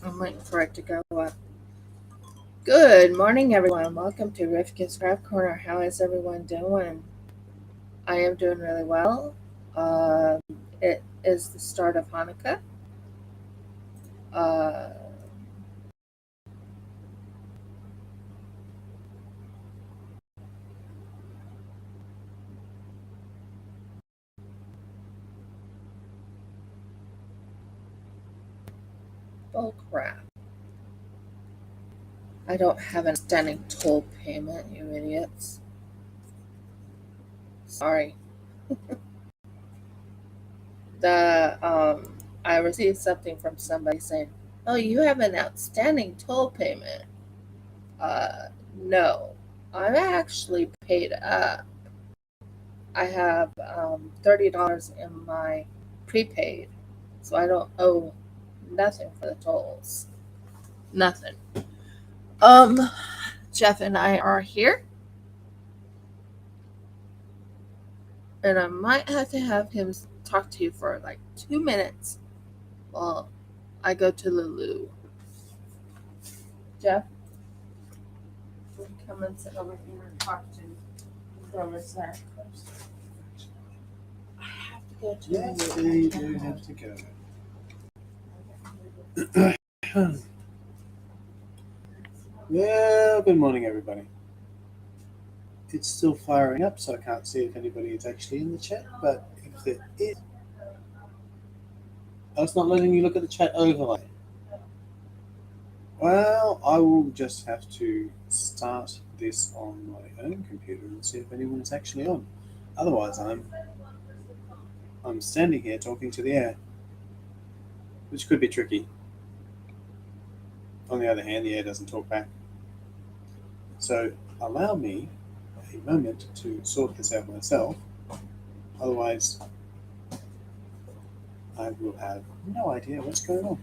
I'm waiting for it to go up. Good morning, everyone. Welcome to Rivka's Craft Corner. How is everyone doing? I am doing really well. It is the start of Hanukkah. Oh, crap. I don't have an outstanding toll payment, you idiots. Sorry. I received something from somebody saying, "Oh, you have an outstanding toll payment." No, I'm actually paid up. I have $30 in my prepaid, so I don't owe nothing for the tolls. Nothing. Jeff and I are here, and I might have to have him talk to you for like 2 minutes while I go to the loo. Jeff, will you come and sit over here and talk to whoever's there first? I have to go to Yes, the loo. you do have to go. Well, good morning, everybody. It's still firing up, so I can't see if anybody is actually in the chat, but if there is... Oh, it's not letting you look at the chat overlay. Well, I will just have to start this on my own computer and see if anyone is actually on. Otherwise, I'm standing here talking to the air, which could be tricky. On the other hand, the air doesn't talk back. So allow me a moment to sort this out myself. Otherwise, I will have no idea what's going on.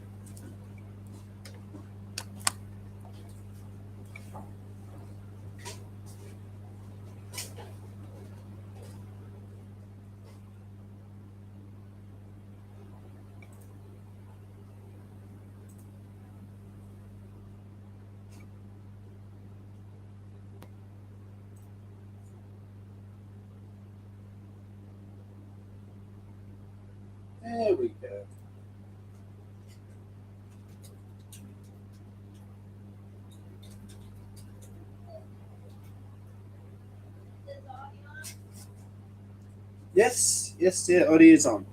There we go. Yes, dear, audio is on.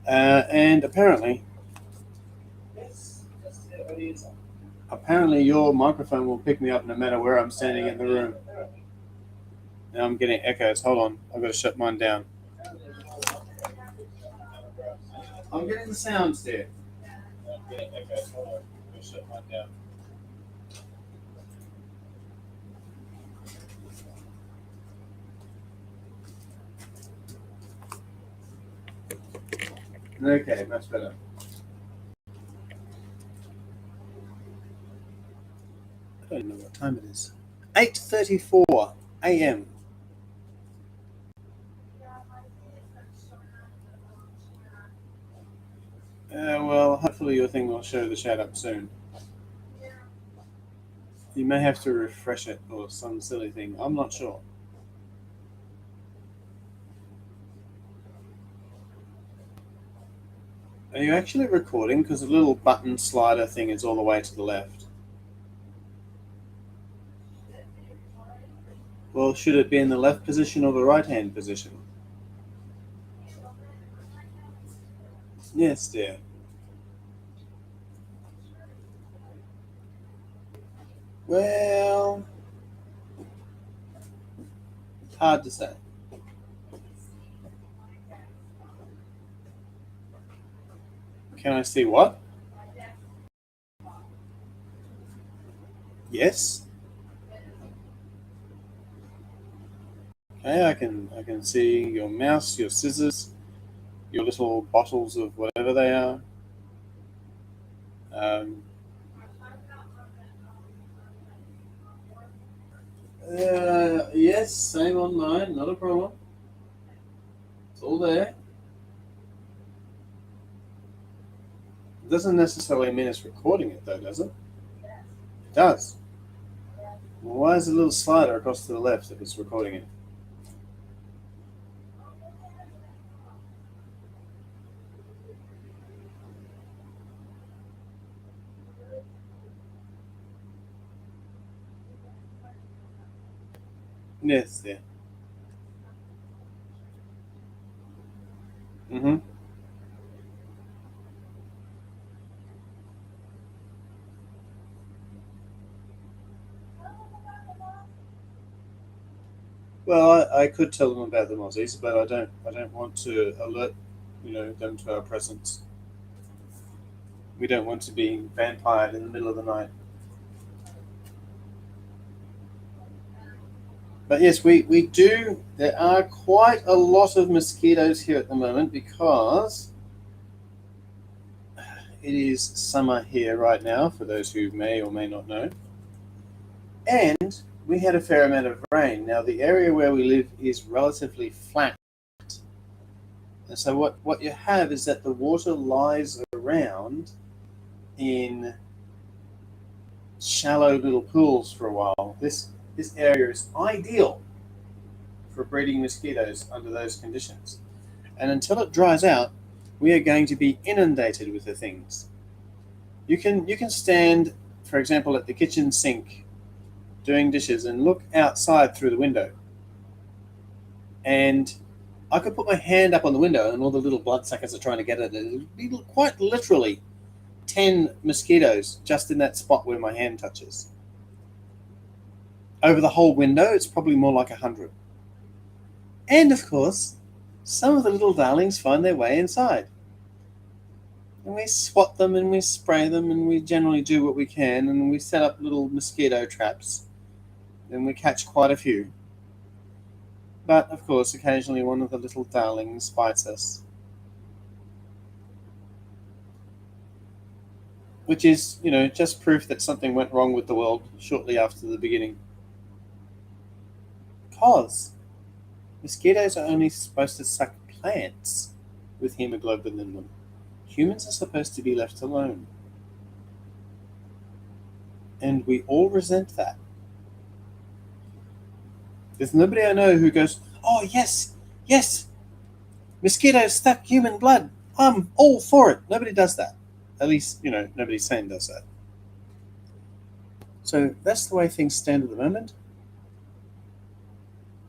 And apparently, yes, dear, audio is on. Apparently, your microphone will pick me up no matter where I'm standing in the room. Now I'm getting echoes. Hold on, I've got to shut mine down. I'm getting the sounds there. I'm getting echoes. Hold on, I'm going to shut mine down. Okay, much better. I don't know what time it is. 8:34 a.m. Well, hopefully your thing will show the chat up soon. You may have to refresh it or some silly thing. I'm not sure. Are you actually recording? Because the little button slider thing is all the way to the left. Well, should it be in the left position or the right-hand position? Yes, dear. Well, hard to say. Can I see what? Yes. Okay, I can see your mouse, your scissors, your little bottles of whatever they are. Yes, same on mine, not a problem. It's all there. doesn't necessarily mean it's recording it, though, does it? It does. Well, why is the little slider across to the left if it's recording it? Yes, yeah. Mm-hmm. Well, I could tell them about the mozzies, but I don't want to alert, them to our presence. We don't want to be vampired in the middle of the night. But yes, we do. There are quite a lot of mosquitoes here at the moment because it is summer here right now, for those who may or may not know. And we had a fair amount of rain. Now, the area where we live is relatively flat. And so what you have is that the water lies around in shallow little pools for a while. This area is ideal for breeding mosquitoes under those conditions. And until it dries out, we are going to be inundated with the things. You can stand, for example, at the kitchen sink doing dishes and look outside through the window. And I could put my hand up on the window and all the little bloodsuckers are trying to get at it. It would be quite literally 10 mosquitoes just in that spot where my hand touches. Over the whole window, it's probably more like 100. And of course, some of the little darlings find their way inside. And we swat them and we spray them and we generally do what we can and we set up little mosquito traps and we catch quite a few. But of course, occasionally one of the little darlings bites us. Which is, just proof that something went wrong with the world shortly after the beginning. Because mosquitoes are only supposed to suck plants with hemoglobin in them. Humans are supposed to be left alone. And we all resent that. There's nobody I know who goes, oh, yes, mosquitoes suck human blood. I'm all for it. Nobody does that. At least, nobody sane does that. So that's the way things stand at the moment.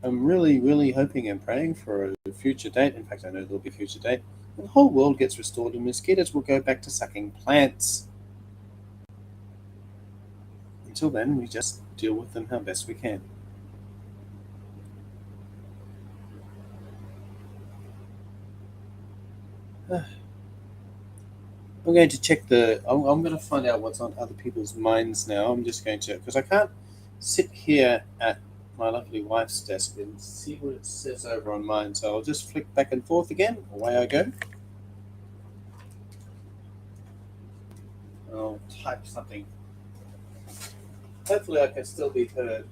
I'm really, really hoping and praying for a future date. In fact, I know there'll be a future date. And the whole world gets restored and mosquitoes will go back to sucking plants. Until then, we just deal with them how best we can. I'm going to check I'm going to find out what's on other people's minds now. I'm just going to, because I can't sit here at my lovely wife's desk and see what it says over on mine. So I'll just flick back and forth again. Away I go. I'll type something. Hopefully I can still be heard.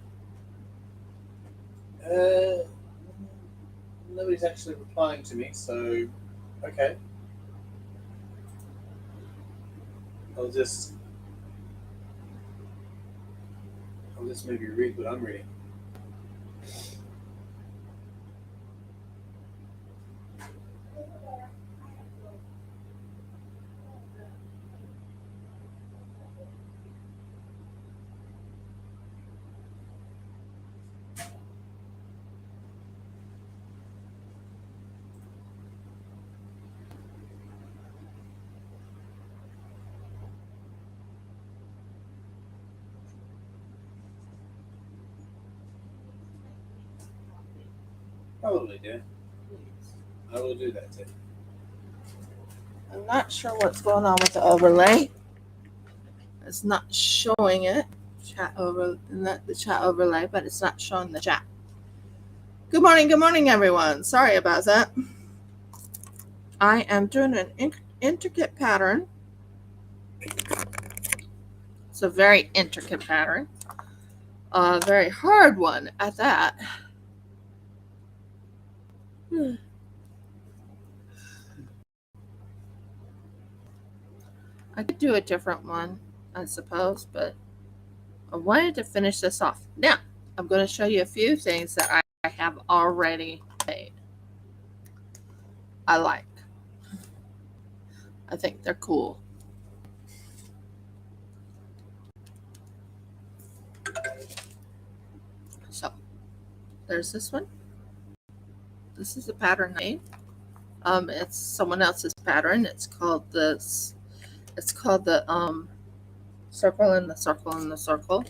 Nobody's actually replying to me, so okay. I'll just maybe read what I'm reading. Probably do. I will do that too. I'm not sure what's going on with the overlay. It's not showing it. Not the chat overlay, but it's not showing the chat. Good morning, everyone. Sorry about that. I am doing an intricate pattern. It's a very intricate pattern. A very hard one at that. I could do a different one, I suppose, but I wanted to finish this off. Now, I'm going to show you a few things that I have already made. I like. I think they're cool. So, there's this one. This is a pattern I made. It's someone else's pattern. It's called the circle in the circle in the circle.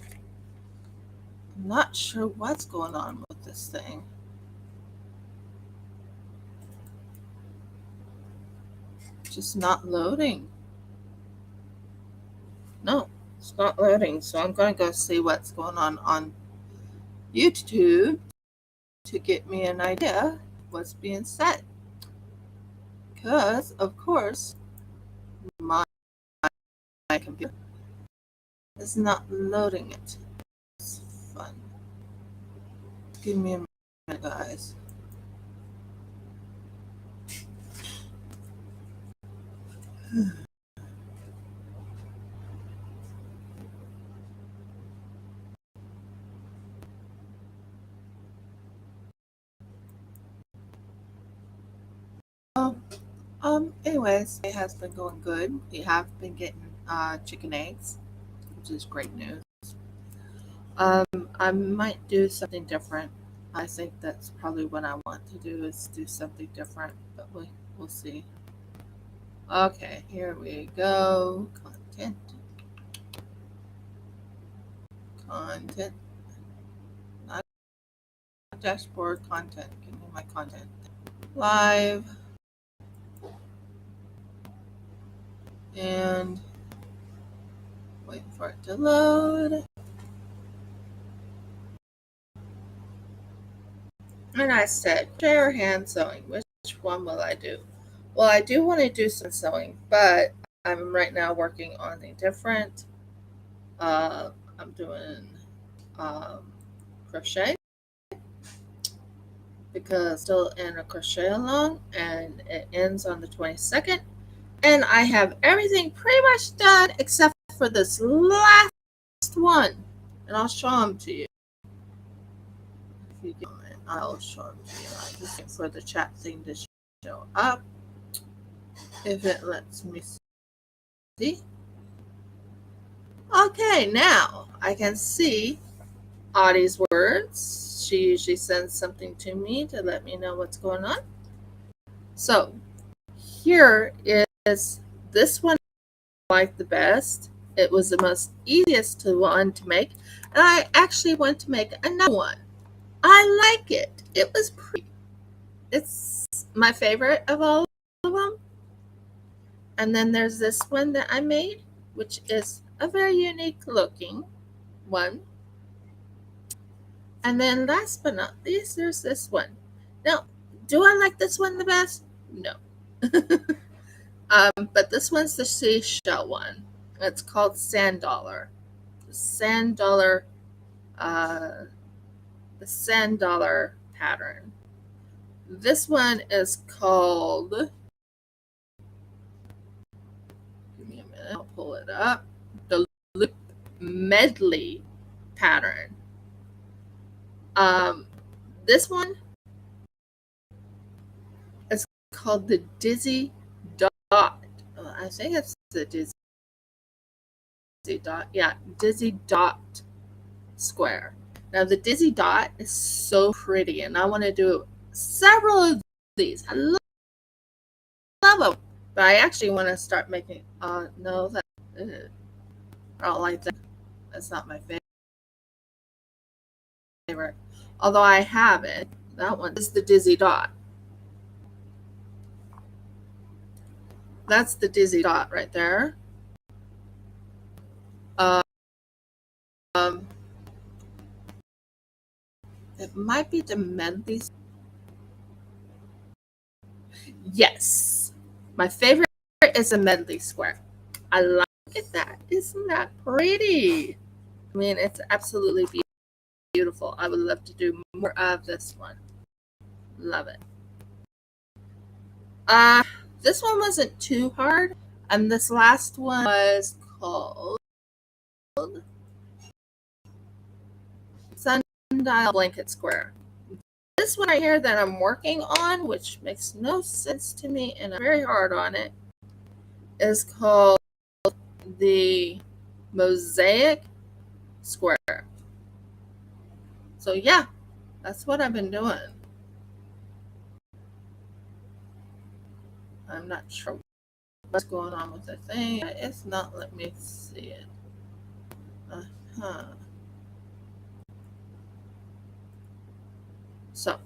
I'm not sure what's going on with this thing. Just not loading. No, it's not loading. So I'm going to go see what's going on YouTube to get me an idea what's being said. Because, of course, my computer is not loading it. It's fun. Give me a minute, guys. Anyways, it has been going good. We have been getting chicken eggs, which is great news. I might do something different. I think that's probably what I want to do is do something different, but we'll see. Okay, here we go. Content. Not dashboard, content. Give me my content. Live. And wait for it to load. And I said, crochet or hand sewing, which one will I do? Well, I do want to do some sewing, but I'm right now working on a different. I'm doing crochet because still in a crochet along, and it ends on the 22nd. And I have everything pretty much done except for this last one, and I'll show them to you. If you give them, I'll show them to you. I'm just waiting for the chat thing to show up. If it lets me see. Okay, now I can see Audie's words. She usually sends something to me to let me know what's going on. So here is this one I like the best. It was the most easiest one to make, and I actually want to make another one. I like it. It was pretty. It's my favorite of all of them. And then there's this one that I made, which is a very unique looking one. And then last but not least, there's this one. Now, do I like this one the best? No. But this one's the seashell one. It's called Sand Dollar. The Sand Dollar pattern. This one is called, give me a minute, I'll pull it up. The Loop Medley pattern. This one is called the Dizzy Dot. I think it's the Dizzy Dot. Yeah, Dizzy Dot square. Now the Dizzy Dot is so pretty, and I want to do several of these. I love them, but I actually want to start making. No, that I don't like that. That's not my favorite. Although I have it. That one is the Dizzy Dot. That's the Dizzy Dot right there. It might be the Medley. Yes. My favorite is a Medley square. I like that. Isn't that pretty? I mean, it's absolutely beautiful. I would love to do more of this one. Love it. This one wasn't too hard. And this last one was called Sundial Blanket Square. This one right here that I'm working on, which makes no sense to me and I'm very hard on it, is called the Mosaic Square. So yeah, that's what I've been doing. I'm not sure what's going on with the thing. It's not letting me see it. Uh-huh. So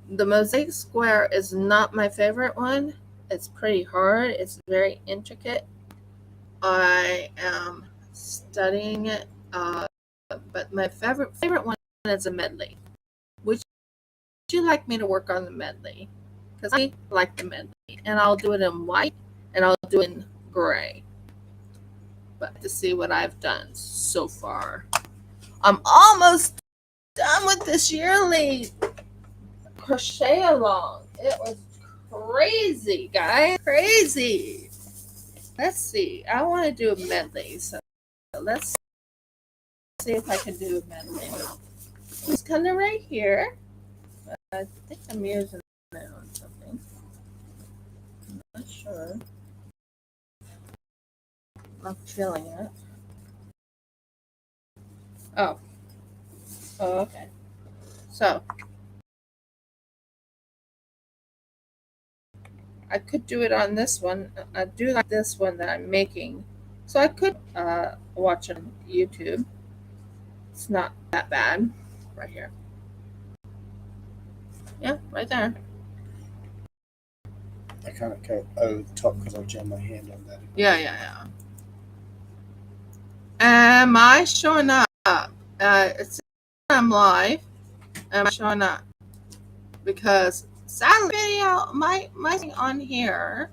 the Mosaic Square is not my favorite one. It's pretty hard. It's very intricate. I am studying it, but my favorite one is a medley. Would you like me to work on the medley? Because I like the medley, and I'll do it in white, and I'll do it in gray. But to see what I've done so far, I'm almost done with this yearly crochet along. It was crazy, guys, crazy. Let's see. I want to do a medley, so let's see if I can do a medley. This color right here. I think I'm using it on something. I'm not sure. I'm feeling it. Oh. Oh, okay. So I could do it on this one. I do like this one that I'm making. So I could watch on YouTube. It's not that bad. Right here. Yeah, right there. I kind of go over the top because I'll jam my hand on that. Yeah. Am I showing up? It's I'm live. Am I showing up? Because sadly, video my thing on here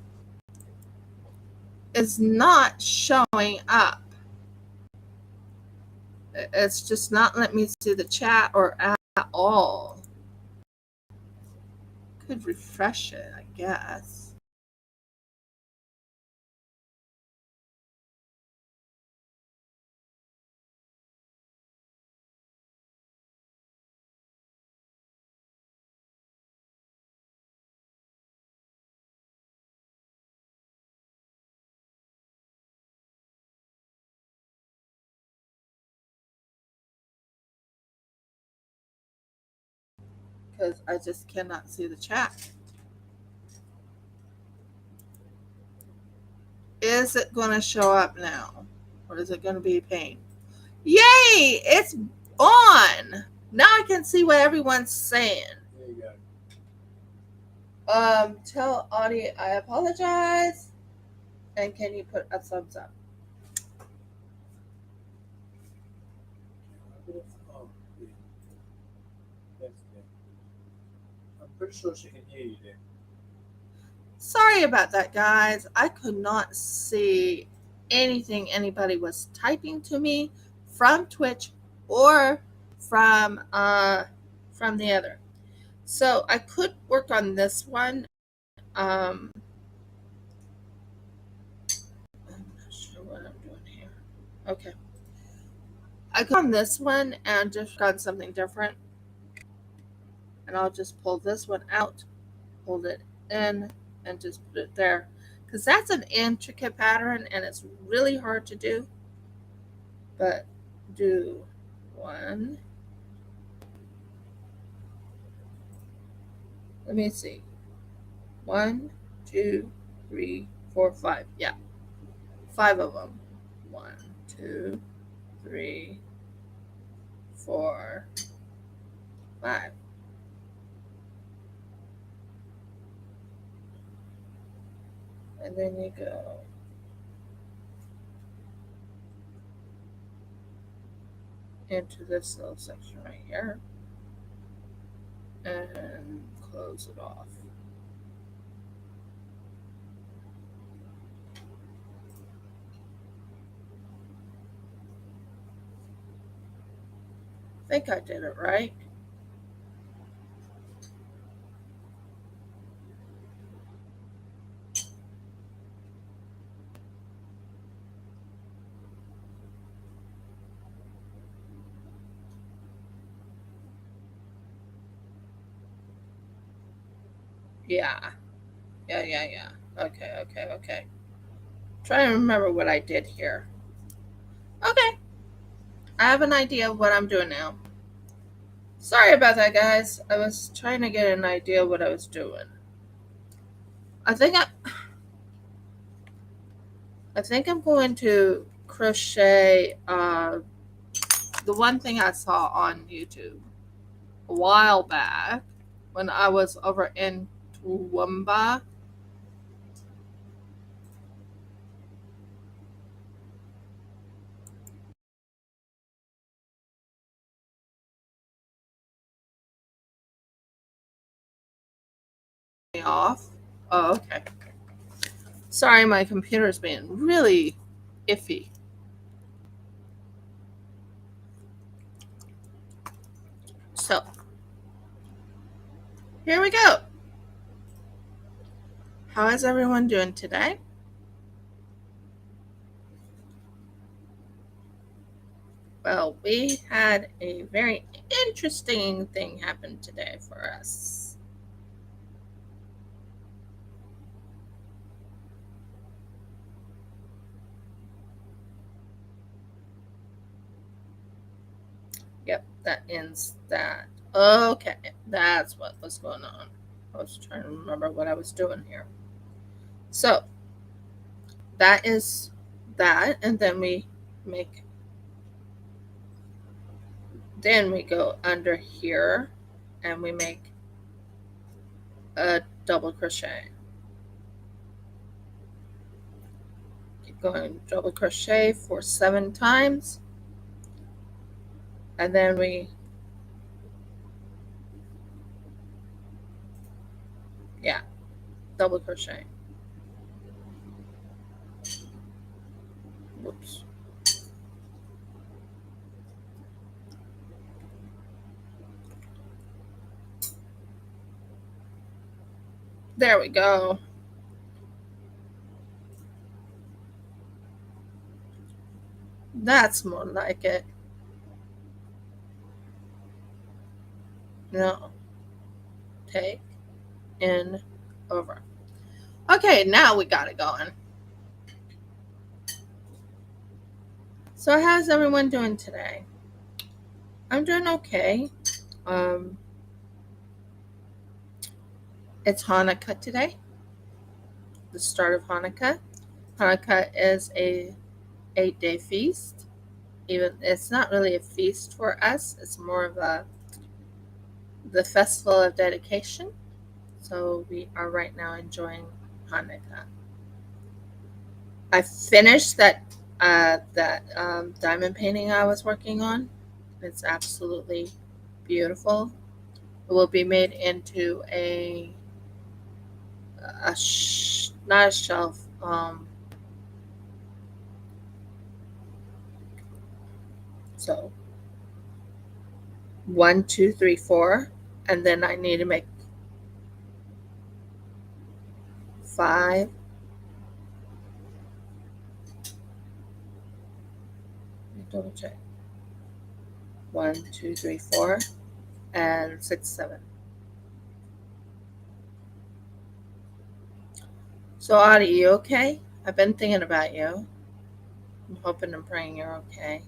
is not showing up. It's just not letting me see the chat or at all. Could refresh it, I guess. Because I just cannot see the chat. Is it going to show up now? Or is it going to be a pain? Yay! It's on! Now I can see what everyone's saying. There you go. Tell Audie I apologize. And can you put a thumbs up? Oh, yeah. That's good. I'm pretty sure she can hear you there. Sorry about that, guys. I could not see anything anybody was typing to me from Twitch or from the other. So I could work on this one. I'm not sure what I'm doing here. Okay. I could on this one and just got something different. And I'll just pull this one out, hold it in, and just put it there. Because that's an intricate pattern and it's really hard to do. But do one. Let me see. 1, 2, 3, 4, 5. Yeah. 5 of them. 1, 2, 3, 4, 5. And then you go into this little section right here and close it off. I think I did it right. Yeah. Yeah. Okay. Trying to remember what I did here. Okay. I have an idea of what I'm doing now. Sorry about that, guys. I was trying to get an idea of what I was doing. I think I'm going to crochet the one thing I saw on YouTube a while back when I was over in Toowoomba. Off. Oh, okay. Sorry, my computer's being really iffy. So, here we go. How is everyone doing today? Well, we had a very interesting thing happen today for us. Yep, that ends that. Okay, that's what was going on. I was trying to remember what I was doing here. So, that is that, and then we make, then we go under here and we make a double crochet. Keep going, double crochet for 7 times, and then we, yeah, double crochet. Whoops. There we go. That's more like it. No, take in over. Okay, now we got it going. So, how's everyone doing today? I'm doing okay. Um, it's Hanukkah today, the start of Hanukkah. Hanukkah is a 8-day feast. Even it's not really a feast for us. It's more of the festival of dedication. So we are right now enjoying Hanukkah. I finished that diamond painting I was working on. It's absolutely beautiful. It will be made into not a shelf. So 1, 2, 3, 4, and then I need to make 5. Double check. 1, 2, 3, 4, and 6, 7. So Audie, you okay? I've been thinking about you. I'm hoping and praying you're okay.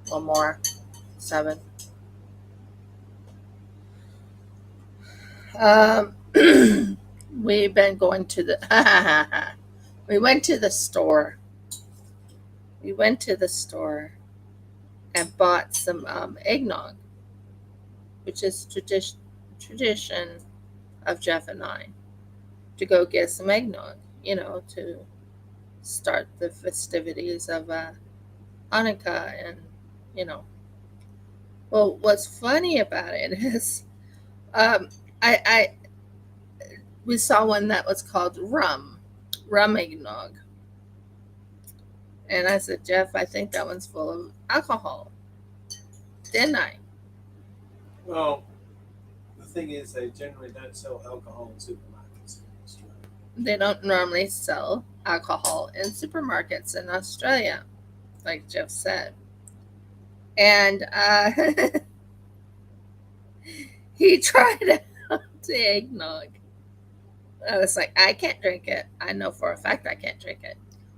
One more. 7. We've been going to the we went to the store. We went to the store and bought some eggnog, which is tradition of Jeff and I to go get some eggnog, to start the festivities of Hanukkah. And you know, well, what's funny about it is, um, I we saw one that was called rum eggnog, and I said, Jeff, I think that one's full of alcohol, didn't I? Well, thing is, they generally don't sell alcohol in supermarkets in Australia. They don't normally sell alcohol in supermarkets in Australia, like Jeff said. And he tried out the eggnog. I was like, I can't drink it. I know for a fact I can't drink it.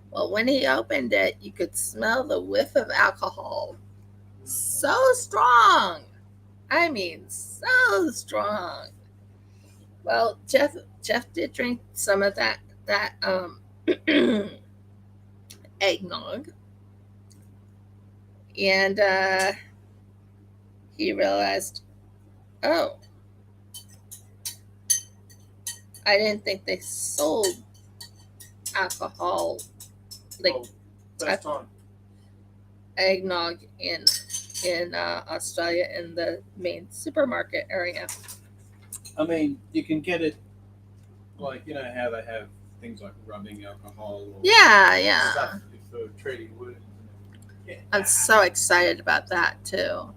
Well, when he opened it, you could smell the whiff of alcohol. So strong. I mean, so strong. Well, Jeff did drink some of that eggnog, and he realized, oh, I didn't think they sold alcohol like First time. eggnog in Australia in the main supermarket area. I mean, you can get it, like, you know how they have things like rubbing alcohol or Yeah. stuff for treating wounds. Yeah. I'm so excited about that too.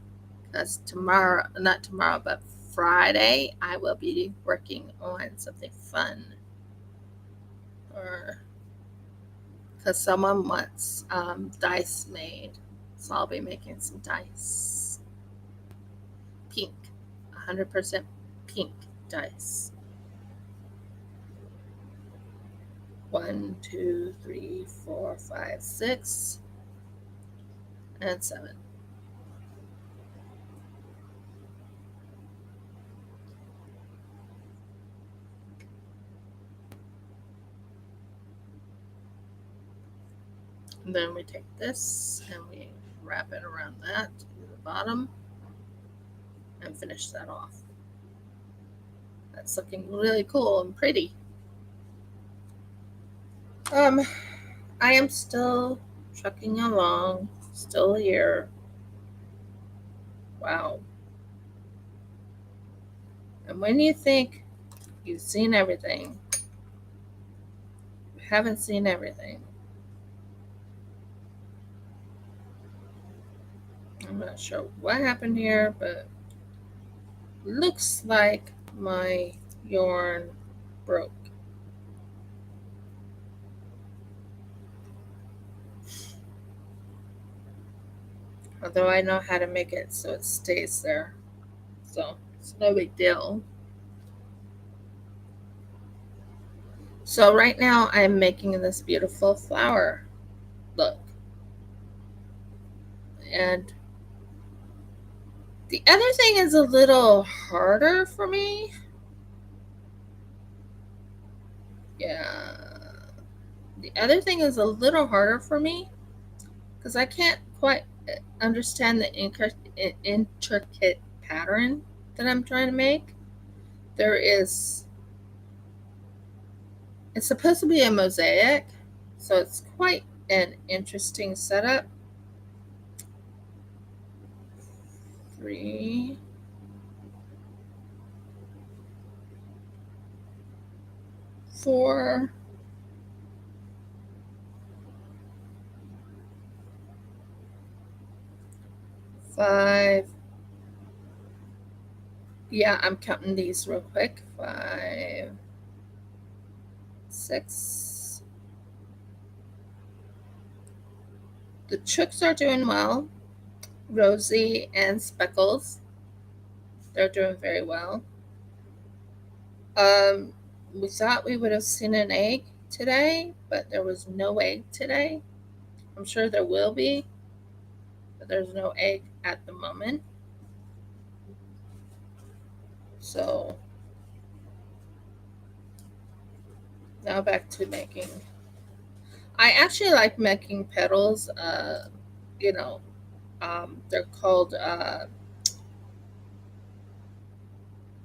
Because tomorrow, not tomorrow, but Friday, I will be working on something fun. Or because someone wants dice made, so I'll be making some dice. Pink, 100% pink dice. 1, 2, 3, 4, 5, 6, and 7. And then we take this and we wrap it around that to the bottom and finish that off. That's looking really cool and pretty. I am still trucking along, still here. Wow. And when you think you've seen everything, you haven't seen everything. I'm not sure what happened here, but looks like my yarn broke. Although I know how to make it so it stays there. So it's no big deal. So right now I'm making this beautiful flower look. And the other thing is a little harder for me. Yeah. The other thing is a little harder for me because I can't quite understand the intricate pattern that I'm trying to make. It's supposed to be a mosaic, so it's quite an interesting setup. 3, 4, 5. Yeah, I'm counting these real quick. 5, 6. The chooks are doing well. Rosie and Speckles, they're doing very well. We thought we would have seen an egg today, but there was no egg today. I'm sure there will be, but there's no egg at the moment. So now back to making. I actually like making petals. You know, they're called.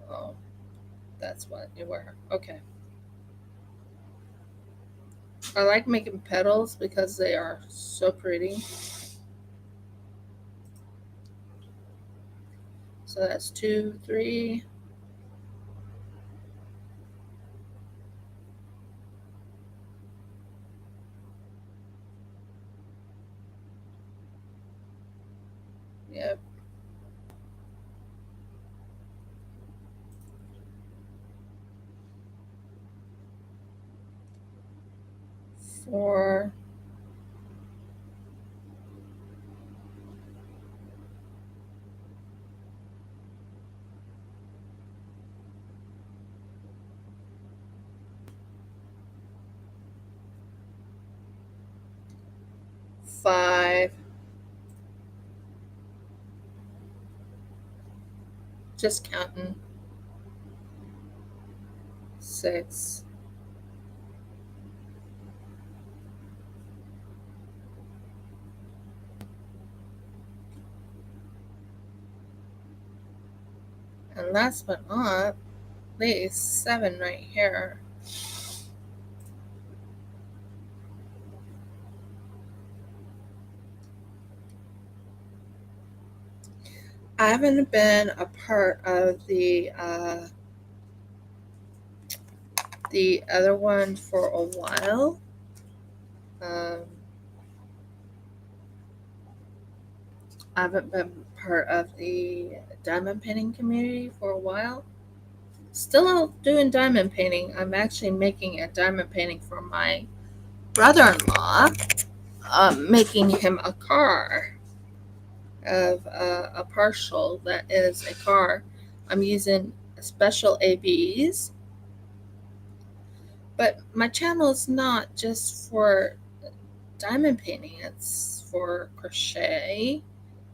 Oh, that's what you were. Okay. I like making petals because they are so pretty. So that's 2, 3. Yep. 4, 5, just counting, 6, 7, and last but not least, 7 right here. I haven't been a part of the other one for a while. I haven't been part of the diamond painting community for a while. Still doing diamond painting. I'm actually making a diamond painting for my brother-in-law, making him a car of a partial that is a car. I'm using special ABs, but my channel is not just for diamond painting. It's for crochet,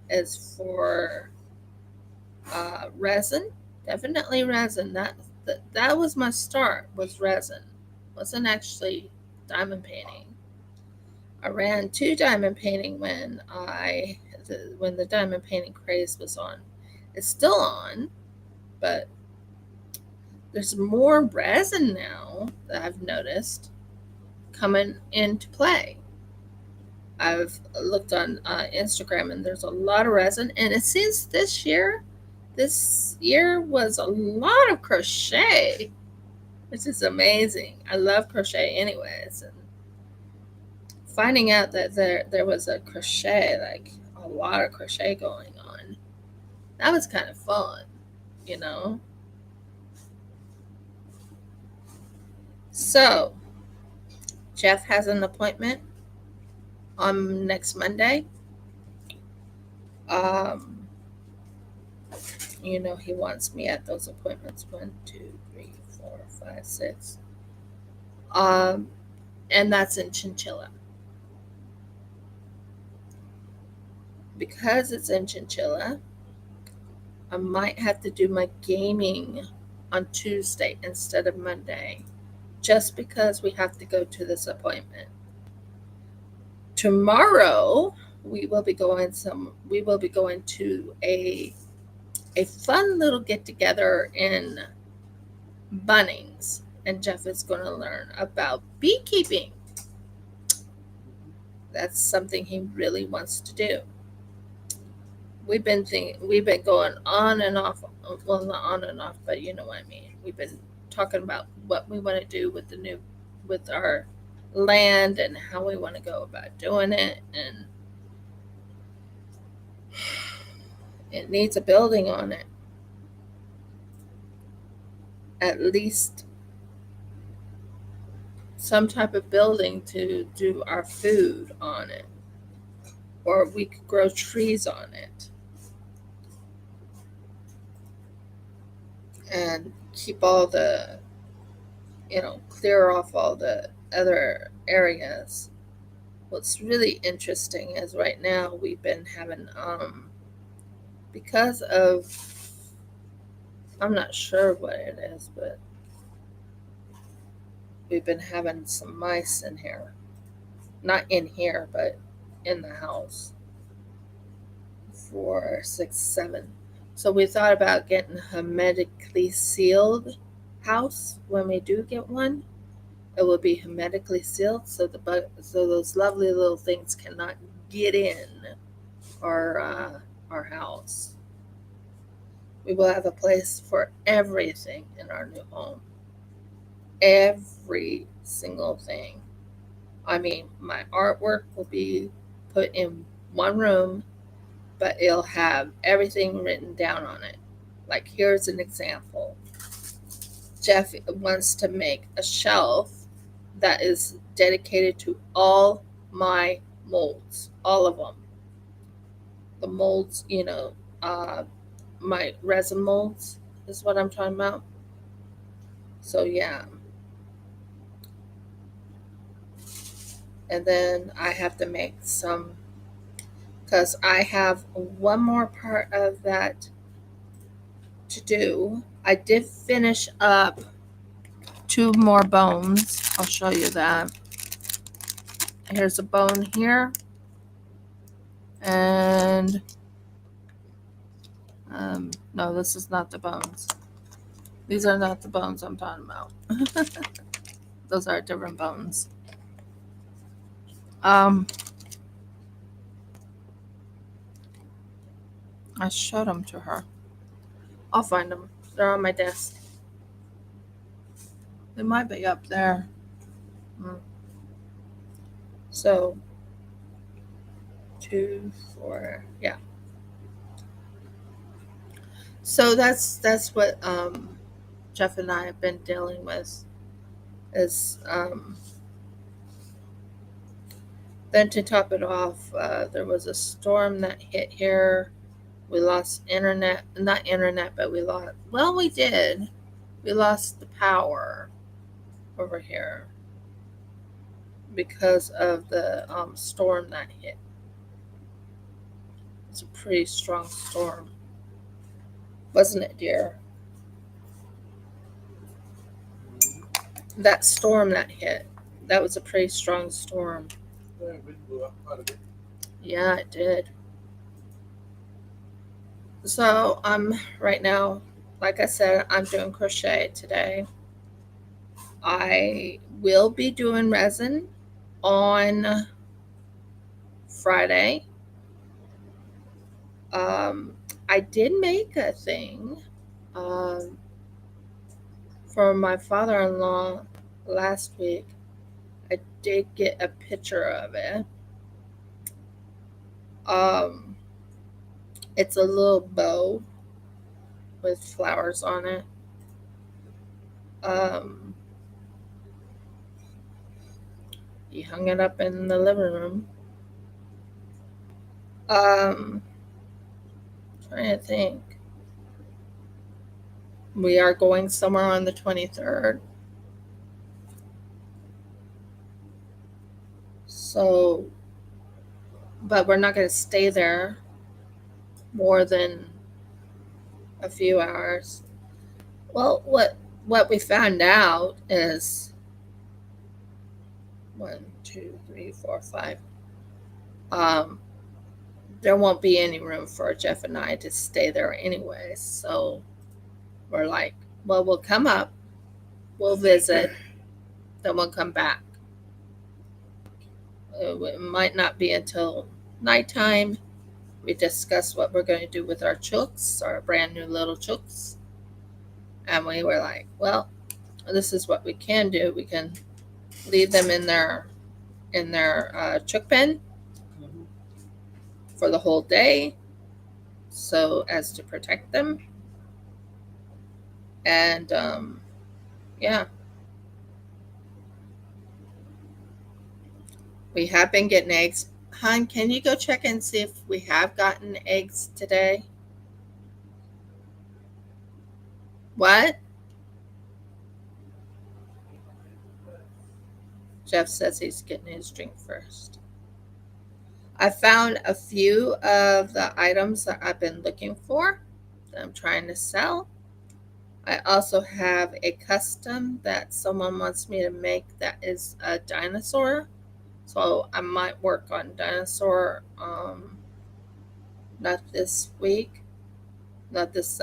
it's for resin, definitely resin. That was my start, was resin. Wasn't actually diamond painting. I ran to diamond painting when the diamond painting craze was on. It's still on, but there's more resin now that I've noticed coming into play. I've looked on Instagram and there's a lot of resin, and it seems this year was a lot of crochet, which is amazing. I love crochet anyways, and finding out that there was a crochet, like a lot of crochet going on, that was kind of fun, you know. So Jeff has an appointment on next Monday. He wants me at those appointments 1, 2, 3, 4, 5, 6. And that's in Chinchilla. Because it's in Chinchilla, I might have to do my gaming on Tuesday instead of Monday, just because we have to go to this appointment. Tomorrow we will be going to a fun little get together in Bunnings, and Jeff is going to learn about beekeeping. That's something he really wants to do. We've been going on and off. Well, not on and off, but you know what I mean. We've been talking about what we want to do with our land and how we want to go about doing it, and it needs a building on it. At least some type of building to do our food on it, or we could grow trees on it and keep all the, clear off all the other areas. What's really interesting is right now we've been having, because of, I'm not sure what it is, but we've been having some mice in here. Not in here, but in the house. 4, 6, 7. So we thought about getting a hermetically sealed house when we do get one. It will be hermetically sealed, so those lovely little things cannot get in our house. We will have a place for everything in our new home. Every single thing. I mean, my artwork will be put in one room, but it'll have everything written down on it. Like, here's an example. Jeff wants to make a shelf that is dedicated to all my molds, all of them. The molds, my resin molds is what I'm talking about. So yeah. And then I have to make some, because I have one more part of that to do. I did finish up 2 more bones. I'll show you that. Here's a bone here. And no, this is not the bones. These are not the bones I'm talking about. Those are different bones. I showed them to her. I'll find them. They're on my desk. They might be up there. So 2, 4, yeah. So that's what Jeff and I have been dealing with. Is then to top it off, there was a storm that hit here. We lost internet, not internet, but we lost. Well, we did. We lost the power over here because of the storm that hit. It's a pretty strong storm, wasn't it, dear? That storm that hit, that was a pretty strong storm. Yeah, it did. So right now, like I said, I'm doing crochet today. I will be doing resin on Friday. I did make a thing for my father-in-law last week. I did get a picture of it. It's a little bow with flowers on it. He hung it up in the living room. Trying to think. We are going somewhere on the 23rd. So, but we're not going to stay there more than a few hours. Well, what we found out is 1, 2, 3, 4, 5. There won't be any room for Jeff and I to stay there anyway. So we're like, well, we'll come up, we'll visit, then we'll come back. It might not be until nighttime. We discuss what we're going to do with our chooks, our brand new little chooks. And we were like, well, this is what we can do. We can leave them in their chook pen for the whole day, so as to protect them. And yeah, we have been getting eggs. Hon, can you go check and see if we have gotten eggs today? What? Jeff says he's getting his drink first. I found a few of the items that I've been looking for that I'm trying to sell. I also have a custom that someone wants me to make that is a dinosaur. So I might work on dinosaur, not this week, not this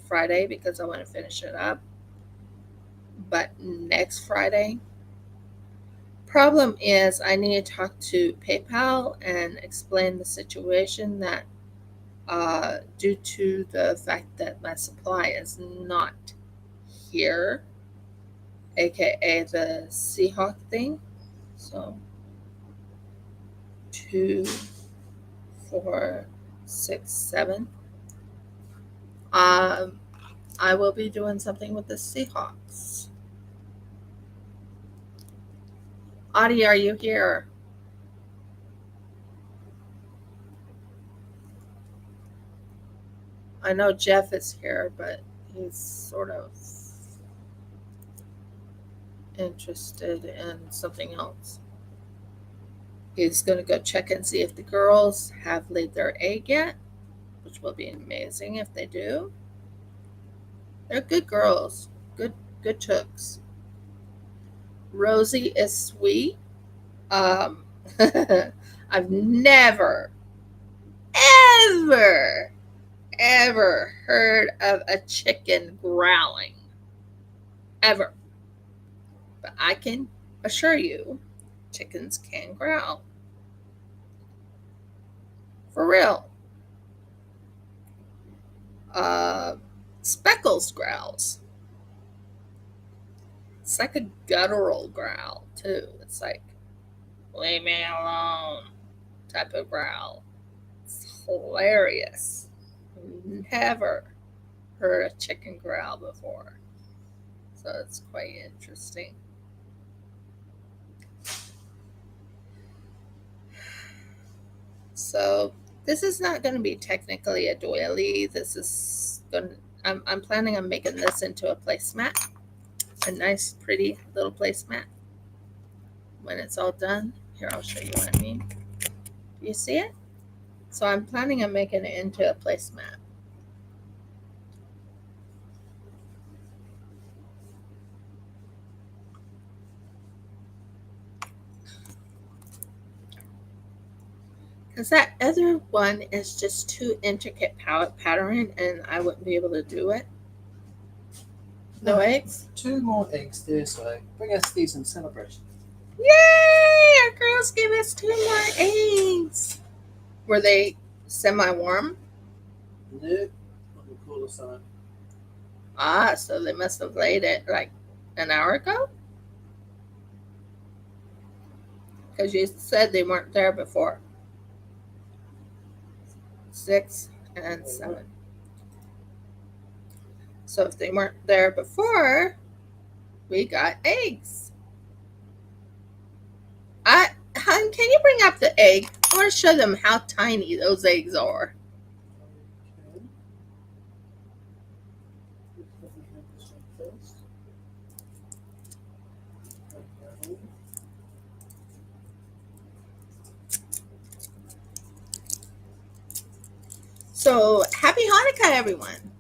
Friday, because I want to finish it up, but next Friday. Problem is, I need to talk to PayPal and explain the situation that due to the fact that my supply is not here, aka the Seahawk thing. So 2, 4, 6, 7. I will be doing something with the Seahawks. Audie, are you here? I know Jeff is here, but he's sort of interested in something else. He's going to go check and see if the girls have laid their egg yet, which will be amazing if they do. They're good girls, good chooks. Rosie is sweet. I've never, ever, ever heard of a chicken growling. Ever. But I can assure you, chickens can growl. For real. Speckles growls. It's like a guttural growl, too. It's like, leave me alone type of growl. It's hilarious. Never heard a chicken growl before. So it's quite interesting. So this is not going to be technically a doily. This is going to, I'm planning on making this into a placemat. A nice, pretty little placemat. When it's all done, here, I'll show you what I mean. Do you see it? So I'm planning on making it into a placemat. Because that other one is just too intricate pattern, and I wouldn't be able to do it. No eggs? 2 more eggs there, so bring us these in celebration. Yay! Our girls gave us 2 more eggs. Were they semi-warm? Nope. On the cooler side. Ah, so they must have laid it like an hour ago? Because you said they weren't there before. 6 and 7. So if they weren't there before, we got eggs. Hon, can you bring up the egg? I want to show them how tiny those eggs are. So happy Hanukkah, everyone.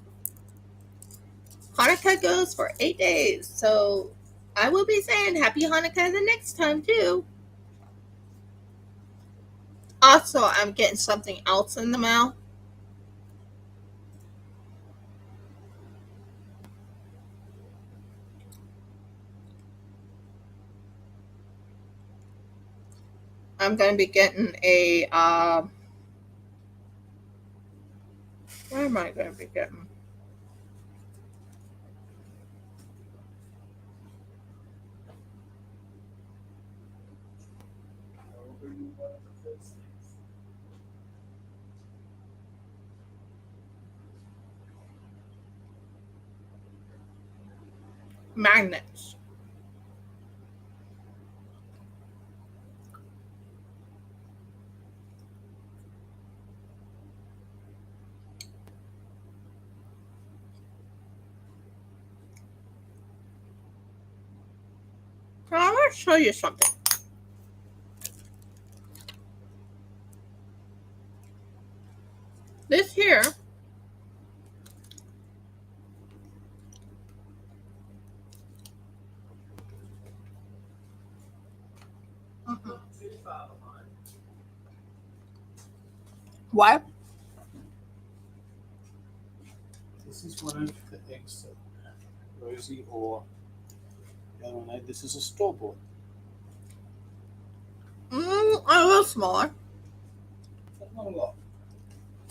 Hanukkah goes for 8 days. So I will be saying happy Hanukkah the next time too. Also, I'm getting something else in the mail. I'm going to be getting a, what am I going to be getting? Magnets. So I want to show you something. This here What? This is one of the eggs that Rosie or the other one. This is a store-bought. A little smaller. Not a lot.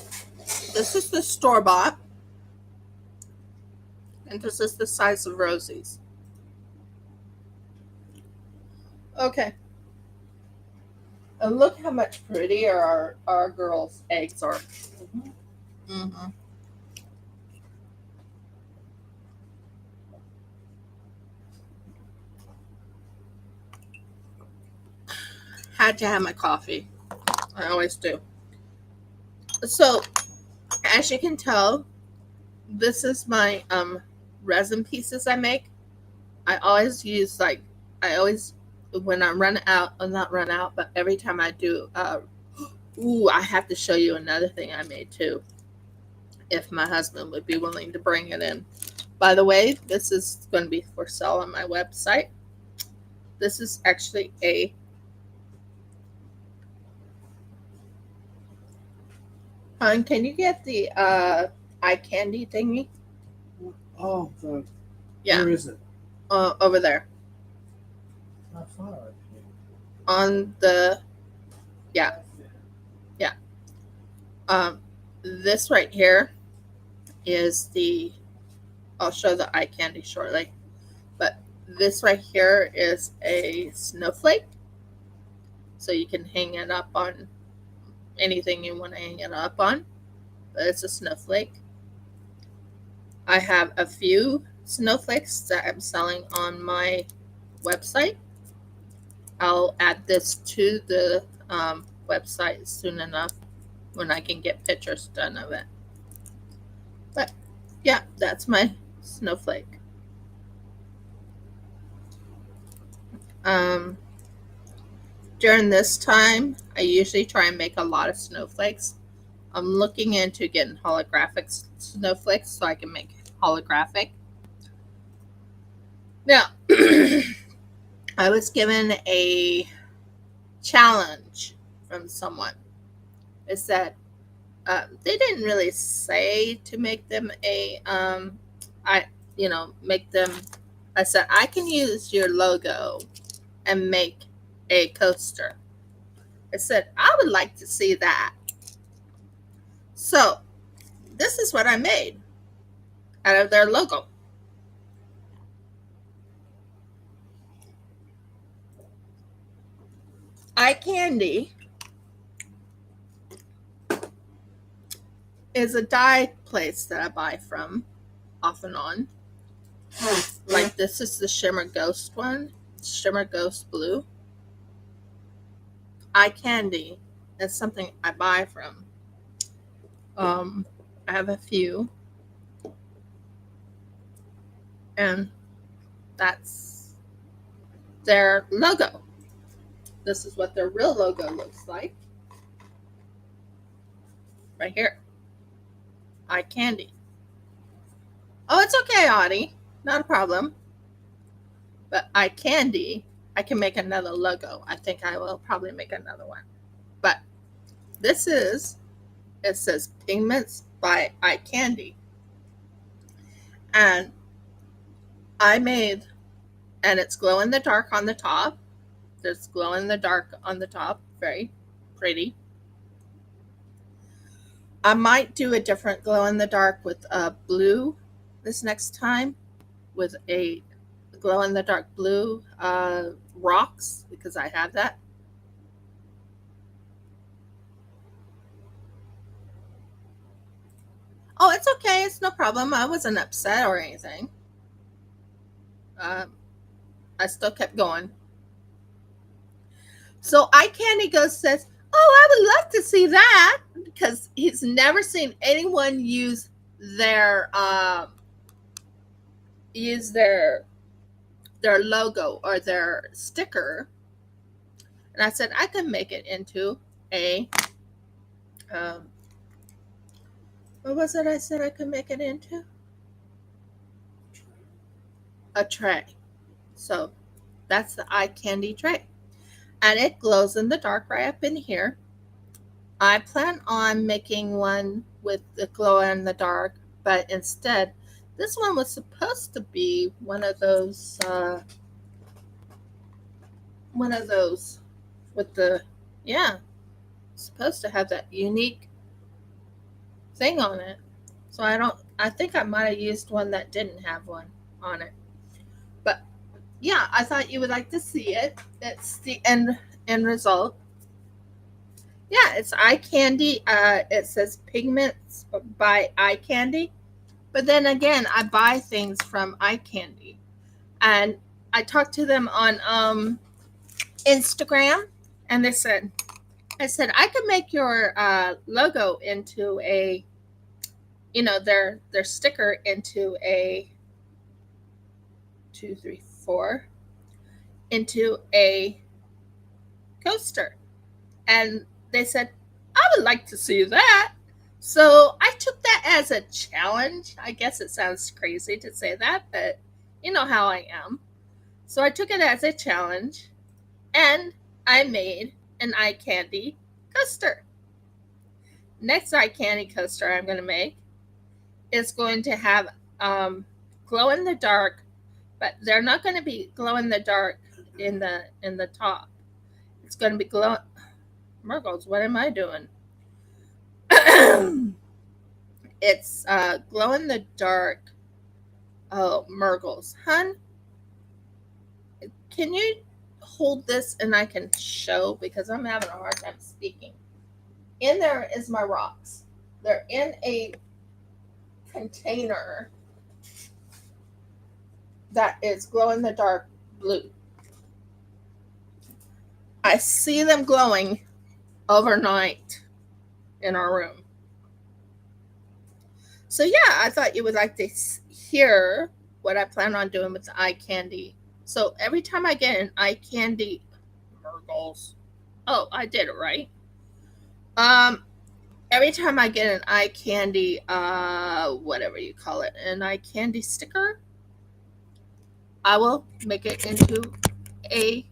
This is the store-bought. And this is the size of Rosie's. Okay. And look how much prettier our girls' eggs are. Mm-hmm. had to have my coffee. I always do. So, as you can tell, this is my resin pieces I make. I always use when I run out, not run out, but every time I do, I have to show you another thing I made too, if my husband would be willing to bring it in. By the way, this is going to be for sale on my website. This is actually a can you get the eye candy thingy? Oh, Yeah. Where is it? Over there. Not far. On the yeah. This right here is the. I'll show the eye candy shortly, but this right here is a snowflake, so you can hang it up on anything you want to hang it up on. But it's a snowflake. I have a few snowflakes that I'm selling on my website. I'll add this to the website soon enough when I can get pictures done of it. But yeah, that's my snowflake. During this time, I usually try and make a lot of snowflakes. I'm looking into getting holographic snowflakes so I can make holographic. Now, I was given a challenge from someone. It said they didn't really say to make them make them. I said I can use your logo and make a coaster. I said I would like to see that. So this is what I made out of their logo. Eye Candy is a dye place that I buy from off and on. Like this is the Shimmer Ghost one, Shimmer Ghost Blue. Eye Candy is something I buy from. I have a few, and that's their logo. This is what their real logo looks like. Right here. Eye Candy. Oh, it's okay, Audie. Not a problem. But Eye Candy, I can make another logo. I think I will probably make another one. But it says Pigments by Eye Candy. And it's glow in the dark on the top. There's glow in the dark on the top. Very pretty. I might do a different glow in the dark with blue this next time, with a glow in the dark blue rocks, because I have that. Oh, it's okay. It's no problem. I wasn't upset or anything. I still kept going. So Eye Candy says, "Oh, I would love to see that," because he's never seen anyone use their logo or their sticker. And I said I could make it into a what was it I said I could make it into? A tray. So that's the Eye Candy tray. And it glows in the dark right up in here. I plan on making one with the glow in the dark, but instead, this one was supposed to be one of those with the, supposed to have that unique thing on it. So I think I might have used one that didn't have one on it. But yeah, I thought you would like to see it. It's the end result. Yeah, it's Eye Candy. It says Pigments by Eye Candy. But then again, I buy things from Eye Candy. And I talked to them on Instagram, And I said, I could make your logo into a, their sticker into a 2, 3, 4, into a coaster. And they said, I would like to see that. So I took that as a challenge. I guess it sounds crazy to say that, but you know how I am. So I took it as a challenge, and I made an eye candy coaster. Next eye candy coaster I'm going to make is going to have glow in the dark, but they're not going to be glow in the dark in the top. It's going to be glow. Murgles, what am I doing? It's glow in the dark. Oh, Murgles, hun, can you hold this and I can show, because I'm having a hard time speaking. In there is my rocks. They're in a container that is glow in the dark blue. I see them glowing overnight in our room. So yeah, I thought you would like to hear what I plan on doing with the eye candy. So every time I get an eye candy, Murgles. Oh, I did it right. Every time I get an eye candy, whatever you call it, an eye candy sticker, I will make it into a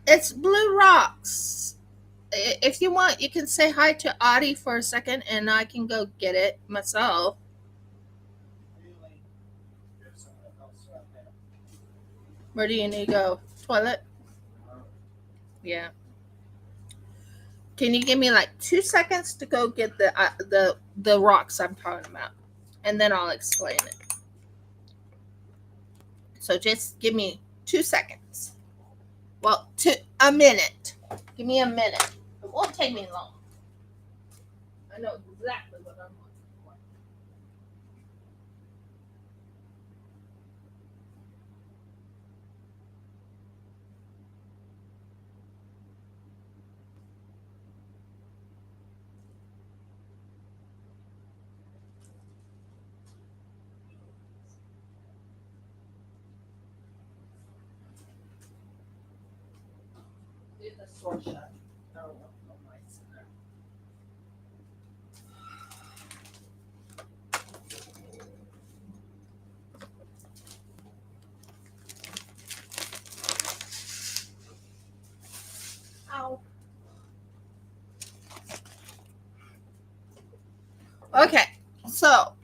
it's blue rocks. If you want, you can say hi to Audie for a second, and I can go get it myself. Where do you need to go? Toilet? Yeah. Can you give me like 2 seconds to go get the rocks I'm talking about, and then I'll explain it. So just give me 2 seconds. Well, a minute. Give me a minute. It won't take me long. I know exactly what I'm looking for. Leave the store shut. I don't want no mice in there. Ow. Okay, so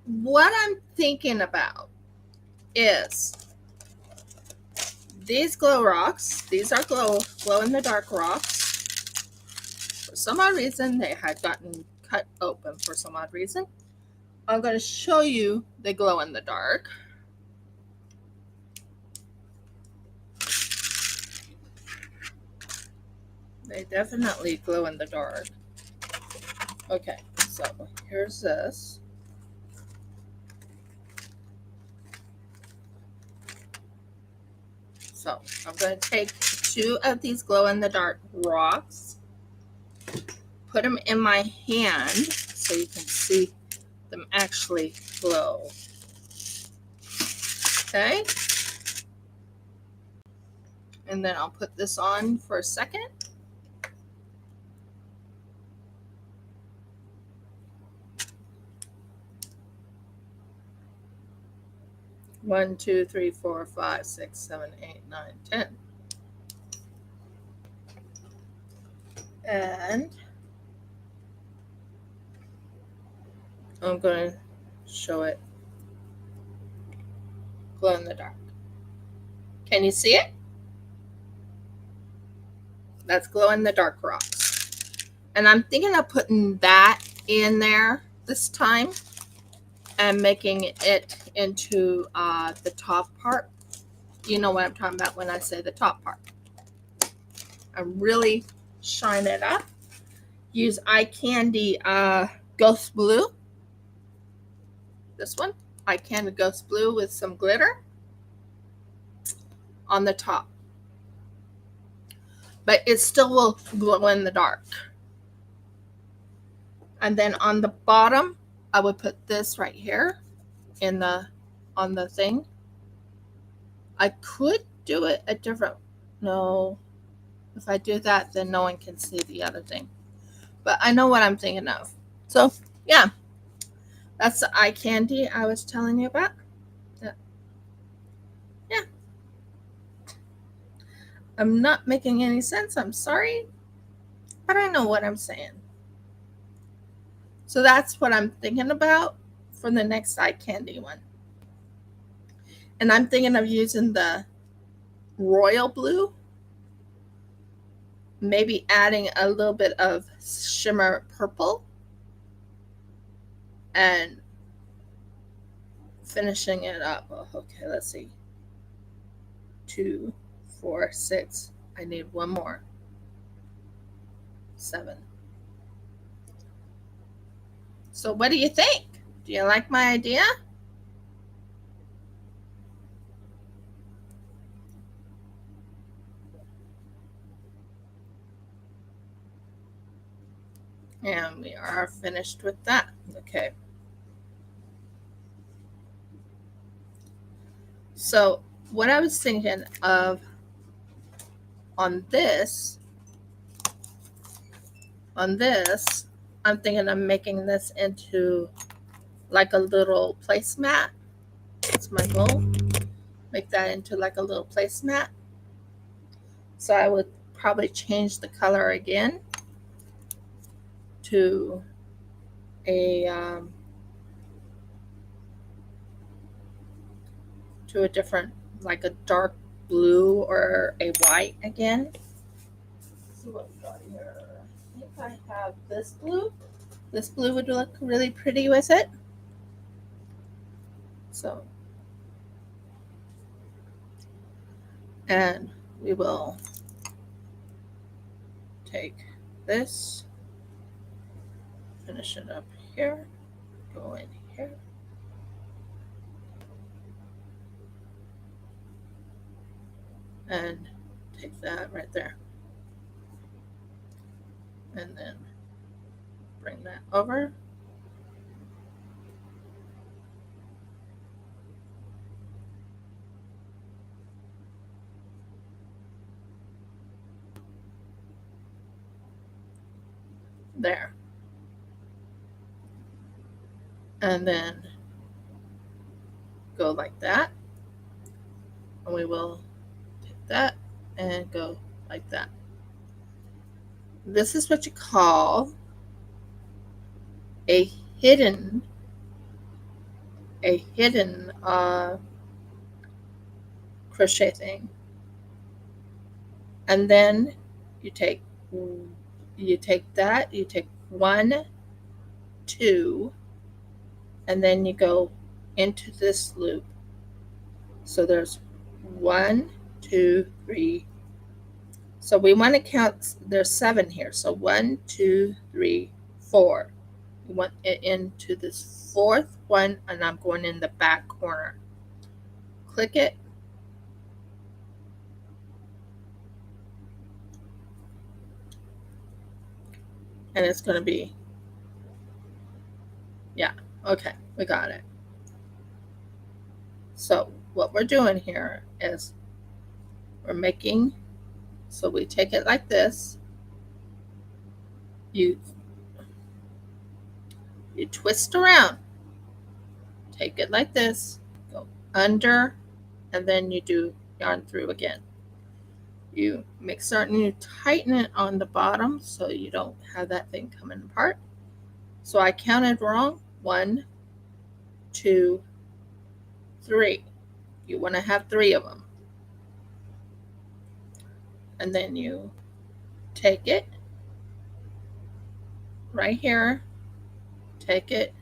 what I'm thinking about is these glow rocks. These are glow in the dark rocks. For some odd reason, they had gotten cut open for some odd reason. I'm going to show you the glow in the dark. They definitely glow in the dark. Okay, so here's this. So I'm going to take 2 of these glow in the dark rocks, put them in my hand so you can see them actually glow. Okay. And then I'll put this on for a second. One, 2, 3, 4, 5, 6, 7, 8, 9, 10. And I'm going to show it glow in the dark. Can you see it? That's glow in the dark rocks. And I'm thinking of putting that in there this time and making it into the top part. You know what I'm talking about when I say the top part. I really shine it up. Use eye candy ghost blue. This one. eye candy ghost blue with some glitter on the top. But it still will glow in the dark. And then on the bottom, I would put this right here on the thing. I could do it a different, no, if I do that, then no one can see the other thing. But I know what I'm thinking of. So, yeah, that's the eye candy I was telling you about. Yeah. I'm not making any sense. I'm sorry. But I know what I'm saying. So that's what I'm thinking about for the next eye candy one. And I'm thinking of using the royal blue, maybe adding a little bit of shimmer purple, and finishing it up. Oh, okay, let's see. 2, 4, 6. I need one more. 7. So what do you think? Do you like my idea? And we are finished with that. Okay. So what I was thinking of on this, I'm thinking of making this into like a little placemat. That's my goal. Make that into like a little placemat. So I would probably change the color again to a different, like a dark blue or a white again. Let's see what we got here. I think I have this blue. This blue would look really pretty with it. So, and we will take this, finish it up here, go in here, and take that right there. And then bring that over. There. And then go like that. And we will take that and go like that. This is what you call a hidden crochet thing. And then you take that, you take 1, 2, and then you go into this loop. So there's 1, 2, 3. So we want to count, there's 7 here. So 1, 2, 3, 4. We want it into this 4th one, and I'm going in the back corner. Click it. And it's going to be, yeah, okay, we got it. So what we're doing here is we're making, so we take it like this. You twist around, take it like this, go under, and then you do yarn through again. You make certain you tighten it on the bottom so you don't have that thing coming apart. So I counted wrong. 1, 2, 3. You want to have 3 of them. And then you take it right here, take it,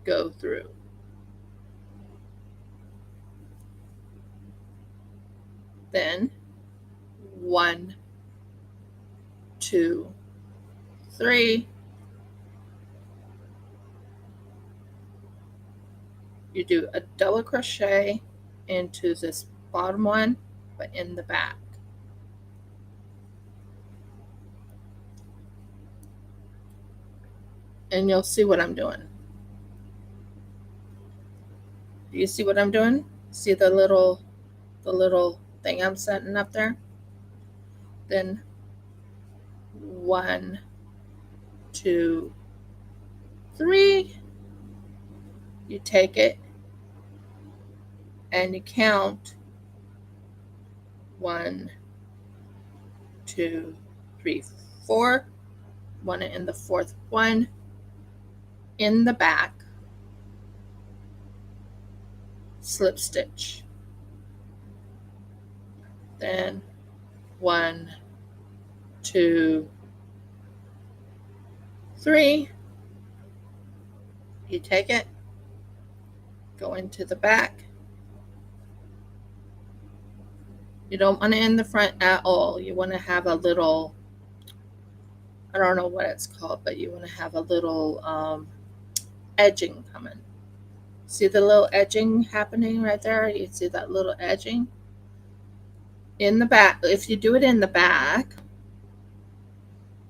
go through. Then 1, 2, 3. you do a double crochet into this bottom one, but in the back. And you'll see what I'm doing. Do you see what I'm doing? See the little thing I'm setting up there? Then 1, 2, 3. You take it and you count 1, 2, 3, 4. One in the fourth one in the back, slip stitch. Then 1, 2, 3. You take it, go into the back. You don't want to end the front at all. You want to have a little, I don't know what it's called, but you want to have a little edging coming. See the little edging happening right there? You see that little edging? In the back, if you do it in the back,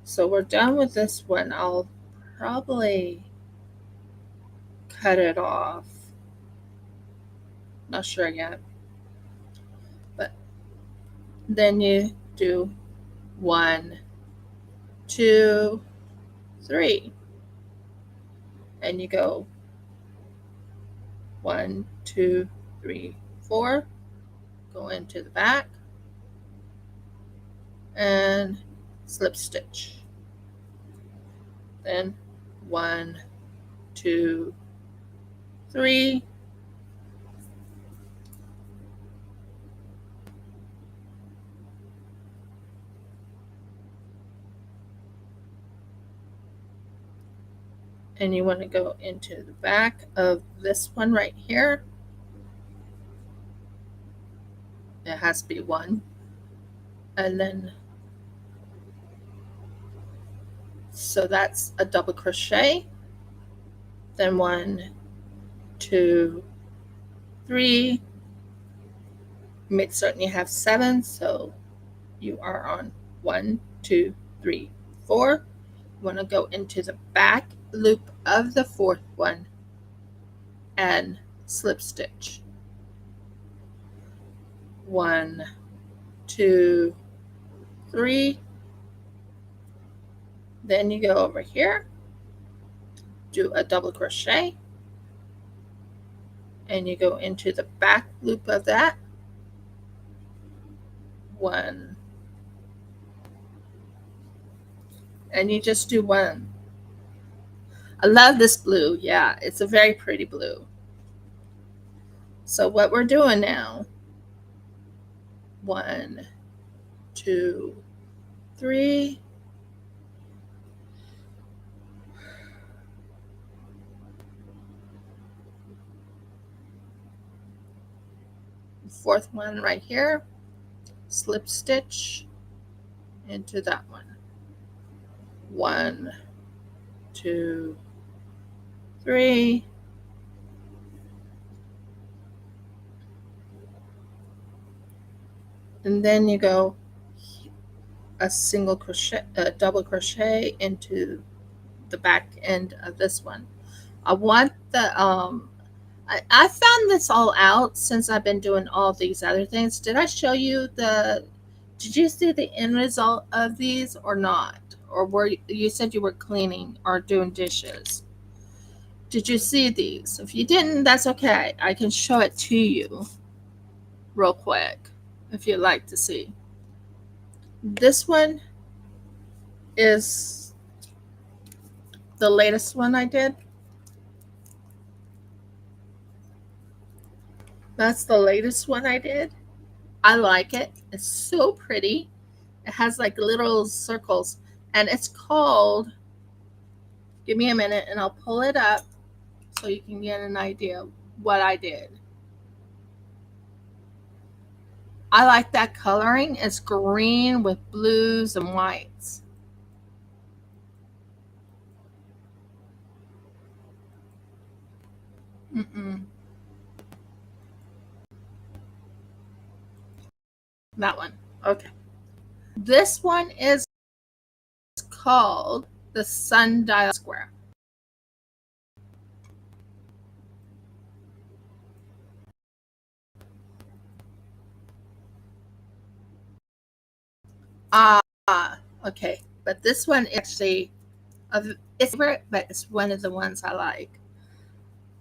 so we're done with this one. I'll probably cut it off. Not sure yet. But then you do 1, 2, 3. And you go 1, 2, 3, 4. Go into the back and slip stitch. Then 1, 2, 3. And you want to go into the back of this one right here. It has to be 1. And then, so that's a double crochet. Then 1, 2, 3. Make certain you have 7, so you are on 1, 2, 3, 4. You want to go into the back loop of the fourth one and slip stitch. 1, 2, 3. Then you go over here, do a double crochet, and you go into the back loop of that. 1, and you just do 1. I love this blue. Yeah, it's a very pretty blue. So what we're doing now, 1, 2, 3. Fourth one right here, slip stitch into that one. 1, 2, 3. And then you go a single crochet, a double crochet into the back end of this one. I want the I found this all out since I've been doing all these other things. Did I show you did you see the end result of these or not? Or were you said you were cleaning or doing dishes? Did you see these? If you didn't, that's okay. I can show it to you real quick if you'd like to see. This one is the latest one I did. That's the latest one I did. I like it. It's so pretty. It has like little circles, and it's called, give me a minute and I'll pull it up so you can get an idea of what I did. I like that coloring. It's green with blues and whites. That one. Okay. This one is called the sundial square. Okay. But this one actually, it's favorite, but it's one of the ones I like.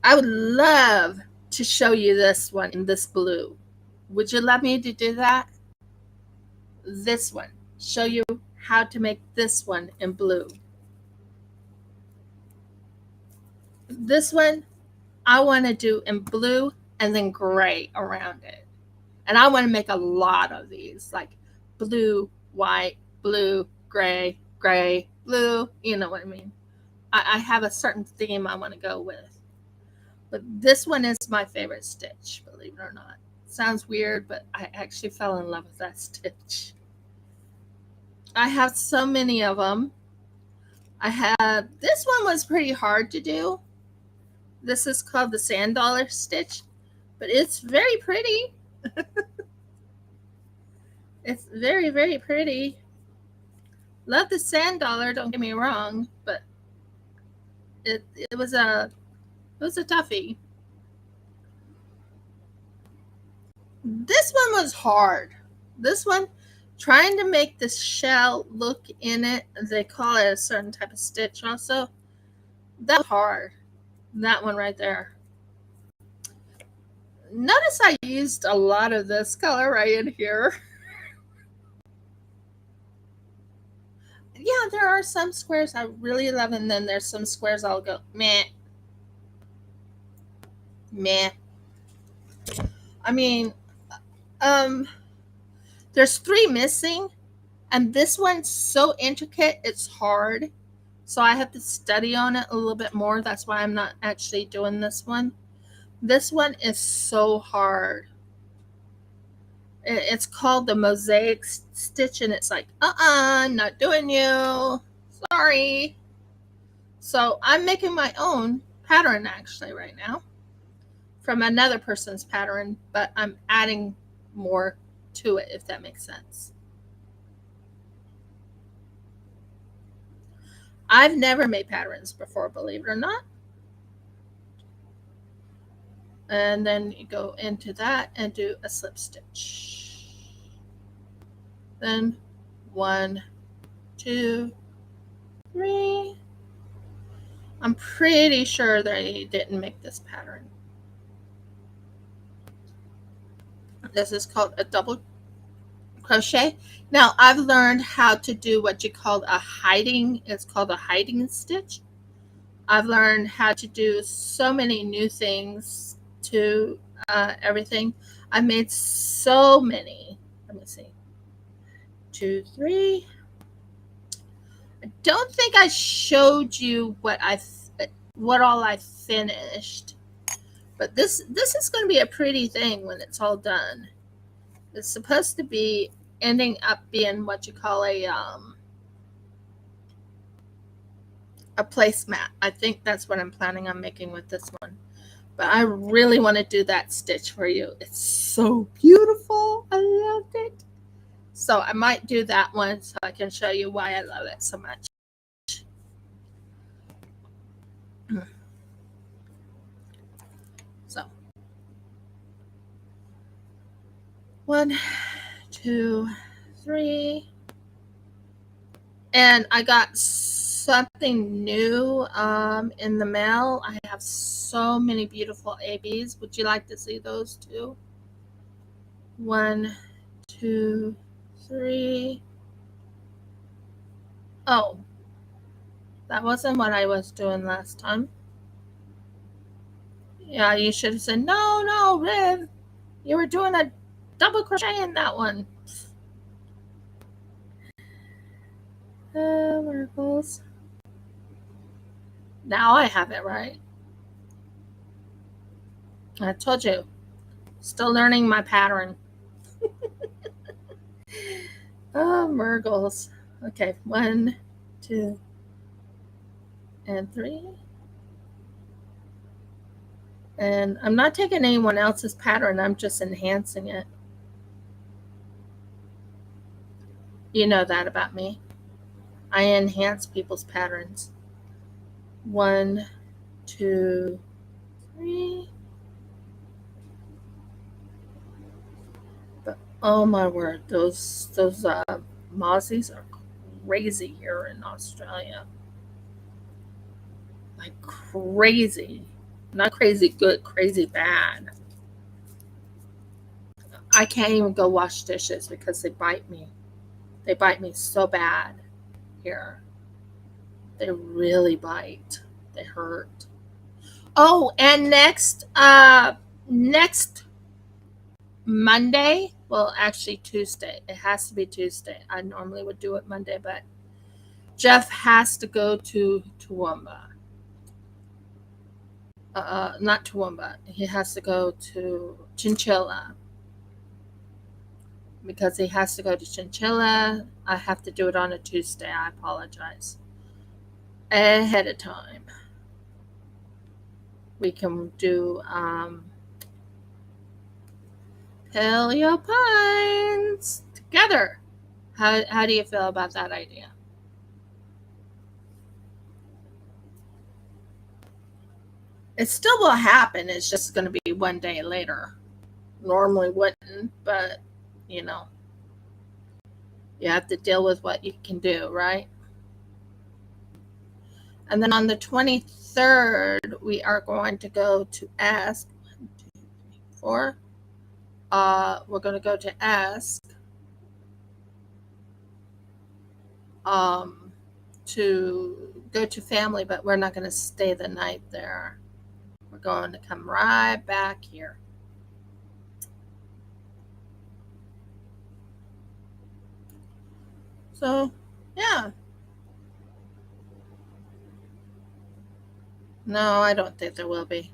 I would love to show you this one in this blue. Would you love me to do that? This one. Show you how to make this one in blue. This one I want to do in blue and then gray around it. And I want to make a lot of these, like blue, white, blue, gray, gray, blue. You know what I mean? I have a certain theme I want to go with. But this one is my favorite stitch, believe it or not. Sounds weird, but I actually fell in love with that stitch. I have so many of them. This one was pretty hard to do. This is called the sand dollar stitch, but it's very pretty. It's very, very pretty. Love the sand dollar, don't get me wrong, but it was a toughie. This one was hard. This one, trying to make the shell look in it, they call it a certain type of stitch also. That was hard. That one right there. Notice I used a lot of this color right in here. Yeah, there are some squares I really love, and then there's some squares I'll go, meh. Meh. I mean, um, there's 3 missing, and this one's so intricate, it's hard. So I have to study on it a little bit more. That's why I'm not actually doing this one. This one is so hard. It's called the mosaic stitch, and it's like, not doing you. Sorry. So I'm making my own pattern actually right now from another person's pattern, but I'm adding more to it, if that makes sense. I've never made patterns before, believe it or not. And then you go into that and do a slip stitch. Then 1, 2, 3. I'm pretty sure they didn't make this pattern. This is called a double crochet. Now I've learned how to do what you call a hiding. It's called a hiding stitch. I've learned how to do so many new things to everything. I made so many. Let me see. 2, 3. I don't think I showed you what all I finished, but this is going to be a pretty thing when it's all done. It's supposed to be ending up being what you call a placemat. I think that's what I'm planning on making with this one. But I really want to do that stitch for you. It's so beautiful. I loved it. So I might do that one so I can show you why I love it so much. So 1, 2, 3. And I got something new in the mail. I have so many beautiful ABs. Would you like to see those too? 1, 2, 3. Oh, that wasn't what I was doing last time. Yeah, you should have said, no, Riv. You were doing a double crochet in that one. Miracles. Now I have it right. I told you. Still learning my pattern. Oh, Murgles. Okay, 1, 2, and 3. And I'm not taking anyone else's pattern. I'm just enhancing it. You know that about me. I enhance people's patterns. 1, 2, 3. But oh my word, those mozzies are crazy here in Australia. Like crazy. Not crazy good, crazy bad. I can't even go wash dishes because they bite me. They bite me so bad here. They really bite. They hurt. Oh, and next Monday, well actually Tuesday. It has to be Tuesday. I normally would do it Monday, but Jeff has to go to Toowoomba. Not Toowoomba. He has to go to Chinchilla because he has to go to Chinchilla. I have to do it on a Tuesday. I apologize. Ahead of time. We can do Paleo Pines together. How do you feel about that idea? It still will happen. It's just going to be one day later. Normally wouldn't, but you know, you have to deal with what you can do, right? And then on the 23rd, we are going to go to Ask. 1, 2, 3, 4. We're going to go to Ask to go to family, but we're not going to stay the night there. We're going to come right back here. So, yeah. No, I don't think there will be.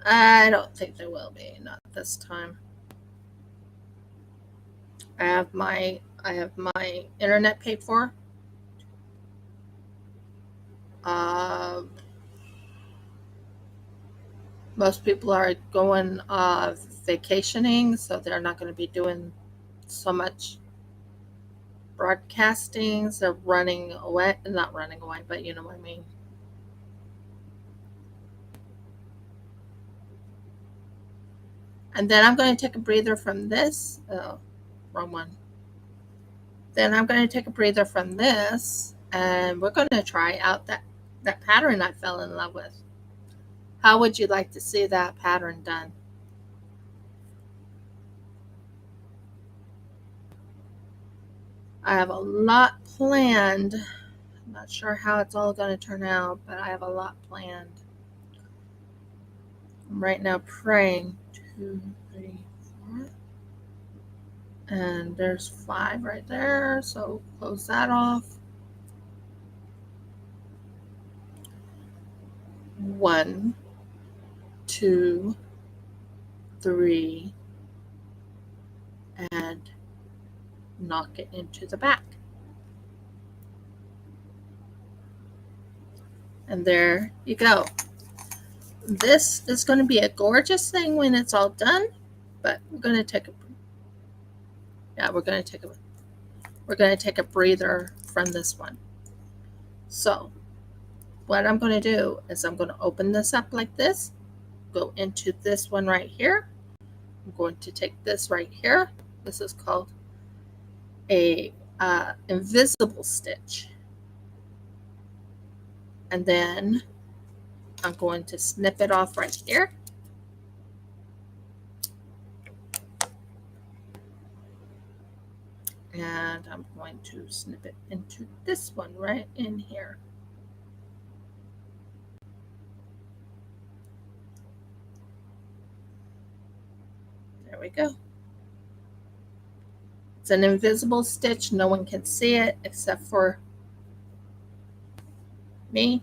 I don't think there will be. Not this time. I have my internet paid for. Most people are going vacationing, so they're not going to be doing so much broadcasting. They're running away. Not running away, but you know what I mean. And then I'm going to take a breather from this. Oh, wrong one. Then I'm going to take a breather from this, and we're going to try out that pattern I fell in love with. How would you like to see that pattern done? I have a lot planned. I'm not sure how it's all going to turn out, but I have a lot planned. I'm right now praying. 2, 3, 4. And there's 5 right there, so close that off. 1, 2, 3, and knock it into the back. And there you go. This is going to be a gorgeous thing when it's all done, but we're going to take a breather from this one. So what I'm going to do is I'm going to open this up like this, go into this one right here. I'm going to take this right here. This is called a invisible stitch. And then I'm going to snip it off right here. And I'm going to snip it into this one right in here. There we go. It's an invisible stitch. No one can see it except for me.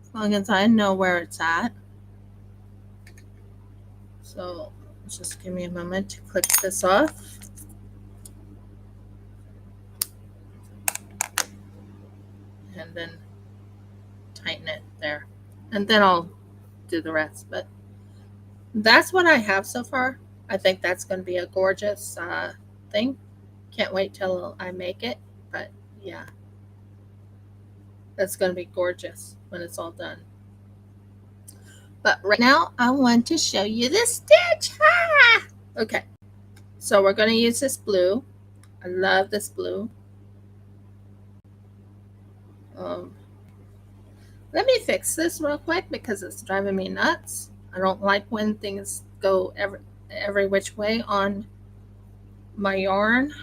As long as I know where it's at. So just give me a moment to click this off. and then tighten it there. And then I'll do the rest. But that's what I have so far. I think that's going to be a gorgeous thing. Can't wait till I make it. But yeah, that's going to be gorgeous when it's all done. But right now, I want to show you this stitch. Ah! Okay, so we're going to use this blue. I love this blue. Let me fix this real quick because it's driving me nuts. I don't like when things go every which way on my yarn.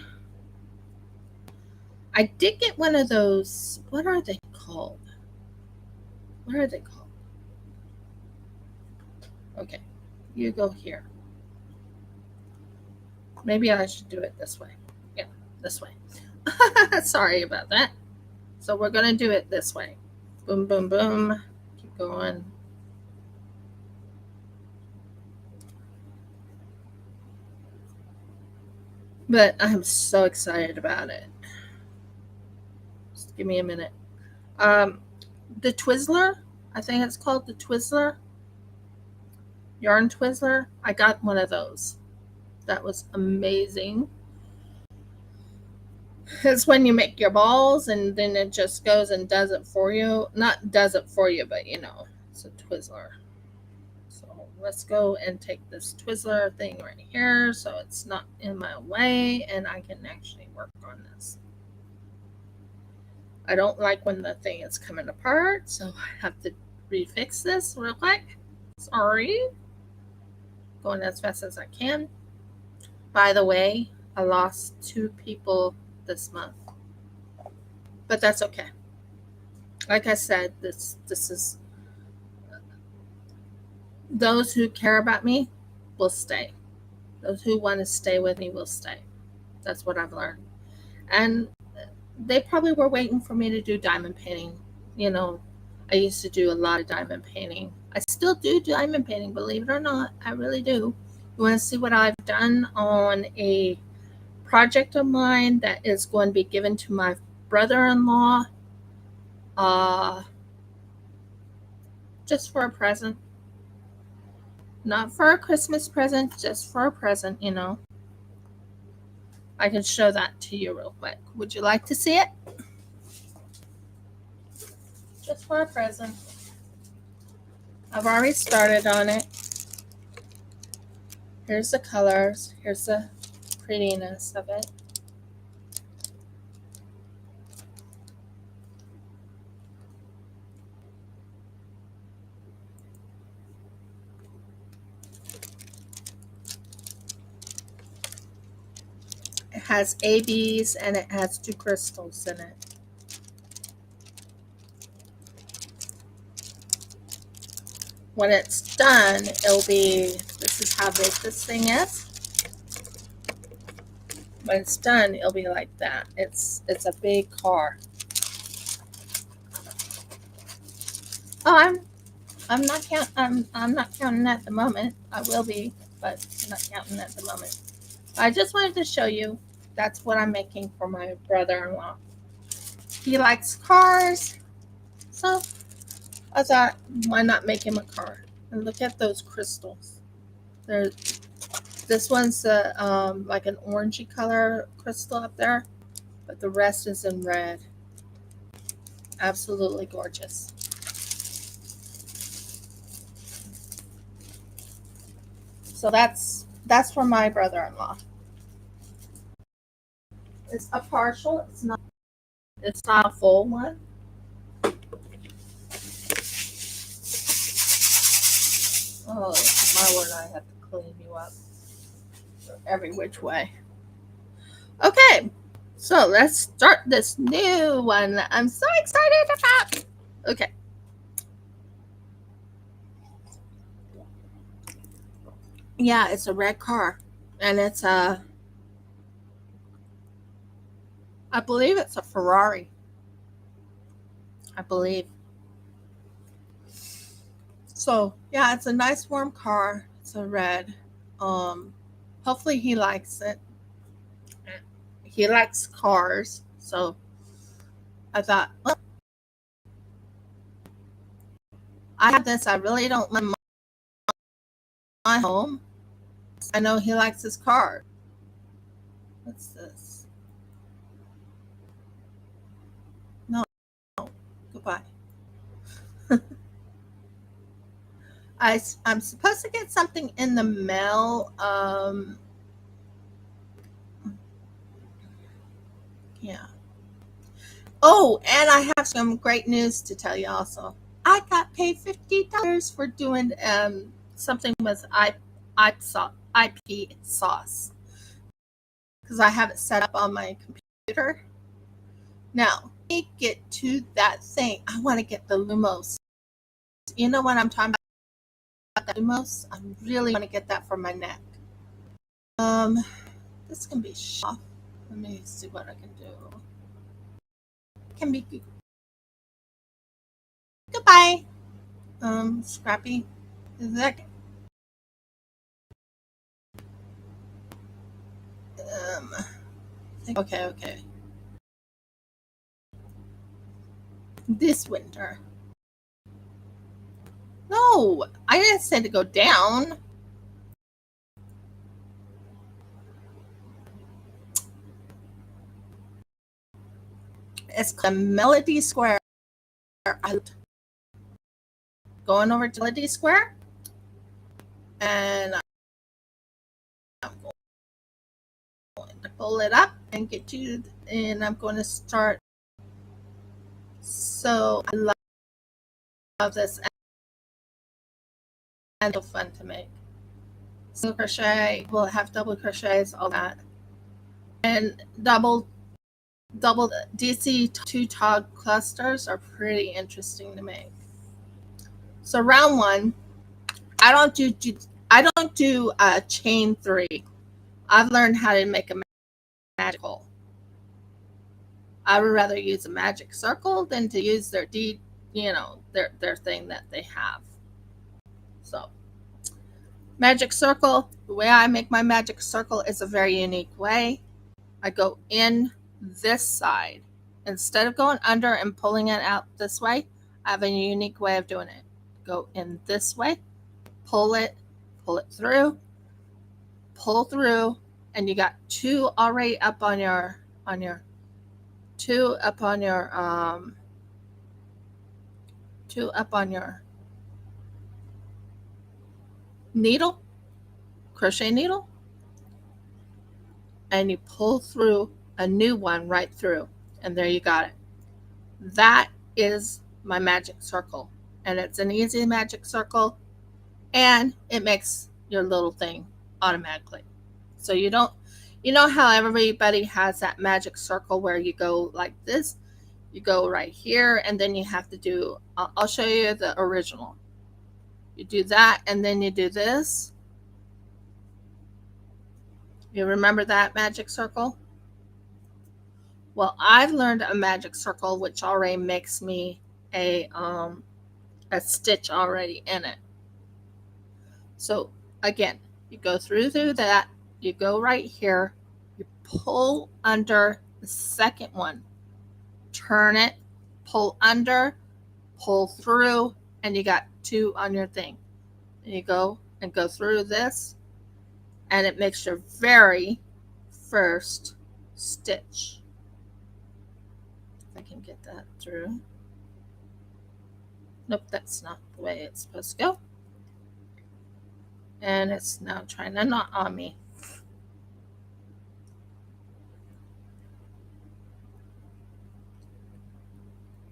I did get one of those, what are they called? What are they called? Okay, you go here. Maybe I should do it this way. Yeah, this way. Sorry about that. So we're going to do it this way. Boom, boom, boom. Keep going. But I'm so excited about it. Just give me a minute. The Twizzler, I think it's called the Twizzler. Yarn Twizzler. I got one of those. That was amazing. It's when you make your balls and then it just goes and does it for you. Not does it for you, but you know, it's a Twizzler. So let's go and take this Twizzler thing right here so it's not in my way and I can actually work on this. I don't like when the thing is coming apart, so I have to refix this real quick. Sorry. Going as fast as I can. By the way, I lost 2 people this month. But that's okay. Like I said, this is those who care about me will stay. Those who want to stay with me will stay. That's what I've learned. And they probably were waiting for me to do diamond painting. You know, I used to do a lot of diamond painting. I still do diamond painting, believe it or not. I really do. You want to see what I've done on a project of mine that is going to be given to my brother-in-law just for a present. Not for a Christmas present, just for a present, you know. I can show that to you real quick. Would you like to see it? Just for a present. I've already started on it. Here's the colors. Here's the prettiness of it. It has ABs and it has 2 crystals in it. When it's done, it'll be, this is how big this thing is. When it's done, it'll be like that. It's a big car. Oh, I'm not counting at the moment. I will be, but I'm not counting at the moment. I just wanted to show you that's what I'm making for my brother-in-law. He likes cars, so I thought, why not make him a car? And look at those crystals. This one's like an orangey color crystal up there, but the rest is in red. Absolutely gorgeous. So that's for my brother-in-law. It's a partial. It's not a full one. Oh my word! I have to clean you up every which way. Okay, so let's start this new one I'm so excited about. Okay. Yeah, it's a red car, and it's I believe it's a Ferrari. I believe. So yeah, it's a nice warm car. It's a red. Hopefully he likes it. He likes cars, so I thought, well, I have this. I really don't like my home. I know he likes his card. What's this? No. Goodbye. I'm supposed to get something in the mail. Yeah. Oh, and I have some great news to tell you also. I got paid $50 for doing something with IP sauce because I have it set up on my computer. Now, let me get to that thing. I want to get the Lumos. You know what I'm talking about? The Lumos. I really want to get that for my neck. This can be shot. Let me see what I can do. It can be goodbye. Scrappy. Is that okay. This winter. No, I didn't say to go down. It's called Melody Square. I'm going over to Melody Square, and I'm going to pull it up and get you. And I'm going to start. So I love this, and it's so fun to make. Single crochet, we'll have double crochets, all that, and double DC two tog clusters are pretty interesting to make. So round one, I don't do chain 3. I've learned how to make a magical. I would rather use a magic circle than to use their their thing that they have. So magic circle, the way I make my magic circle is a very unique way. I go in this side. Instead of going under and pulling it out this way, I have a unique way of doing it. Go in this way, pull it through, pull through, and you got 2 already up on your 2 up on your 2 up on your needle, crochet needle, and you pull through a new one right through, and there you got it. That is my magic circle, and it's an easy magic circle, and it makes your little thing automatically. So you don't, you know how everybody has that magic circle where you go like this, you go right here, and then you have to do, I'll show you the original. You do that, and then you do this. You remember that magic circle? Well, I've learned a magic circle which already makes me a stitch already in it. So again, you go through that, you go right here, you pull under the second one, turn it, pull under, pull through, and you got 2 on your thing. And you go and go through this, and it makes your very first stitch. If I can get that through. Nope, that's not the way it's supposed to go. And it's now trying to knot on me.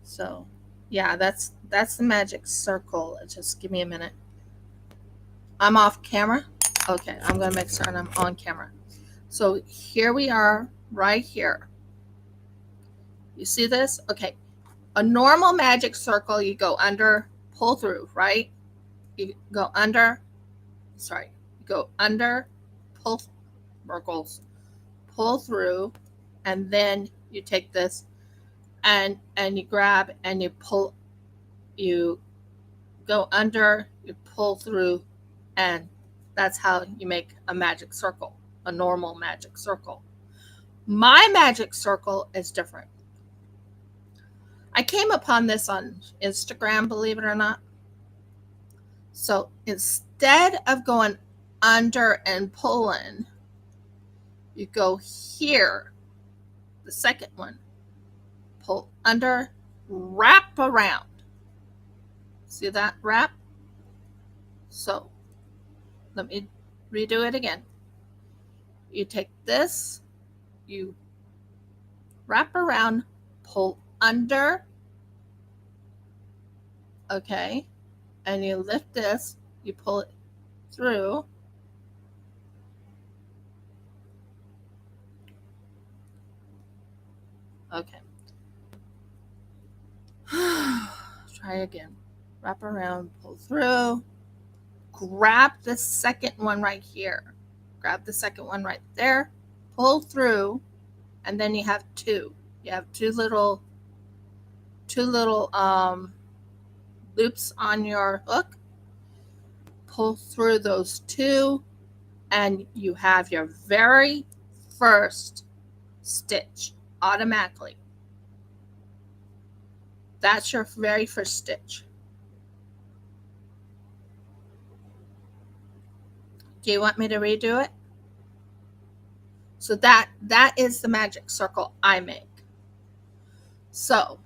So yeah, that's the magic circle. Just give me a minute. I'm off camera. Okay, I'm gonna make certain I'm on camera. So here we are right here. You see this? Okay. A normal magic circle, you go under, pull through, right? You go under, pull circles, pull through, and then you take this and you grab and you pull, you go under, you pull through, and that's how you make a magic circle, a normal magic circle. My magic circle is different. I came upon this on Instagram, believe it or not. So instead of going under and pulling, you go here, the second one, pull under, wrap around. See that wrap? So let me redo it again. You take this, you wrap around, pull under, okay, and you lift this, you pull it through, okay. Try again. Wrap around, pull through, grab the second one right here. Grab the second one right there, pull through, and then you have two. You have two little loops on your hook. Pull through those two, and you have your very first stitch automatically. That's your very first stitch. Do you want me to redo it? So that is the magic circle I make. So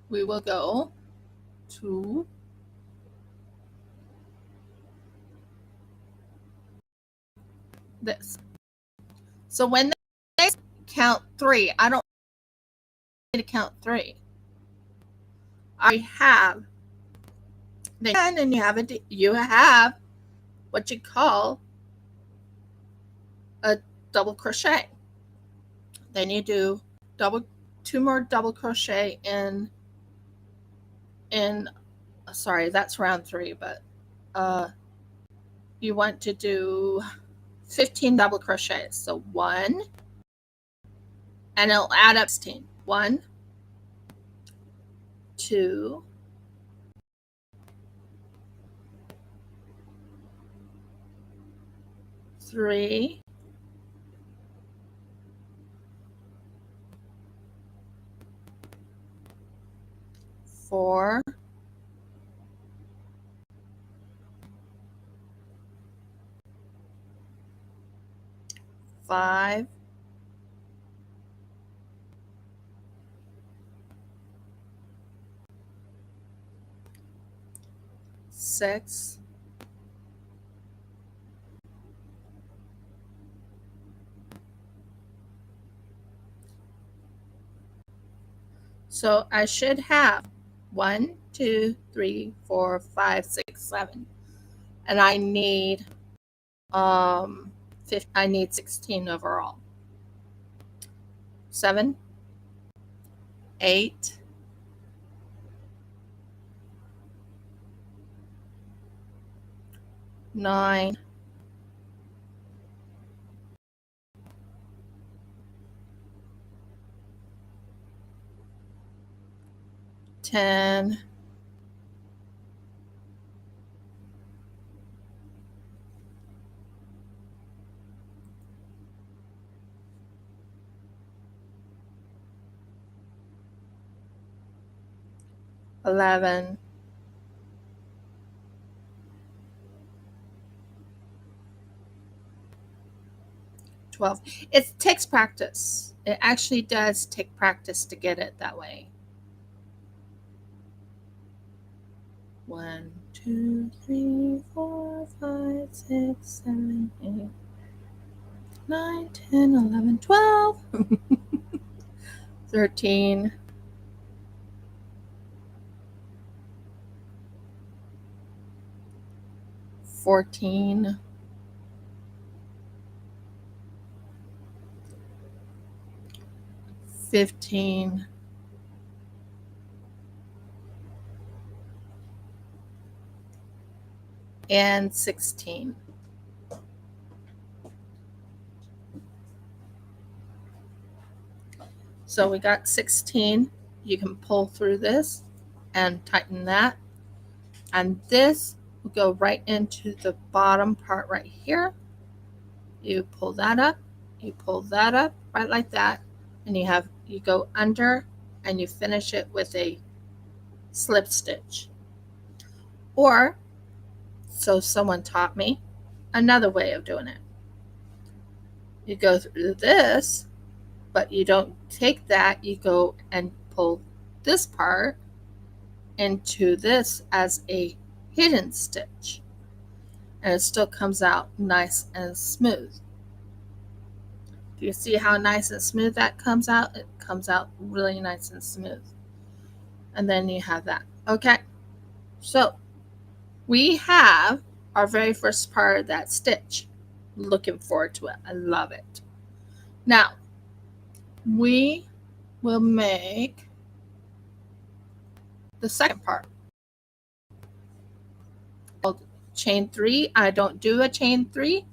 we will go to this. So when they count 3, I don't need to count 3. I have the 10, and you have what you call a double crochet. Then you do 2 more double crochet in sorry, that's round 3, but you want to do 15 double crochets. So 1, and it'll add up 16. 1, 2, 3, 4, 5, 6, 'So I should have 1, 2, 3, 4, 5, 6, 7, and I need 16 overall. 7, 8, 9, 10, 11, 12. It takes practice. It actually does take practice to get it that way. 1, 2, 3, 4, 5, 6, 7, 8, 9, 10, 11, 12, 13, 14, 15, 16. So we got 16. You can pull through this and tighten that. And this will go right into the bottom part right here. You pull that up, you pull that up, right like that. And you go under and you finish it with a slip stitch. Or So someone taught me another way of doing it. You go through this, but you don't take that. You go and pull this part into this as a hidden stitch, and it still comes out nice and smooth. Do you see how nice and smooth that comes out? It comes out really nice and smooth. And then you have that. Okay, so we have our very first part of that stitch. Looking forward to it. I love it. Now we will make the second part. Chain 3. I don't do a chain 3.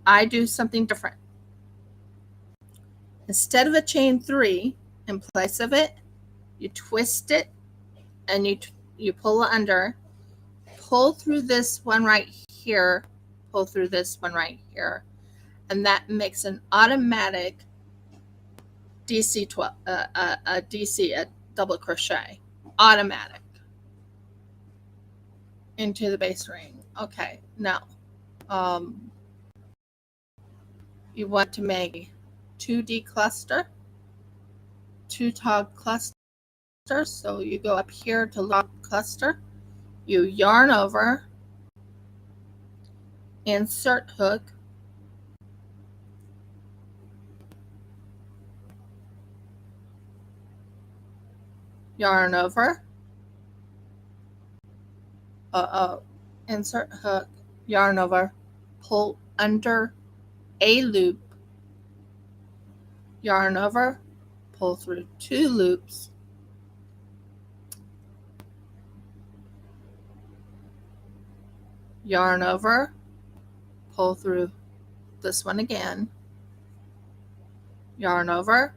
I do something different. Instead of a chain 3, in place of it, you twist it and you pull it under, pull through this one right here, pull through this one right here, and that makes an automatic DC 12, a double crochet, automatic into the base ring. Okay, now you want to make 2D cluster, 2 tog cluster. So you go up here to lock cluster, you yarn over, insert hook, yarn over, insert hook, yarn over, pull under a loop, yarn over, pull through 2 loops, yarn over, pull through this one again, yarn over,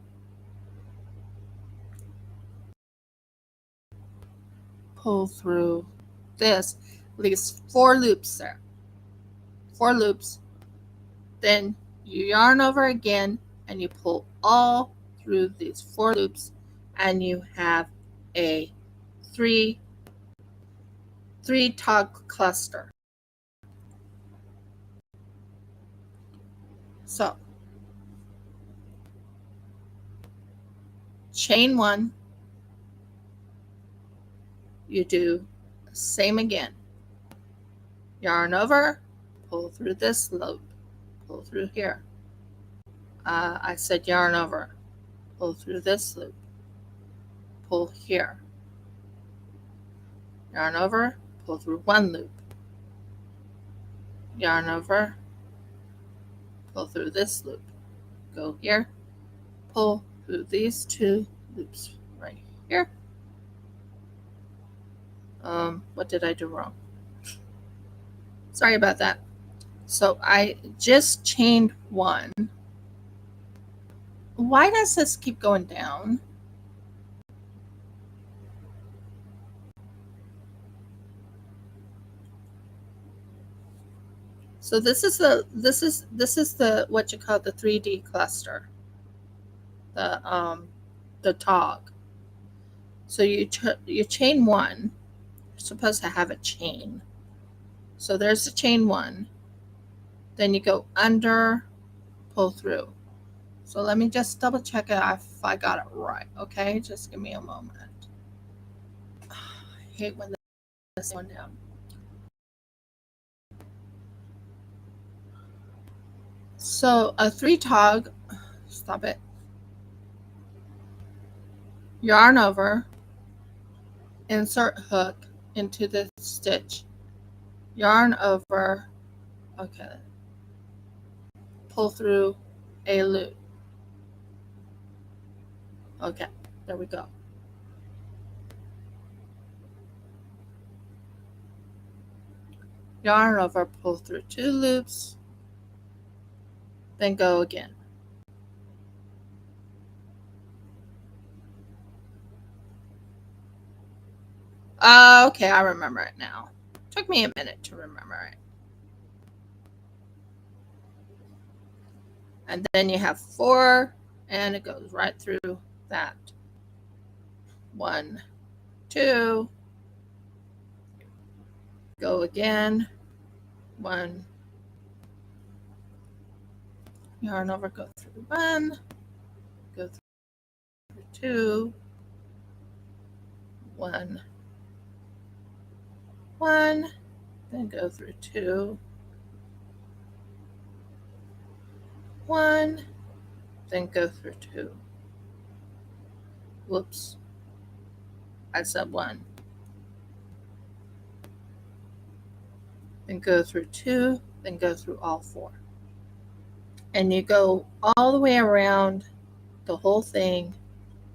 pull through this, leaves 4 loops there, 4 loops, then you yarn over again and you pull all through these 4 loops and you have a 3 tog cluster. So chain 1, you do the same again, yarn over, pull through this loop, pull through here, I said yarn over, pull through this loop, pull here, yarn over, pull through 1 loop, yarn over, pull through this loop, go here, pull through these 2 loops right here. What did I do wrong? Sorry about that. So I just chained 1. Why does this keep going down? So this is the what you call the 3D cluster, the tog. So you chain 1. You're supposed to have a chain. So there's the chain 1. Then you go under, pull through. So let me just double check it if I got it right. Okay, just give me a moment. I hate when this one down. So a 3 tog, stop it, yarn over, insert hook into the stitch, yarn over, okay, pull through a loop. Okay, there we go. Yarn over, pull through 2 loops, then go again. Okay, I remember it now. Took me a minute to remember it. And then you have 4, and it goes right through that. 1, 2, go again, 1, yarn over, go through 1, go through 2, 1, 1, then go through 2, 1, then go through 2. Whoops, I said 1. Then go through 2, then go through all 4. And you go all the way around the whole thing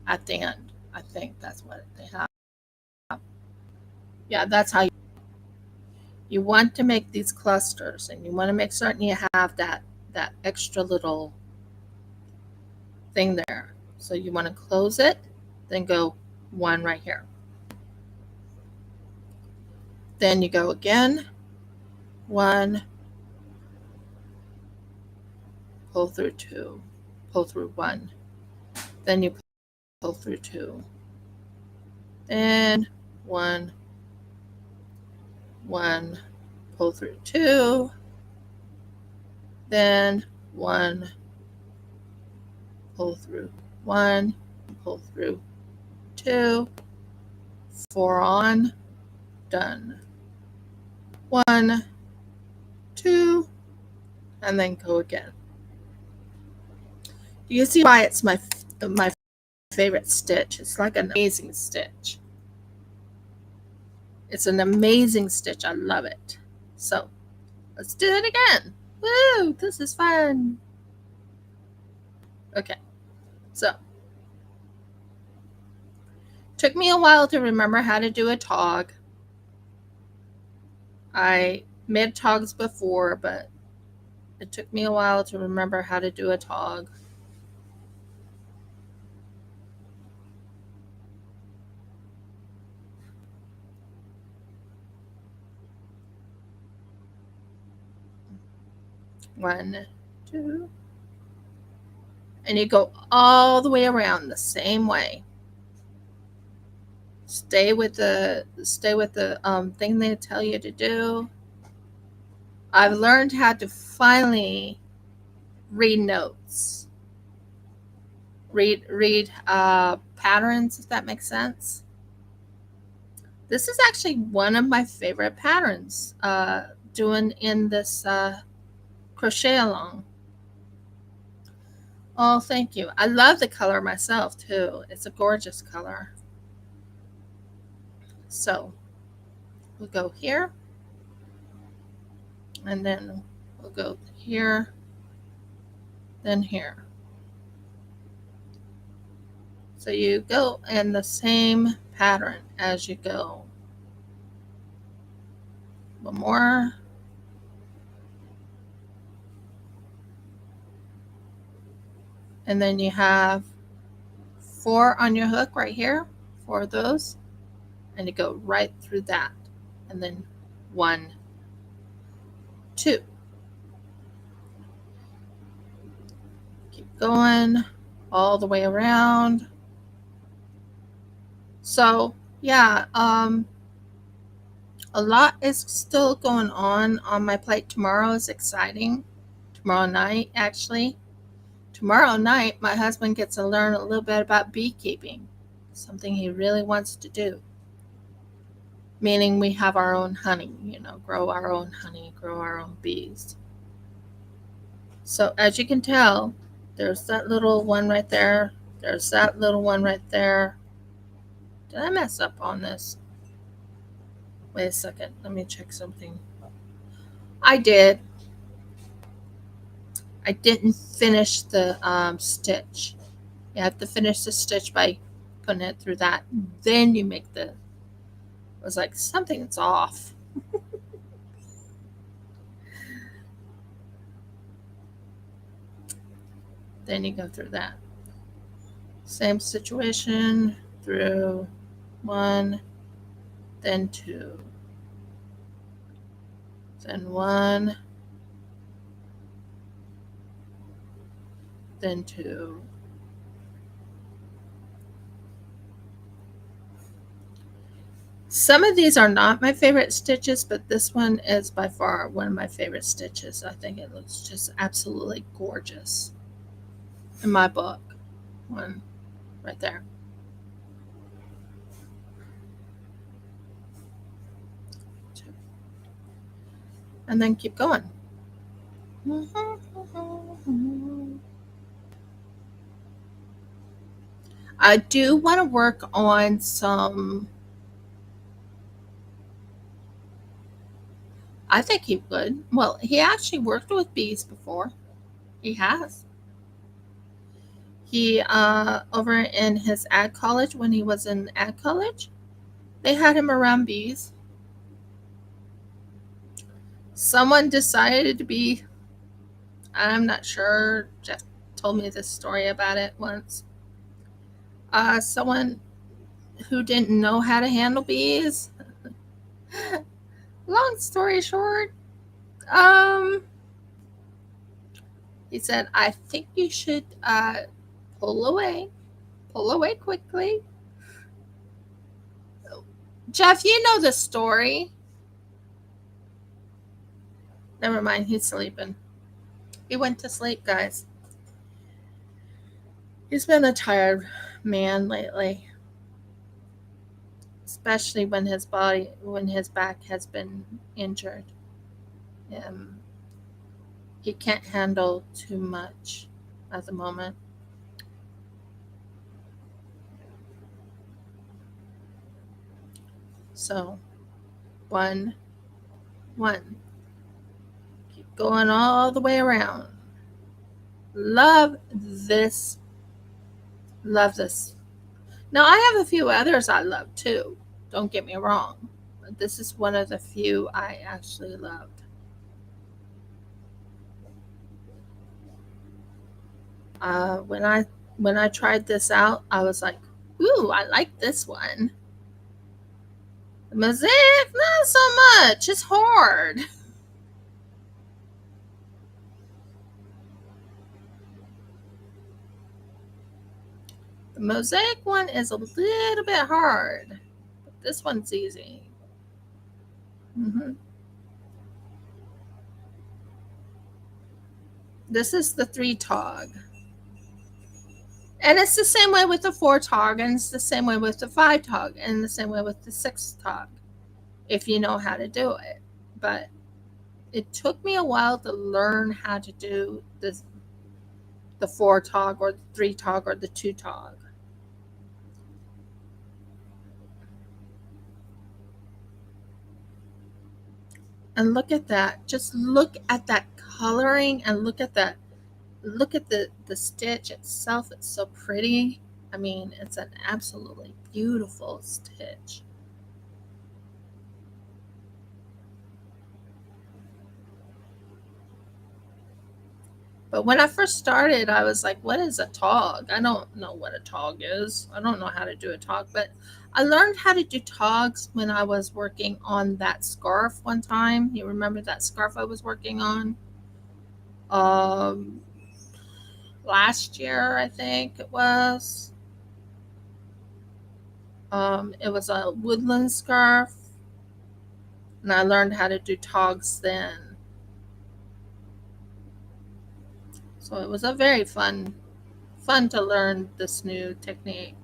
at the end. I think that's what they have. Yeah, that's how you want to make these clusters, and you want to make certain you have that extra little thing there. So you want to close it, then go 1 right here. Then you go again, 1, pull through 2, pull through 1, then you pull through 2, then 1, 1, pull through 2, then 1, pull through 1, pull through 2, 4 on, done. 1, 2, and then go again. Do you see why it's my favorite stitch? It's like an amazing stitch. It's an amazing stitch. I love it. So let's do it again. Woo! This is fun. Okay. So took me a while to remember how to do a tog. I made togs before, but it took me a while to remember how to do a tog. One, 2, and you go all the way around the same way. Stay with the thing they tell you to do. I've learned how to finally read notes, read patterns, if that makes sense. This is actually one of my favorite patterns doing in this crochet along. Oh, thank you. I love the color myself too. It's a gorgeous color. So we'll go here, and then we'll go here, then here. So you go in the same pattern as you go. One more. And then you have 4 on your hook right here, 4 of those, and you go right through that. And then 1, 2. Keep going all the way around. So yeah, a lot is still going on my plate. Tomorrow is exciting. Tomorrow night, actually. Tomorrow night, my husband gets to learn a little bit about beekeeping, something he really wants to do. Meaning we have our own honey, grow our own honey, grow our own bees. So as you can tell, there's that little one right there. There's that little one right there. Did I mess up on this? Wait a second. Let me check something. I did. I didn't finish the stitch. You have to finish the stitch by putting it through that. Then you make the... I was like, something's off. Then you go through that. Same situation, through 1, then 2, then 1, then 2. Some of these are not my favorite stitches, but this one is by far one of my favorite stitches. I think it looks just absolutely gorgeous in my book. One right there. And then keep going. I do want to work on some. I think he would. Well, he actually worked with bees before. He has. He over in his ag college, when he was in ag college, they had him around bees. Someone decided to be, I'm not sure, Jeff told me this story about it once. Someone who didn't know how to handle bees. Long story short, he said, I think you should pull away quickly. Jeff, you know the story. Never mind, he's sleeping. He went to sleep, guys. He's been a tired man lately, especially when his back has been injured. He can't handle too much at the moment. So, one. Keep going all the way around. Love this. Now, I have a few others I love too. Don't get me wrong. But this is one of the few I actually loved. When I tried this out, I was like, "Ooh, I like this one." The mosaic, not so much. It's hard. The mosaic one is a little bit hard, but this one's easy. Mm-hmm. This is the 3-tog. And it's the same way with the 4-tog, and it's the same way with the 5-tog, and the same way with the 6-tog, if you know how to do it. But it took me a while to learn how to do this, the 4-tog or the 3-tog or the 2-tog. And look at that. Just look at that coloring and look at that. Look at the stitch itself. It's so pretty. I mean, it's an absolutely beautiful stitch. But when I first started, I was like, what is a tog? I don't know what a tog is. I don't know how to do a tog. But I learned how to do togs when I was working on that scarf one time. You remember that scarf I was working on? Um, Last year, I think it was. It was a woodland scarf. And I learned how to do togs then. So it was a very fun to learn this new technique.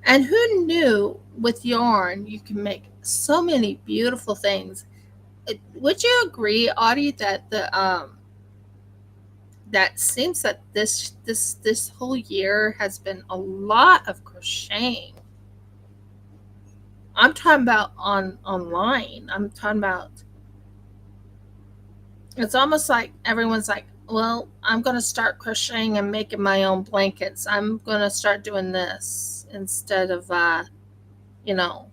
And who knew with yarn you can make so many beautiful things? Would you agree, Audie, that that seems that this whole year has been a lot of crocheting? I'm talking about online. I'm talking about, it's almost like everyone's like, well, I'm going to start crocheting and making my own blankets. I'm going to start doing this instead of you know,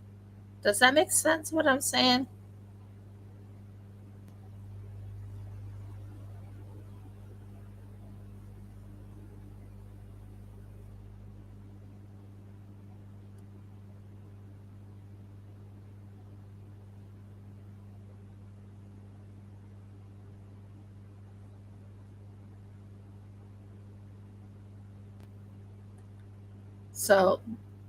does that make sense what I'm saying? So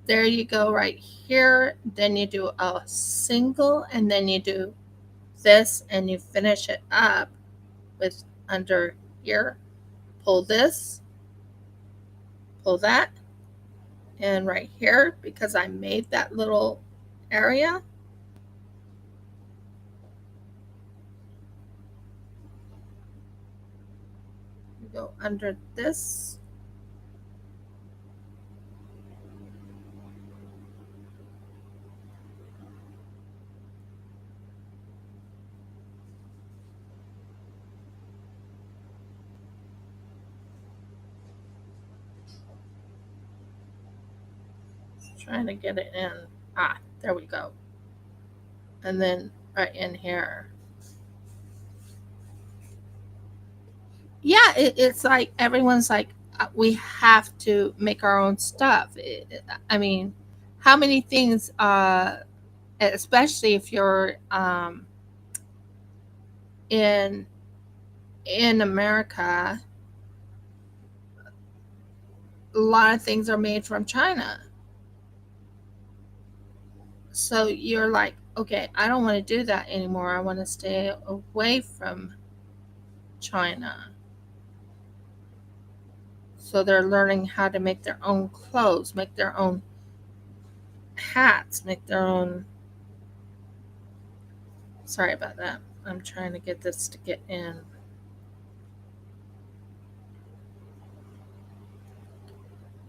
there you go right here. Then you do a single, and then you do this, and you finish it up with under here. Pull this, pull that, and right here, because I made that little area, you go under this. Trying to get it in. There we go. And then right in here. Yeah, it's like everyone's like, we have to make our own stuff. I mean, how many things, especially if you're in America, a lot of things are made from China. So you're like, okay, I don't want to do that anymore. I want to stay away from China. So they're learning how to make their own clothes, make their own hats, make their own. Sorry about that. I'm trying to get this to get in.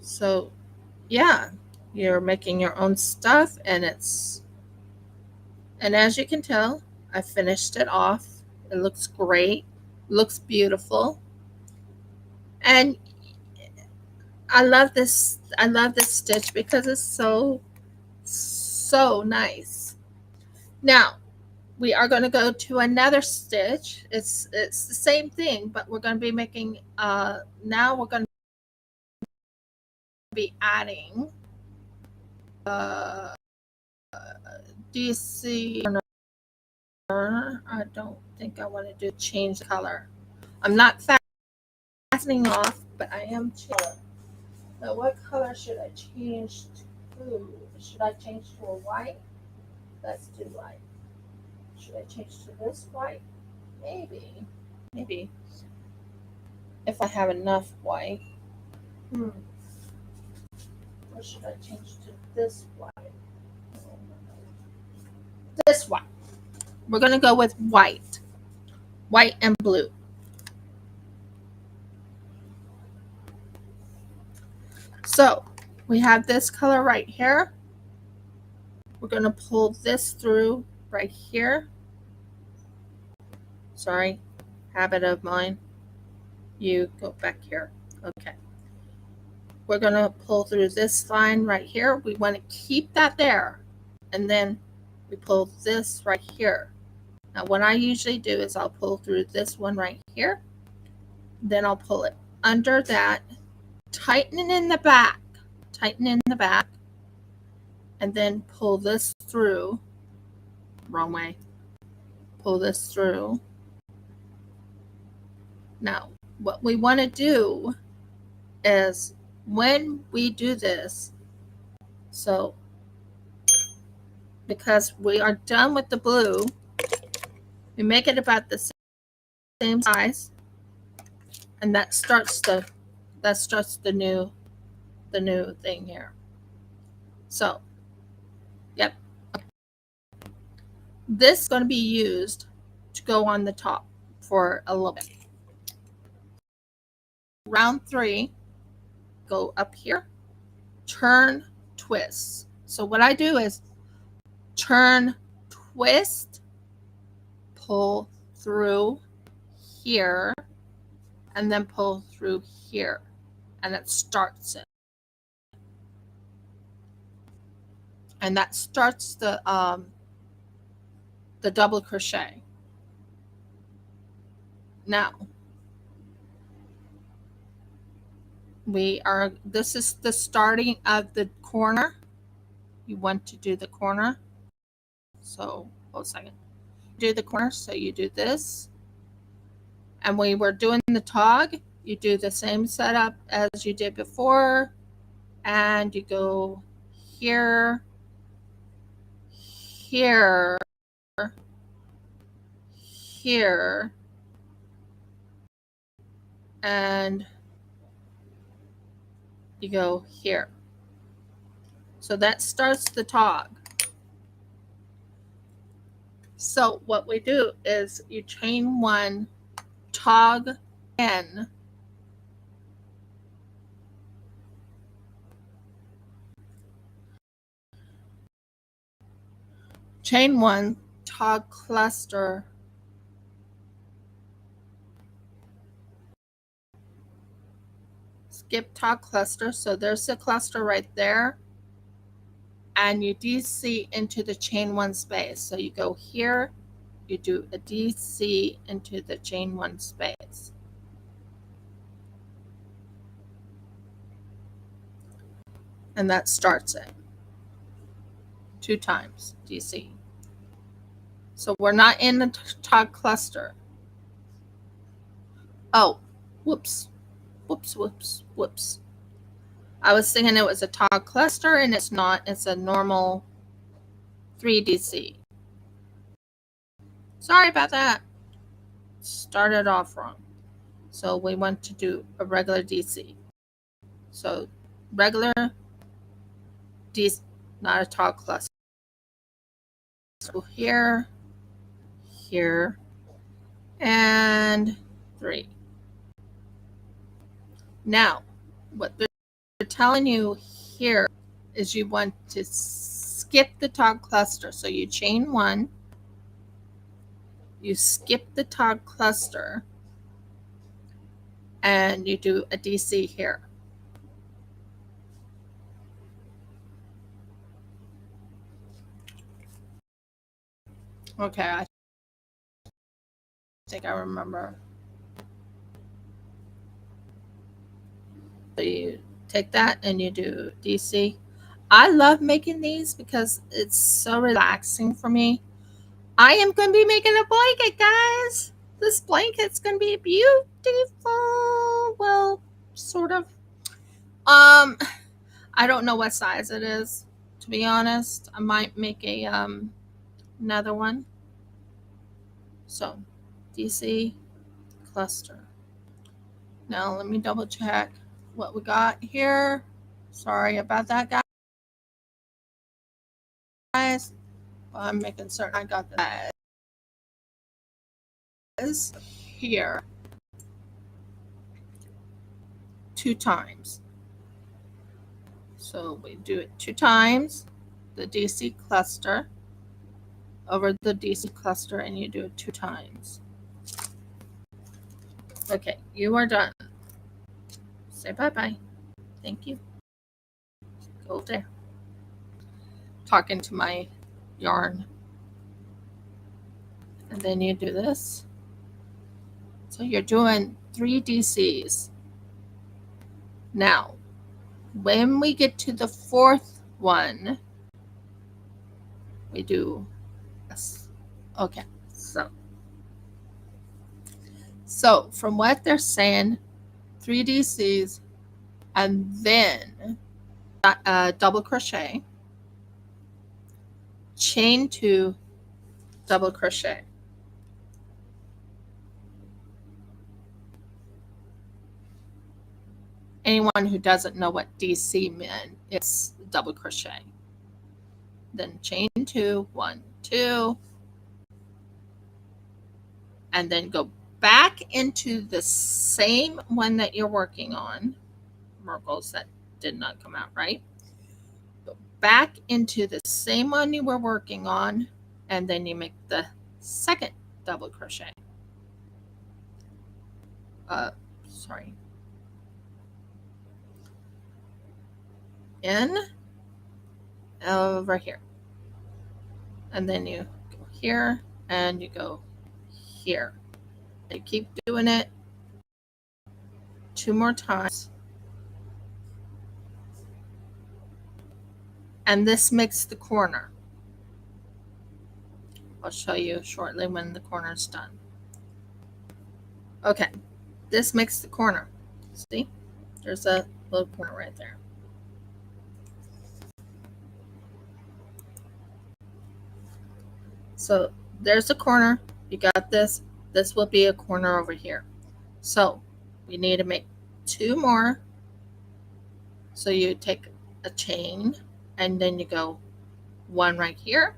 So, yeah, you're making your own stuff, and as you can tell, I finished it off. It looks great, looks beautiful, and I love this. I love this stitch because it's so nice. Now we are going to go to another stitch. It's the same thing, but we're going to be making. Now we're going to be adding. Do you see? I don't think I want to do change color. I'm not fastening off, but I am changing. Now, what color should I change to? Should I change to a white? Let's do white. Should I change to this white? Maybe. If I have enough white. Or should I change to this white? This white. We're going to go with white. White and blue. So we have this color right here. We're going to pull this through right here. Sorry, habit of mine. You go back here. Okay. We're going to pull through this line right here. We want to keep that there. And then we pull this right here. Now what I usually do is I'll pull through this one right here. Then I'll pull it under that. Tighten in the back. And then pull this through. Wrong way. Pull this through. Now, what we want to do is when we do this, so because we are done with the blue, we make it about the same size, and that starts the new thing here. So, yep. This is going to be used to go on the top for a little bit. Round 3, go up here, turn, twist. So what I do is turn, twist, pull through here, and then pull through here, and it starts it. And that starts the double crochet. Now this is the starting of the corner. You want to do the corner. So hold a second. Do the corner, so you do this. And when we're doing the tog, you do the same setup as you did before, and you go here, here, here, and you go here. So that starts the tog. So what we do is you chain one, tog N, chain one, tog cluster, skip tog cluster. So there's the cluster right there. And you DC into the chain one space. So you go here, you do a DC into the chain one space. And that starts it 2 times DC. So we're not in the tog cluster. Oh, whoops. I was thinking it was a tog cluster, and it's not. It's a normal 3 DC. Sorry about that. Started off wrong. So we want to do a regular DC. So regular DC, not a tog cluster. So here, here, and 3. Now, what they're telling you here is you want to skip the tog cluster. So you chain 1, you skip the tog cluster, and you do a DC here. Okay, I think I remember. So you take that and you do DC. I love making these because it's so relaxing for me. I am going to be making a blanket, guys. This blanket's going to be beautiful. Well, sort of. I don't know what size it is, to be honest. I might make a another one. So, DC cluster. Now let me double check what we got here. Sorry about that, guys. I'm making certain I got that here 2 times. So we do it 2 times, the DC cluster over the DC cluster, and you do it 2 times. Okay, you are done. Say bye-bye. Thank you. Go there. Talking to my yarn. And then you do this. So you're doing 3 DCs. Now, when we get to the 4th one, we do this. Okay, so from what they're saying, 3 DCs, and then double crochet, chain 2, double crochet. Anyone who doesn't know what DC meant, it's double crochet. Then chain 2, 1, 2, and then go back into the same one that you're working on. Merkles, that did not come out right. Go back into the same one you were working on, and then you make the 2nd double crochet. Sorry. In, over here. And then you go here, and you go here. You keep doing it 2 more times. And this makes the corner. I'll show you shortly when the corner is done. Okay, this makes the corner. See? There's a little corner right there. So there's a corner. You got this. This will be a corner over here. So we need to make 2 more. So you take a chain and then you go 1 right here,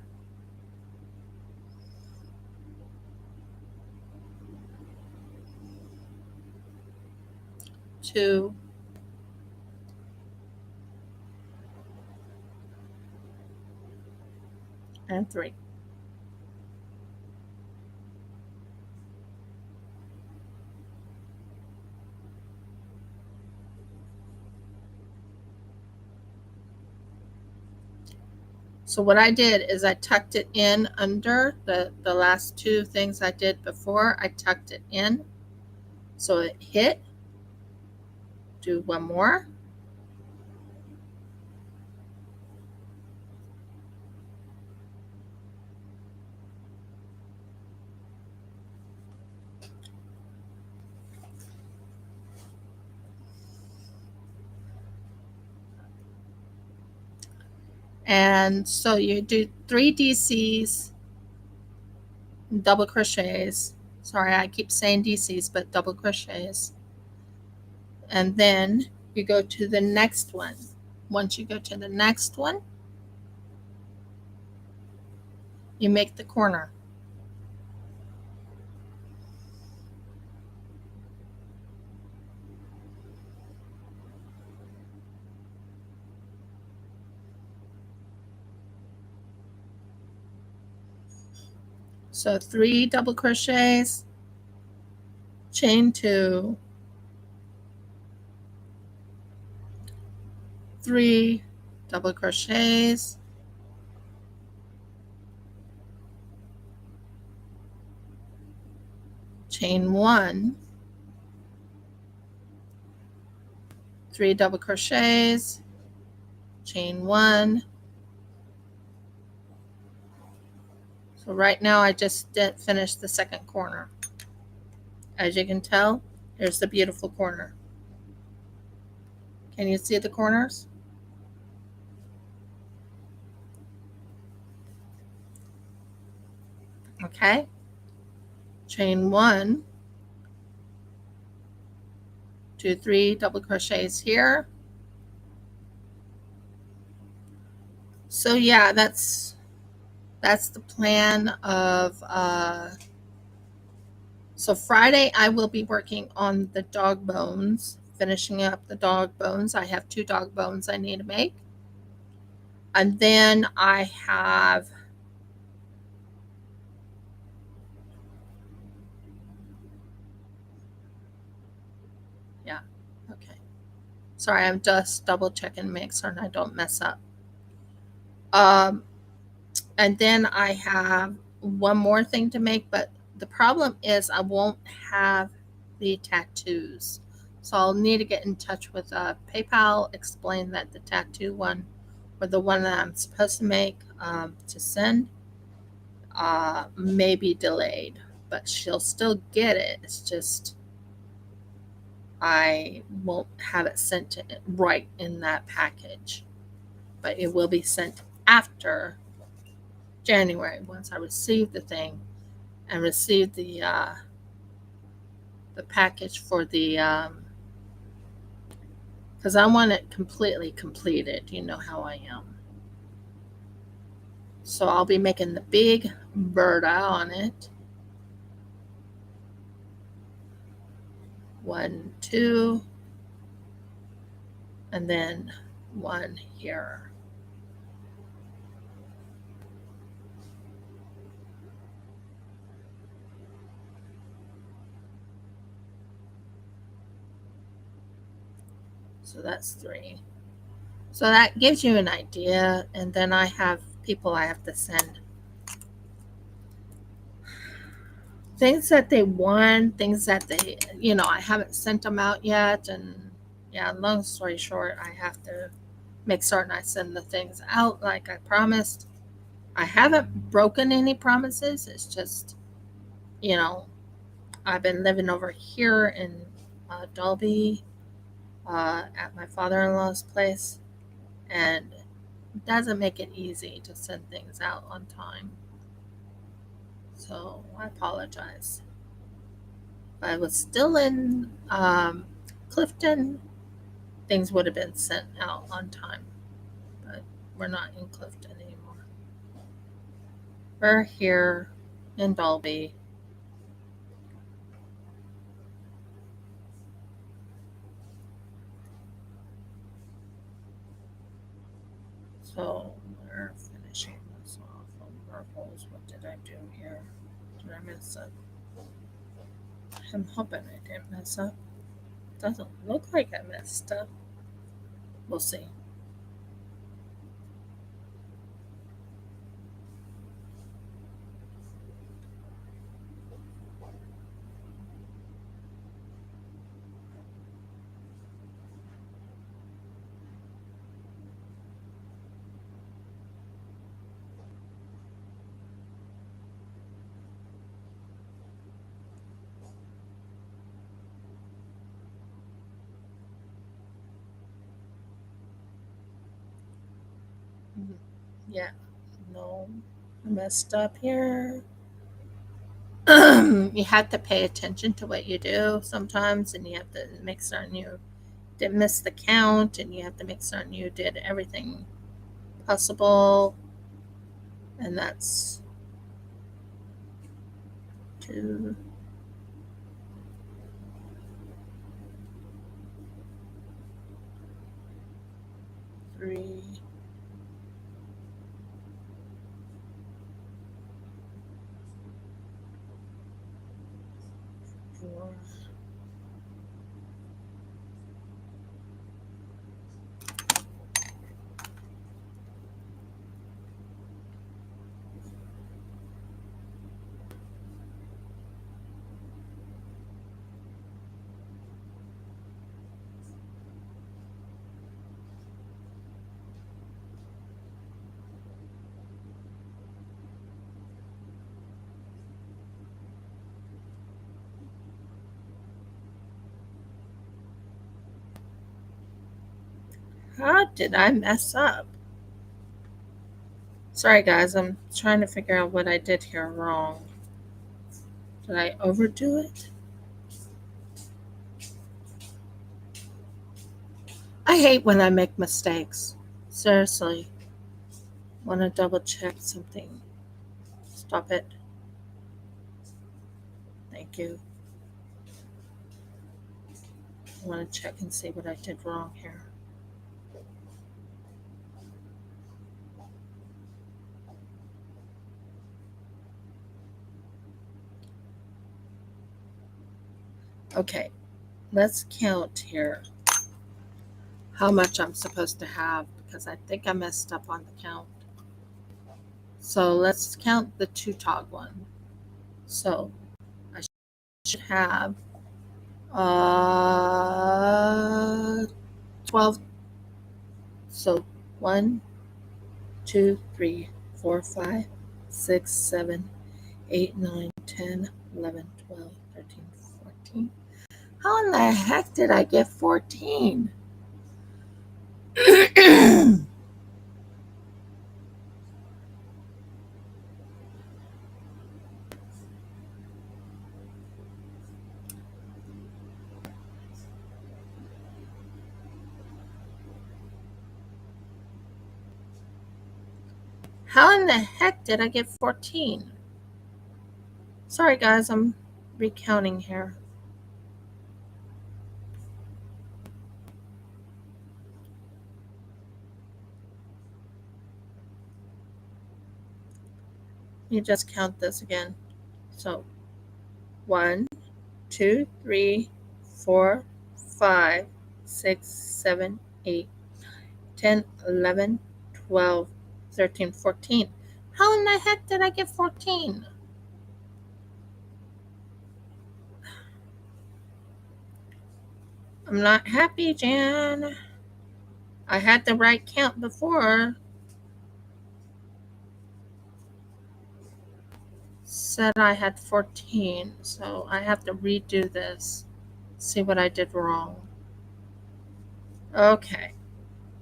2, and 3. So what I did is I tucked it in under the last 2 things I did before. I tucked it in so it hit. Do 1 more. And so you do 3 DCs, double crochets. Sorry, I keep saying DCs, but double crochets. And then you go to the next one. Once you go to the next one, you make the corner. So 3 double crochets, chain 2, 3 double crochets, chain 1, 3 double crochets, chain 1. So right now I just didn't finish the second corner. As you can tell, here's the beautiful corner. Can you see the corners? Okay. Chain 1, 2, 3 double crochets here. So yeah, that's the plan of so Friday I will be working on the dog bones, finishing up the dog bones. I have 2 dog bones I need to make. And then I have okay. Sorry, I'm just double checking make sure I don't mess up. And then I have one more thing to make, but the problem is I won't have the tattoos. So I'll need to get in touch with PayPal, explain that the tattoo one or the one that I'm supposed to make to send may be delayed, but she'll still get it. It's just I won't have it sent to right in that package, but it will be sent after January once I receive the thing and receive the package for the because I want it completely completed. You know how I am. So I'll be making the big Berta on it. 1, 2, and then 1 here. So that's 3. So that gives you an idea. And then I have people I have to send things that they want, things that they, I haven't sent them out yet. And yeah, long story short, I have to make certain I send the things out like I promised. I haven't broken any promises. It's just, I've been living over here in Dalby at my father-in-law's place, and it doesn't make it easy to send things out on time. So I apologize. If I was still in Clifton, things would have been sent out on time. But we're not in Clifton anymore. We're here in Dalby. So we're finishing this off on purples. What did I do here? Did I mess up? I'm hoping I didn't mess up. Doesn't look like I messed up. We'll see. Yeah, no, I messed up here. You have to pay attention to what you do sometimes, and you have to make certain you didn't miss the count, and you have to make certain you did everything possible. And that's 2, 3, 4. How did I mess up? Sorry, guys, I'm trying to figure out what I did here wrong. Did I overdo it? I hate when I make mistakes. Seriously. Want to double check something. Stop it. Thank you. I want to check and see what I did wrong here. Okay, let's count here how much I'm supposed to have because I think I messed up on the count. So let's count the 2-tog one. So I should have 12. So 1, 2, 3, 4, 5, 6, 7, 8, 9, 10, 11, 12, 13, 14. How in the heck did I get 14? How in the heck did I get 14? Sorry, guys, I'm recounting here. You just count this again. So 1, 2, 3, 4, 5, 6, 7, 8, 10, 11, 12, 13, 14. How in the heck did I get 14? I'm not happy, Jan. I had the right count before. Said I had 14, so I have to redo this. See what I did wrong. Okay.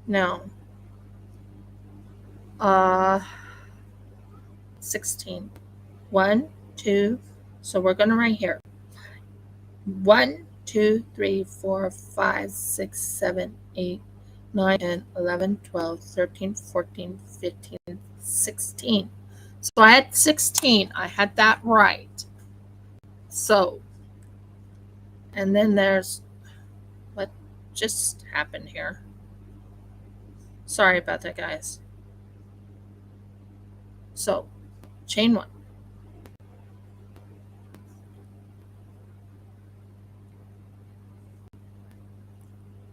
No. 16. 1, 2. So we're going to write here 1, 2, 3, 4, 5, 6, 7, 8, 9, 10, 11, 12, 13, 14, 15, 16. So I had 16. I had that right. So, and then there's what just happened here. Sorry about that, guys. So, chain 1.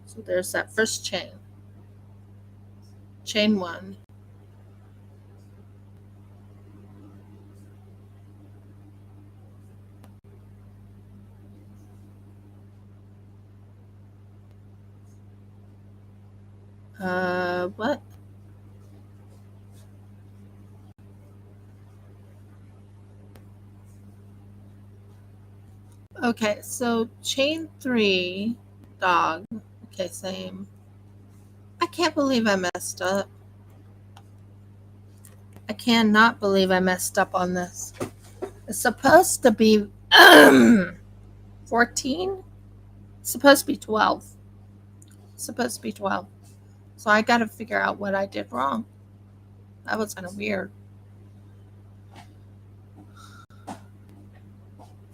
So there's that first chain. Chain 1. What? Okay, so chain 3, dog. Okay, same. I can't believe I messed up. I cannot believe I messed up on this. It's supposed to be 14. It's supposed to be 12. It's supposed to be 12. So I got to figure out what I did wrong. That was kind of weird.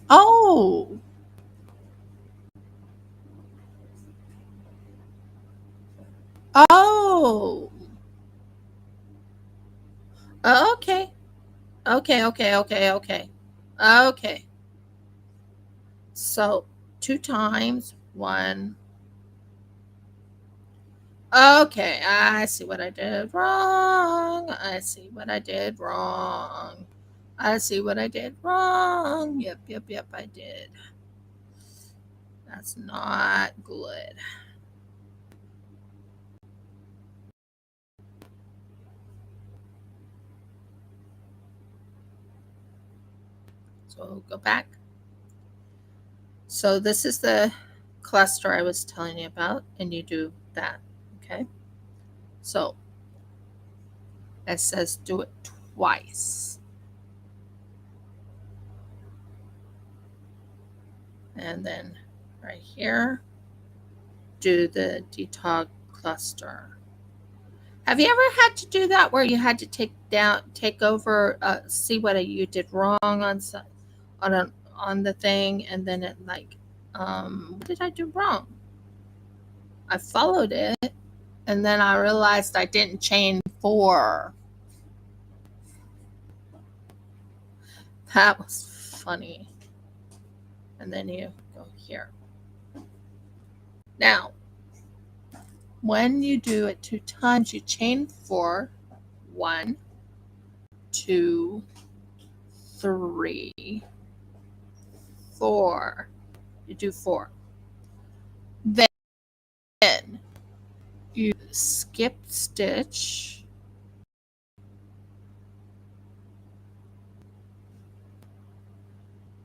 Oh. Oh. Okay. Okay. Okay. So 2 times 1. Okay, I see what I did wrong. I see what I did wrong. I see what I did wrong. Yep, I did. That's not good. So go back. So this is the cluster I was telling you about, and you do that. Okay. So it says do it twice. And then right here, do the detog cluster. Have you ever had to do that where you had to take over, see what you did wrong on the thing, and then it like, what did I do wrong? I followed it, and then I realized I didn't chain 4. That was funny. And then you go here. Now, when you do it 2 times, you chain 4. 1, 2, 3, 4. You do 4. Then you skip stitch.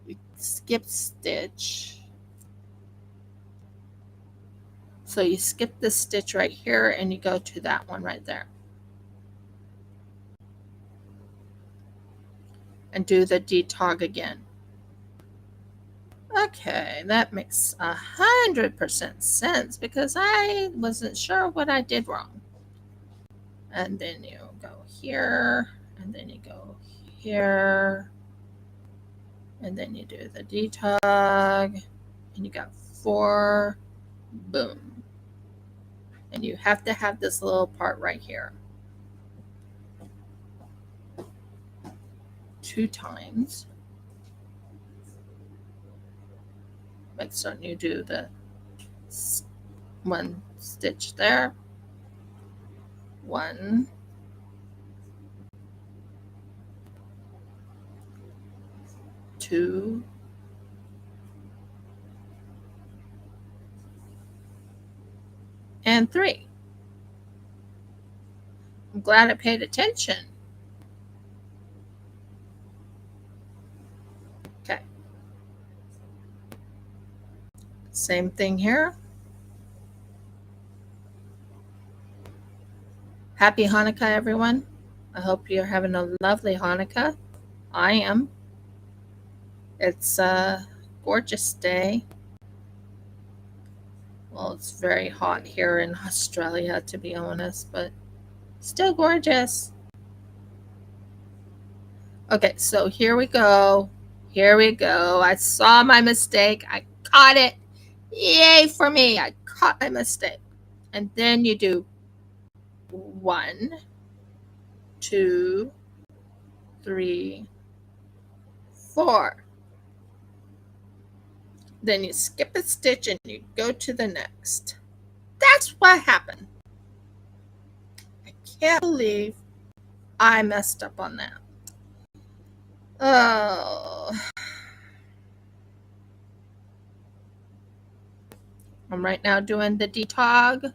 You skip stitch. So you skip the stitch right here and you go to that one right there. And do the detog again. Okay, that makes 100% sense because I wasn't sure what I did wrong. And then you go here, and then you go here, and then you do the detog, and you got 4, boom. And you have to have this little part right here. 2 times. Make certain you do the 1 stitch there. 1, 2, and 3. I'm glad I paid attention. Okay. Same thing here. Happy Hanukkah, everyone. I hope you're having a lovely Hanukkah. I am. It's a gorgeous day. Well, it's very hot here in Australia, to be honest, but still gorgeous. Okay, so here we go. Here we go. I saw my mistake. I caught it. Yay for me. I caught my mistake. And then you do 1, 2, 3, 4. Then you skip a stitch and you go to the next. That's what happened. I can't believe I messed up on that. Oh. I'm right now doing the detog. I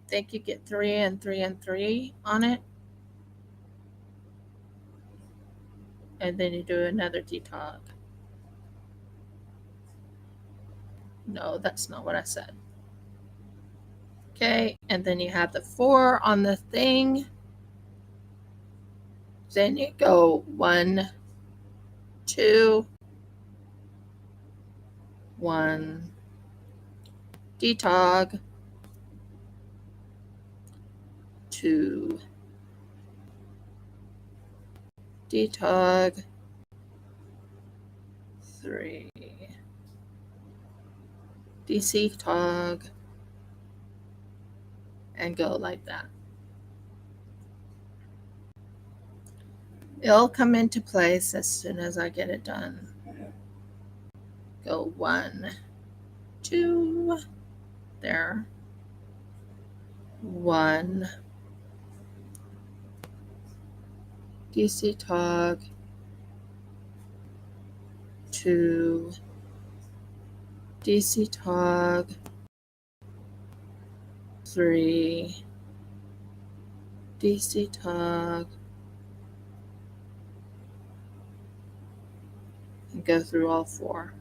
think you get 3 and 3 and 3 on it. And then you do another detog. No, that's not what I said. Okay, and then you have the 4 on the thing. Then you go 1, 2, 1, detog, 2, detog, 3, detog, and go like that. It'll come into place as soon as I get it done. Go 1, 2, there, 1, detog, 2, detog, 3, detog, and go through all 4.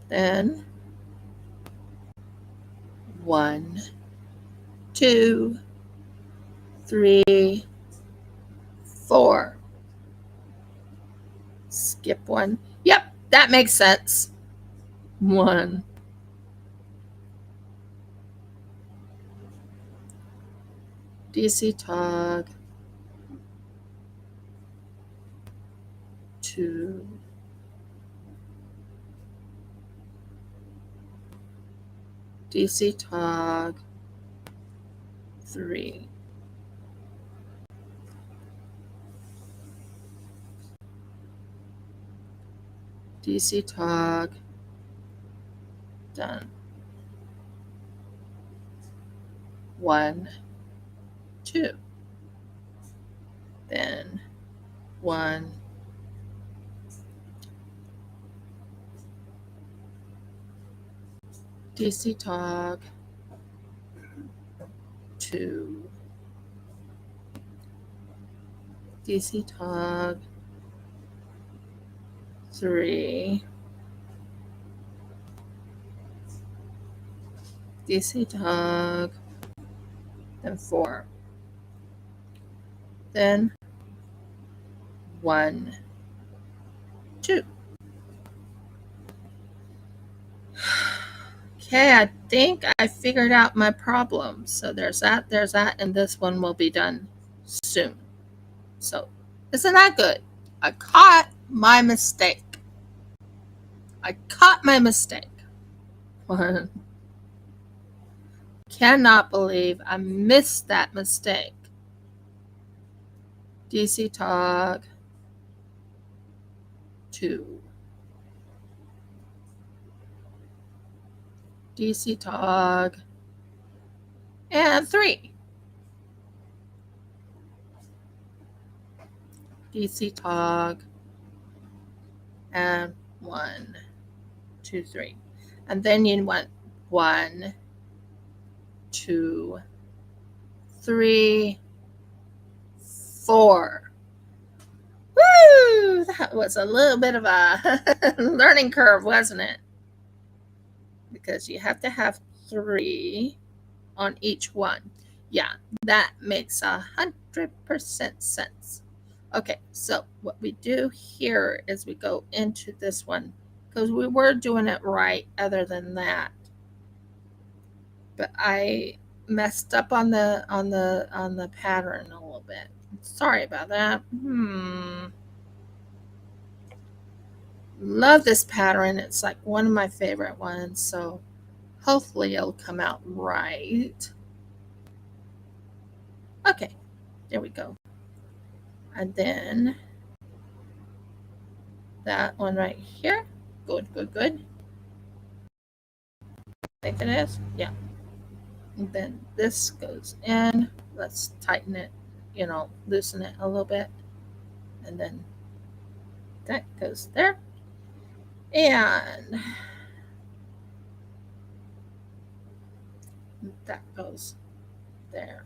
Then 1, 2, 3, 4. Skip 1. Yep, that makes sense. 1, detog, 2, detog, 3, detog, done. 1, 2. Then 1, detog, 2, detog, 3, detog, then 4. Then 1, 2. Okay, I think I figured out my problem. So there's that, and this one will be done soon. So isn't that good? I caught my mistake. One. Cannot believe I missed that mistake. Detog, 2. Detog, and 3. Detog, and 1, 2, 3. And then you want 1, 2, 3, 4. Woo! That was a little bit of a learning curve, wasn't it? Because you have to have 3 on each one. Yeah, that makes 100% sense. Okay, so what we do here is we go into this one because we were doing it right other than that. But I messed up on the pattern a little bit. Sorry about that. Love this pattern. It's like one of my favorite ones, so hopefully it'll come out right. Okay, there we go. And then that one right here. Good, good, good. I think it is. Yeah. And then this goes in. Let's tighten it, loosen it a little bit. And then that goes there. And that goes there.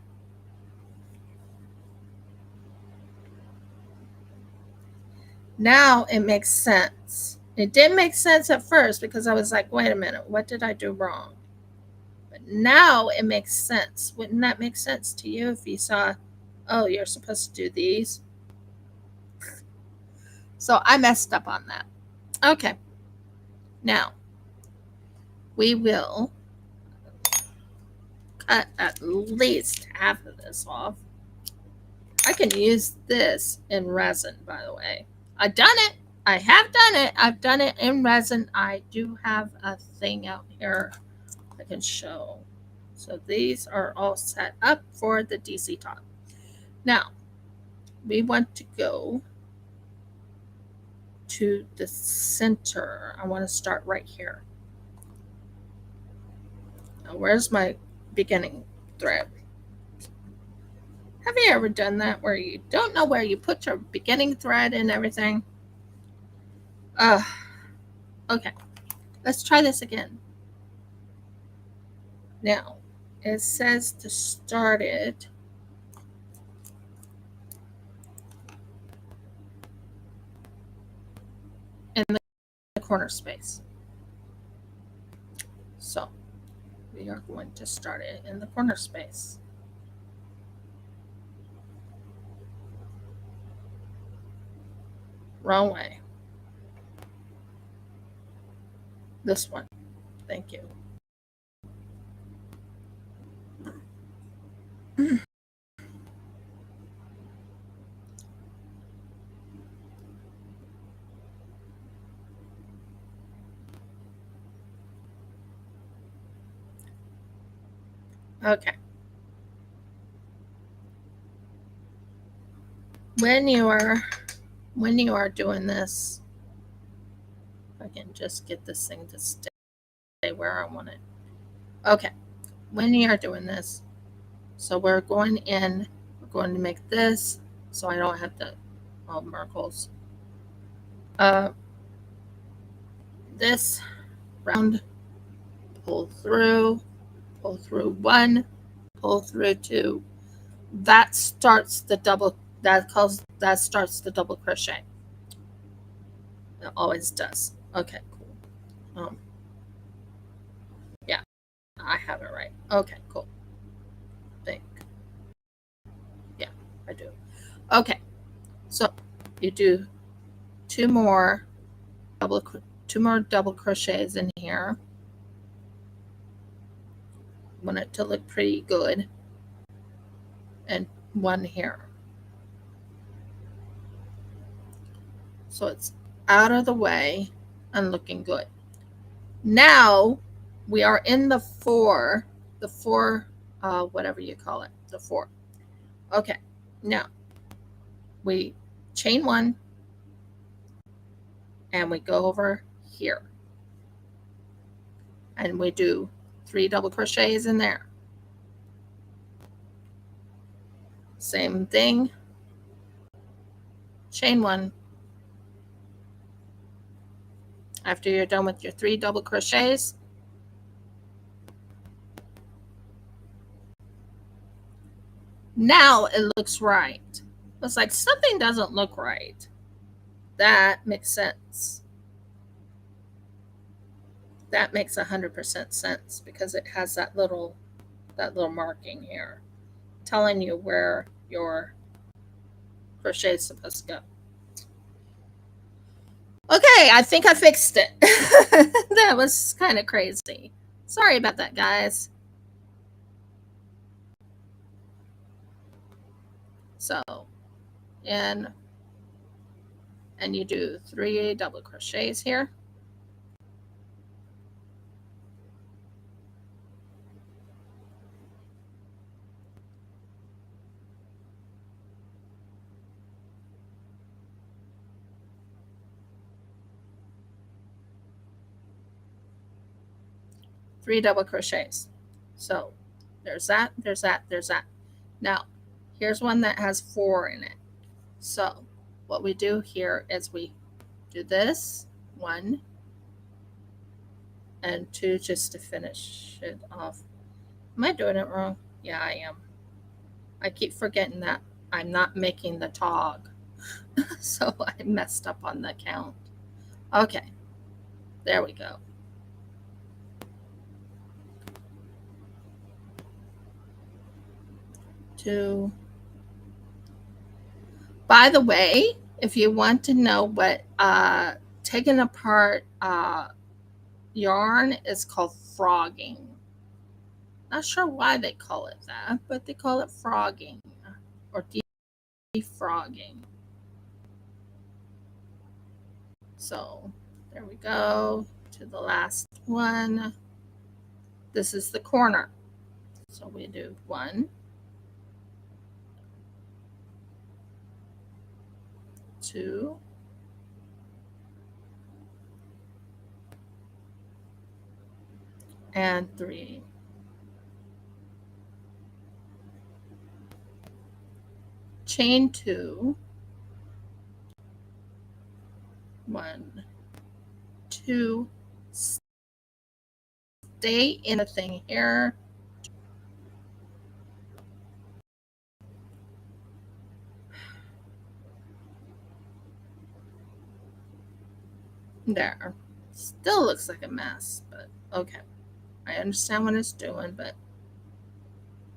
Now it makes sense. It didn't make sense at first because I was like, wait a minute, what did I do wrong? But now it makes sense. Wouldn't that make sense to you if you saw, oh, you're supposed to do these? So I messed up on that. Okay. Now we will cut at least half of this off. I can use this in resin, by the way. I've done it. I have done it. I've done it in resin. I do have a thing out here I can show. So these are all set up for the DC top. Now, we want to go to the center. I want to start right here. Now, where's my beginning thread? Have you ever done that where you don't know where you put your beginning thread and everything? Okay. Let's try this again. Now, it says to start it in the corner space. So, we are going to start it in the corner space. Wrong way. This one. Thank you. Okay. When you are doing this, I can just get this thing to stay where I want it. Okay. When you are doing this, so we're going to make this so I don't have the miracles. This round, pull through one, pull through two. That starts the double crochet. It always does. Okay, cool. Yeah, I have it right. Okay, cool. Think. Yeah, I do. Okay, so you do two more double crochets in here. Want it to look pretty good. And one here. So it's out of the way and looking good. Now we are in the four, whatever you call it, the four. Okay, now we chain one and we go over here and we do 3 double crochets in there. Same thing, chain one. After you're done with your 3 double crochets, now it looks right. It's like something doesn't look right. That makes sense. That makes 100% sense because it has that little marking here. telling you where your crochet is supposed to go. Okay, I think I fixed it. That was kind of crazy. Sorry about that, guys. So, and you do 3 double crochets here. Three double crochets. So there's that, there's that, there's that. Now, here's one that has 4 in it. So what we do here is we do this, 1 and 2 just to finish it off. Am I doing it wrong? Yeah, I am. I keep forgetting that I'm not making the tog. So I messed up on the count. Okay, there we go. 2. By the way, if you want to know what taking apart yarn is called frogging. Not sure why they call it that, but they call it frogging or defrogging. So there we go to the last one. This is the corner. So we do 1, 2, and 3. Chain 2, 1, 2, stay in the thing here. There. Still looks like a mess, but okay. I understand what it's doing, but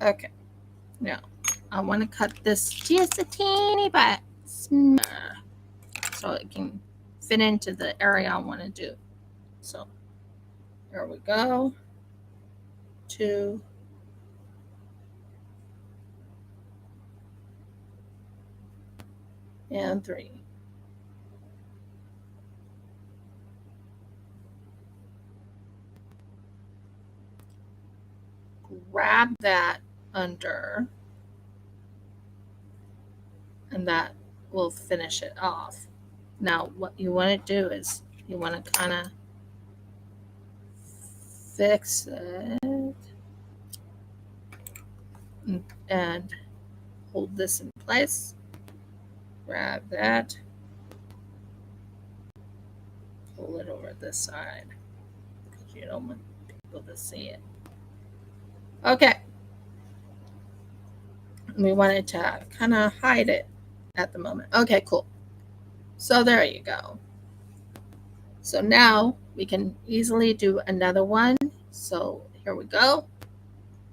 okay. Now, I want to cut this just a teeny bit smaller so it can fit into the area I want to do. So, here we go. 2, and 3. Grab that under, and that will finish it off. Now, what you want to do is you want to kind of fix it and hold this in place. Grab that, pull it over this side because you don't want people to see it. Okay. We wanted to kind of hide it at the moment. Okay, cool. So there you go. So now we can easily do another one. So here we go.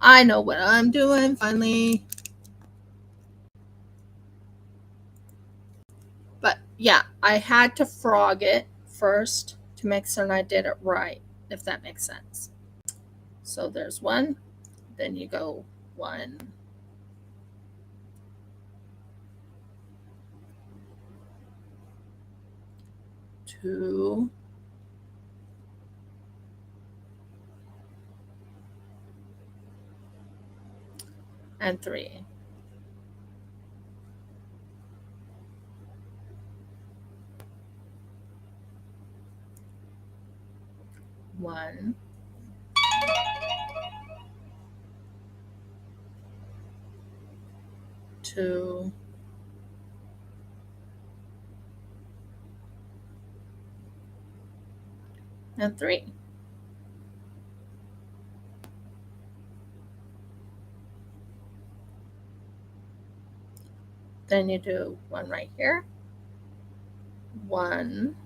I know what I'm doing finally. But yeah, I had to frog it first to make certain I did it right, if that makes sense. So there's 1, then you go 1, 2, and 3. 1, 2, and 3. Then you do 1 right here. 1,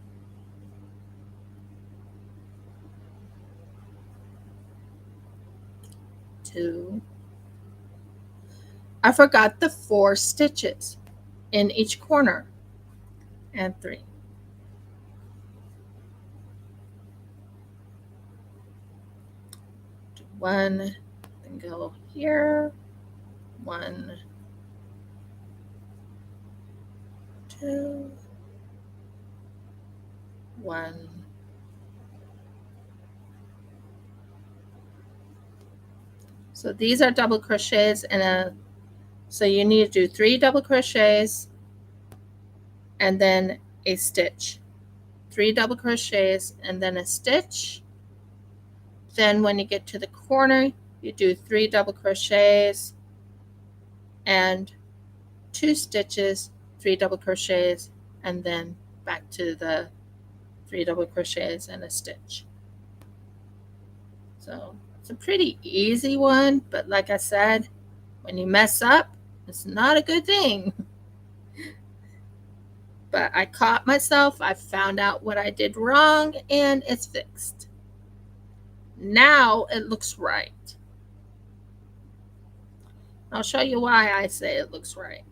2, I forgot the 4 stitches in each corner, and 3. Do 1, then go here, 1, 2, 1. So these are double crochets, and so you need to do 3 double crochets and then a stitch. 3 double crochets and then a stitch. Then when you get to the corner, you do 3 double crochets and 2 stitches, 3 double crochets, and then back to the 3 double crochets and a stitch. So it's a pretty easy one, but like I said, when you mess up, it's not a good thing. But I caught myself, I found out what I did wrong, and it's fixed. Now it looks right. I'll show you why I say it looks right.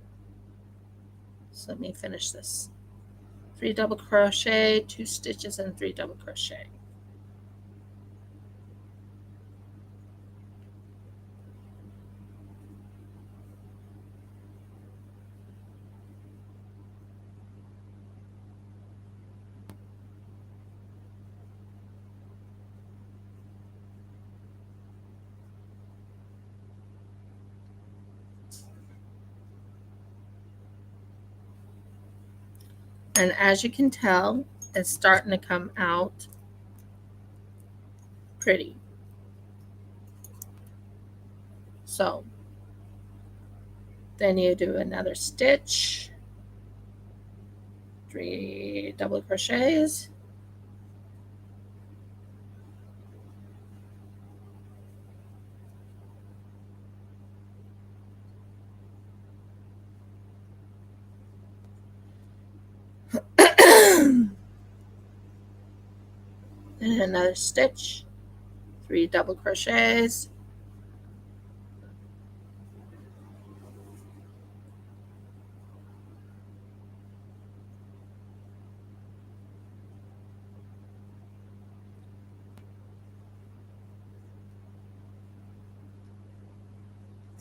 So let me finish this. 3 double crochet, 2 stitches, and 3 double crochet. And as you can tell, it's starting to come out pretty. So then you do another stitch, 3 double crochets, and another stitch, 3 double crochets,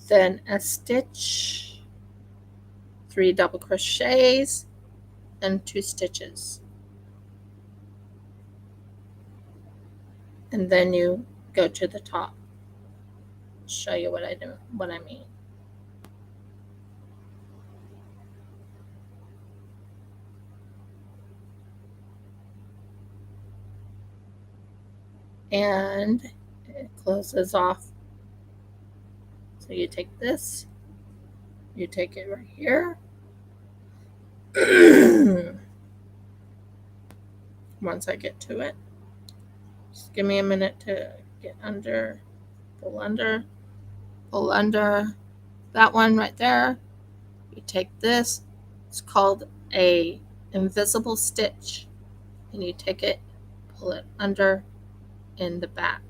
then a stitch, 3 double crochets, and 2 stitches. And then you go to the top. I'll show you what I mean. And it closes off. So you take this, you take it right here. Once I get to it, just give me a minute to get under, pull under, pull under. That one right there, you take this, it's called a invisible stitch, and you take it, pull it under in the back.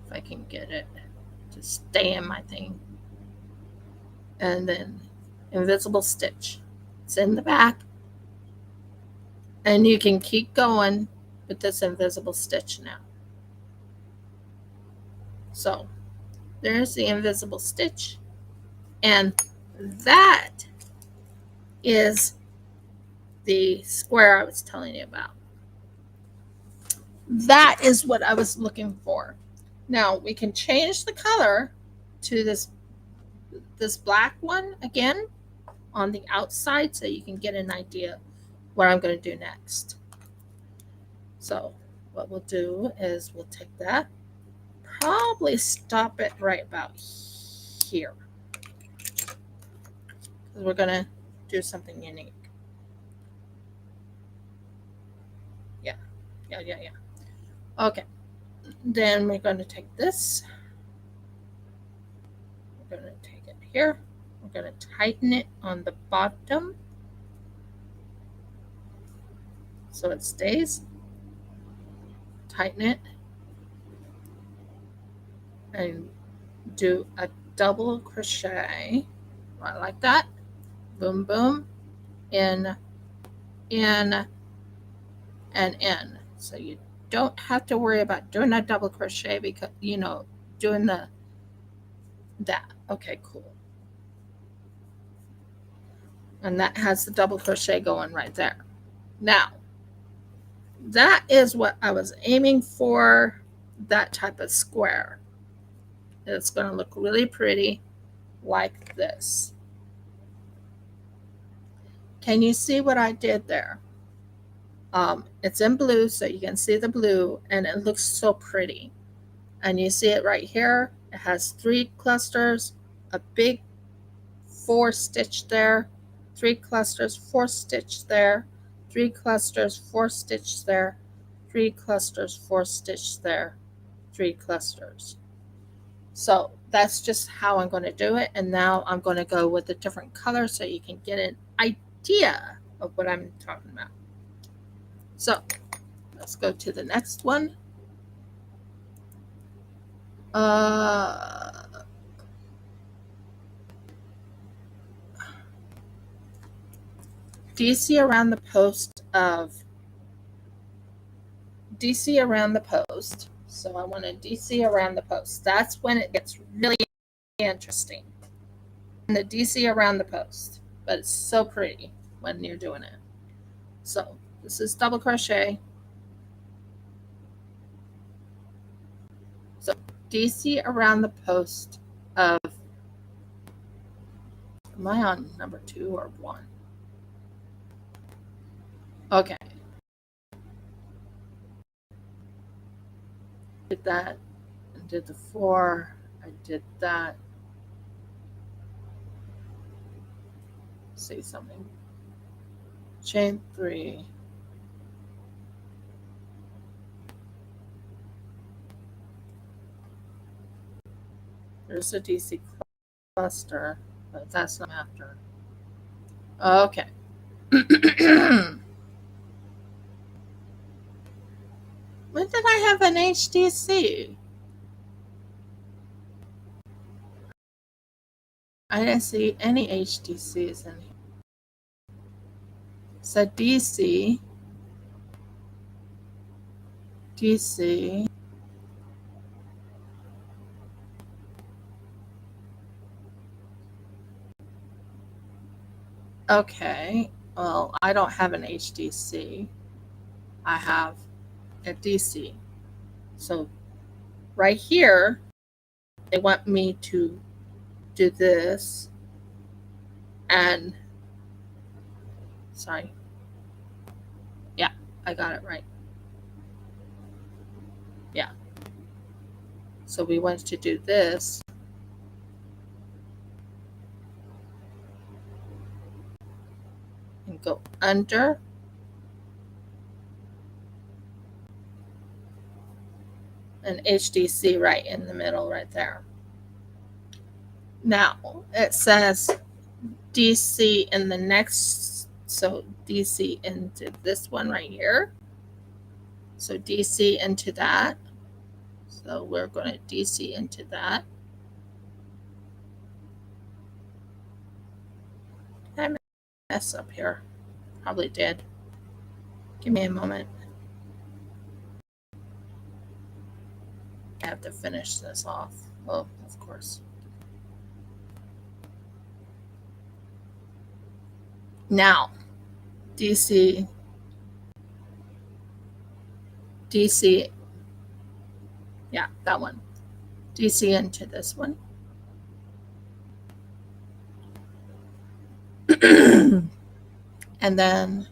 If I can get it to stay in my thing. And then invisible stitch, it's in the back, and you can keep going with this invisible stitch now. So there's the invisible stitch, and that is the square I was telling you about. That is what I was looking for. Now we can change the color to this black one again on the outside, so you can get an idea what I'm going to do next. So what we'll do is we'll take that, probably stop it right about here, because we're going to do something unique. Yeah. Okay. Then we're going to take this. We're going to take it here. We're going to tighten it on the bottom so it stays. Tighten it and do a double crochet right like that, boom boom, in, and in. So you don't have to worry about doing a double crochet because doing that. Okay, cool. And that has the double crochet going right there. Now, that is what I was aiming for, that type of square. It's going to look really pretty like this. Can you see what I did there? It's in blue, so you can see the blue, and it looks so pretty. And you see it right here. It has 3 clusters, a big 4 stitch there, 3 clusters, 4 stitch there, 3 clusters, 4 stitch there, 3 clusters, 4 stitch there, 3 clusters. So that's just how I'm going to do it. And now I'm going to go with a different color so you can get an idea of what I'm talking about. So let's go to the next one. DC around the post. So I want to DC around the post. That's when it gets really interesting. And the DC around the post. But it's so pretty when you're doing it. So this is double crochet. So DC around the post of, am I on number 2 or 1? Okay. Did that and did the 4. I did that. Say something. Chain 3. There's a DC cluster, but that's not after. Okay. When did I have an HDC? I didn't see any HDCs in here. So DC, DC, okay. Well, I don't have an HDC. I have a DC. So right here, they want me to do this and, sorry. Yeah, I got it right. Yeah. So we want to do this. And go under. An HDC right in the middle right there. Now it says DC in the next, so DC into this one right here. So DC into that. So we're going to DC into that. Did I mess up here? Probably did. Give me a moment. I have to finish this off. Oh, of course. Now, DC, yeah, that one. DC into this one. And then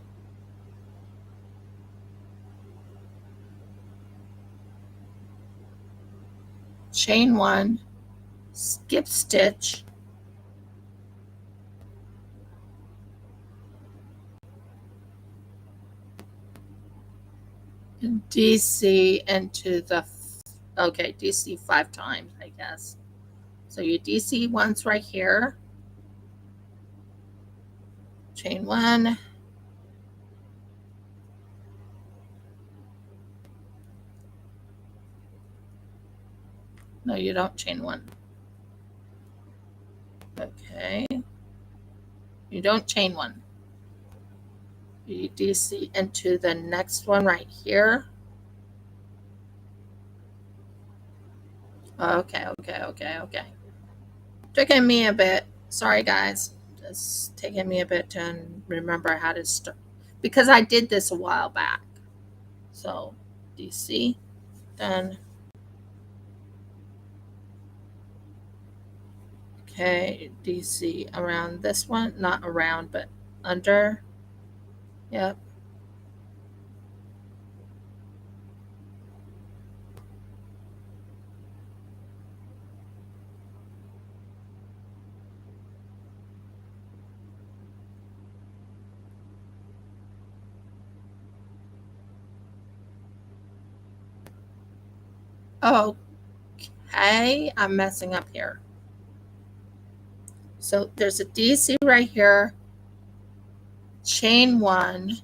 chain 1, skip stitch, and DC into the, okay, DC 5 times, I guess. So you DC once right here, chain 1, no, you don't chain 1. Okay. You don't chain one. You DC into the next one right here. Okay. Taking me a bit. Sorry, guys. It's taking me a bit to remember how to start because I did this a while back. So, DC, then. Okay, DC around this one, not around, but under. Yep. Okay, I'm messing up here. So there's a DC right here, chain one.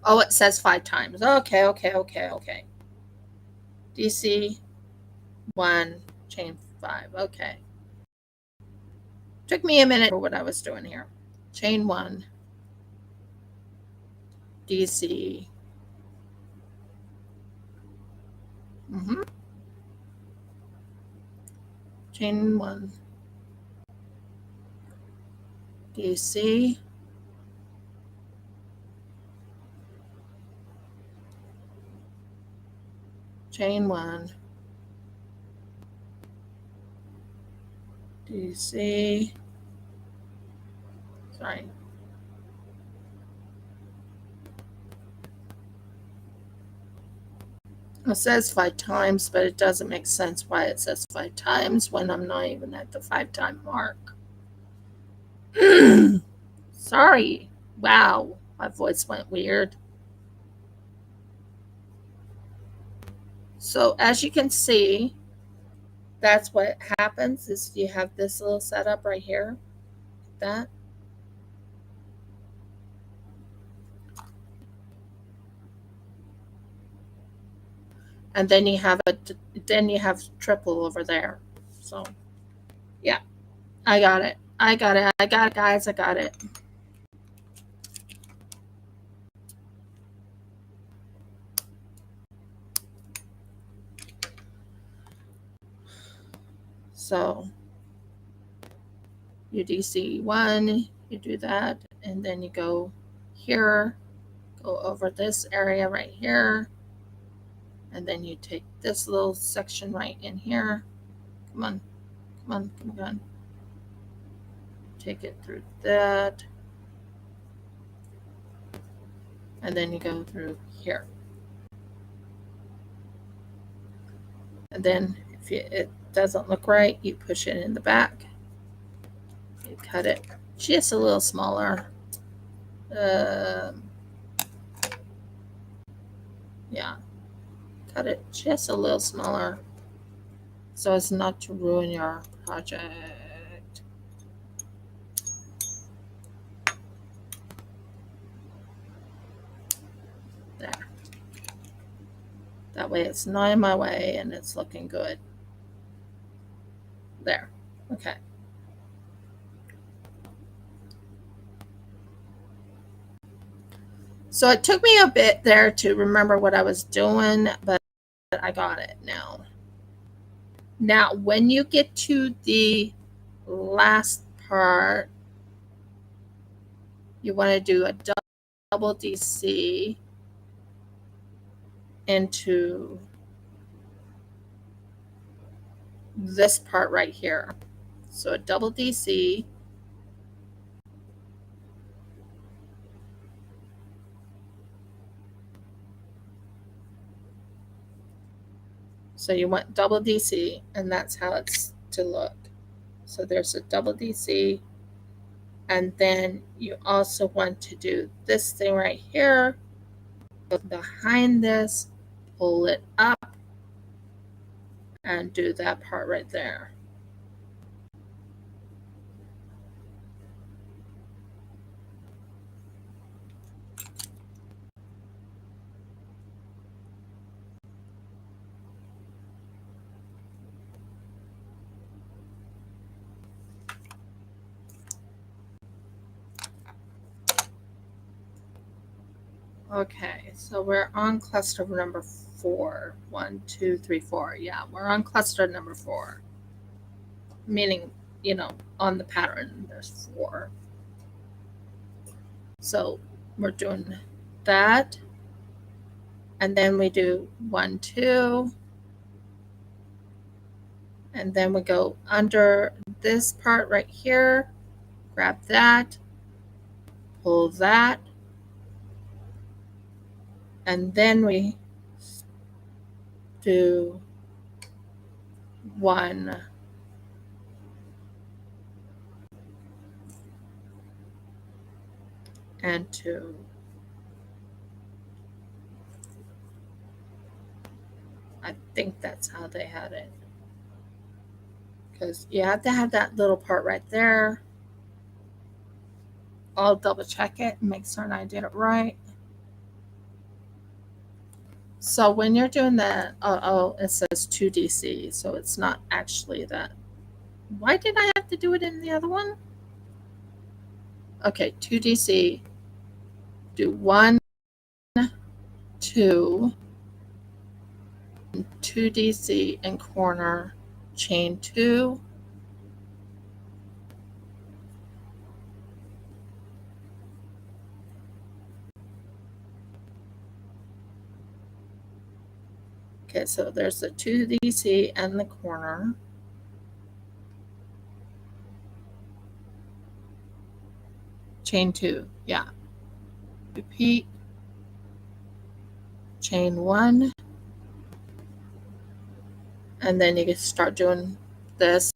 Oh, it says 5 times. Okay. DC 1, chain 5. Okay. Took me a minute for what I was doing here. Chain 1, DC. Chain 1, DC. Chain 1, DC. Sorry. It says 5 times, but it doesn't make sense why it says 5 times when I'm not even at the 5-time mark. Sorry. Wow, my voice went weird. So as you can see, that's what happens is you have this little setup right here. That. And then you have triple over there. So yeah, I got it, guys. I got it. So you DC 1, you do that, and then you go here, go over this area right here, and then you take this little section right in here. Come on. Take it through that, and then you go through here. And then if it doesn't look right, you push it in the back. You cut it just a little smaller. Yeah, cut it just a little smaller so as not to ruin your project. There. That way it's not in my way and it's looking good. There. Okay. So it took me a bit there to remember what I was doing, but I got it now. Now, when you get to the last part, you want to do a double DC into this part right here. So a double DC. So you want double DC, and that's how it's to look. So there's a double DC, and then you also want to do this thing right here, go behind this, pull it up, and do that part right there. Okay, so we're on cluster number 4. 1, 2, 3, 4. Yeah, we're on cluster number 4. Meaning, on the pattern, there's 4. So we're doing that. And then we do 1, 2. And then we go under this part right here, grab that, pull that, and then we do 1 and 2. I think that's how they had it. Because you have to have that little part right there. I'll double check it and make certain I did it right. So when you're doing that, it says 2DC, so it's not actually that. Why did I have to do it in the other one? Okay, 2DC, do 1, 2, 2DC in corner, chain 2, okay, so there's the 2DC and the corner, chain 2, yeah, repeat, chain 1, and then you can start doing this.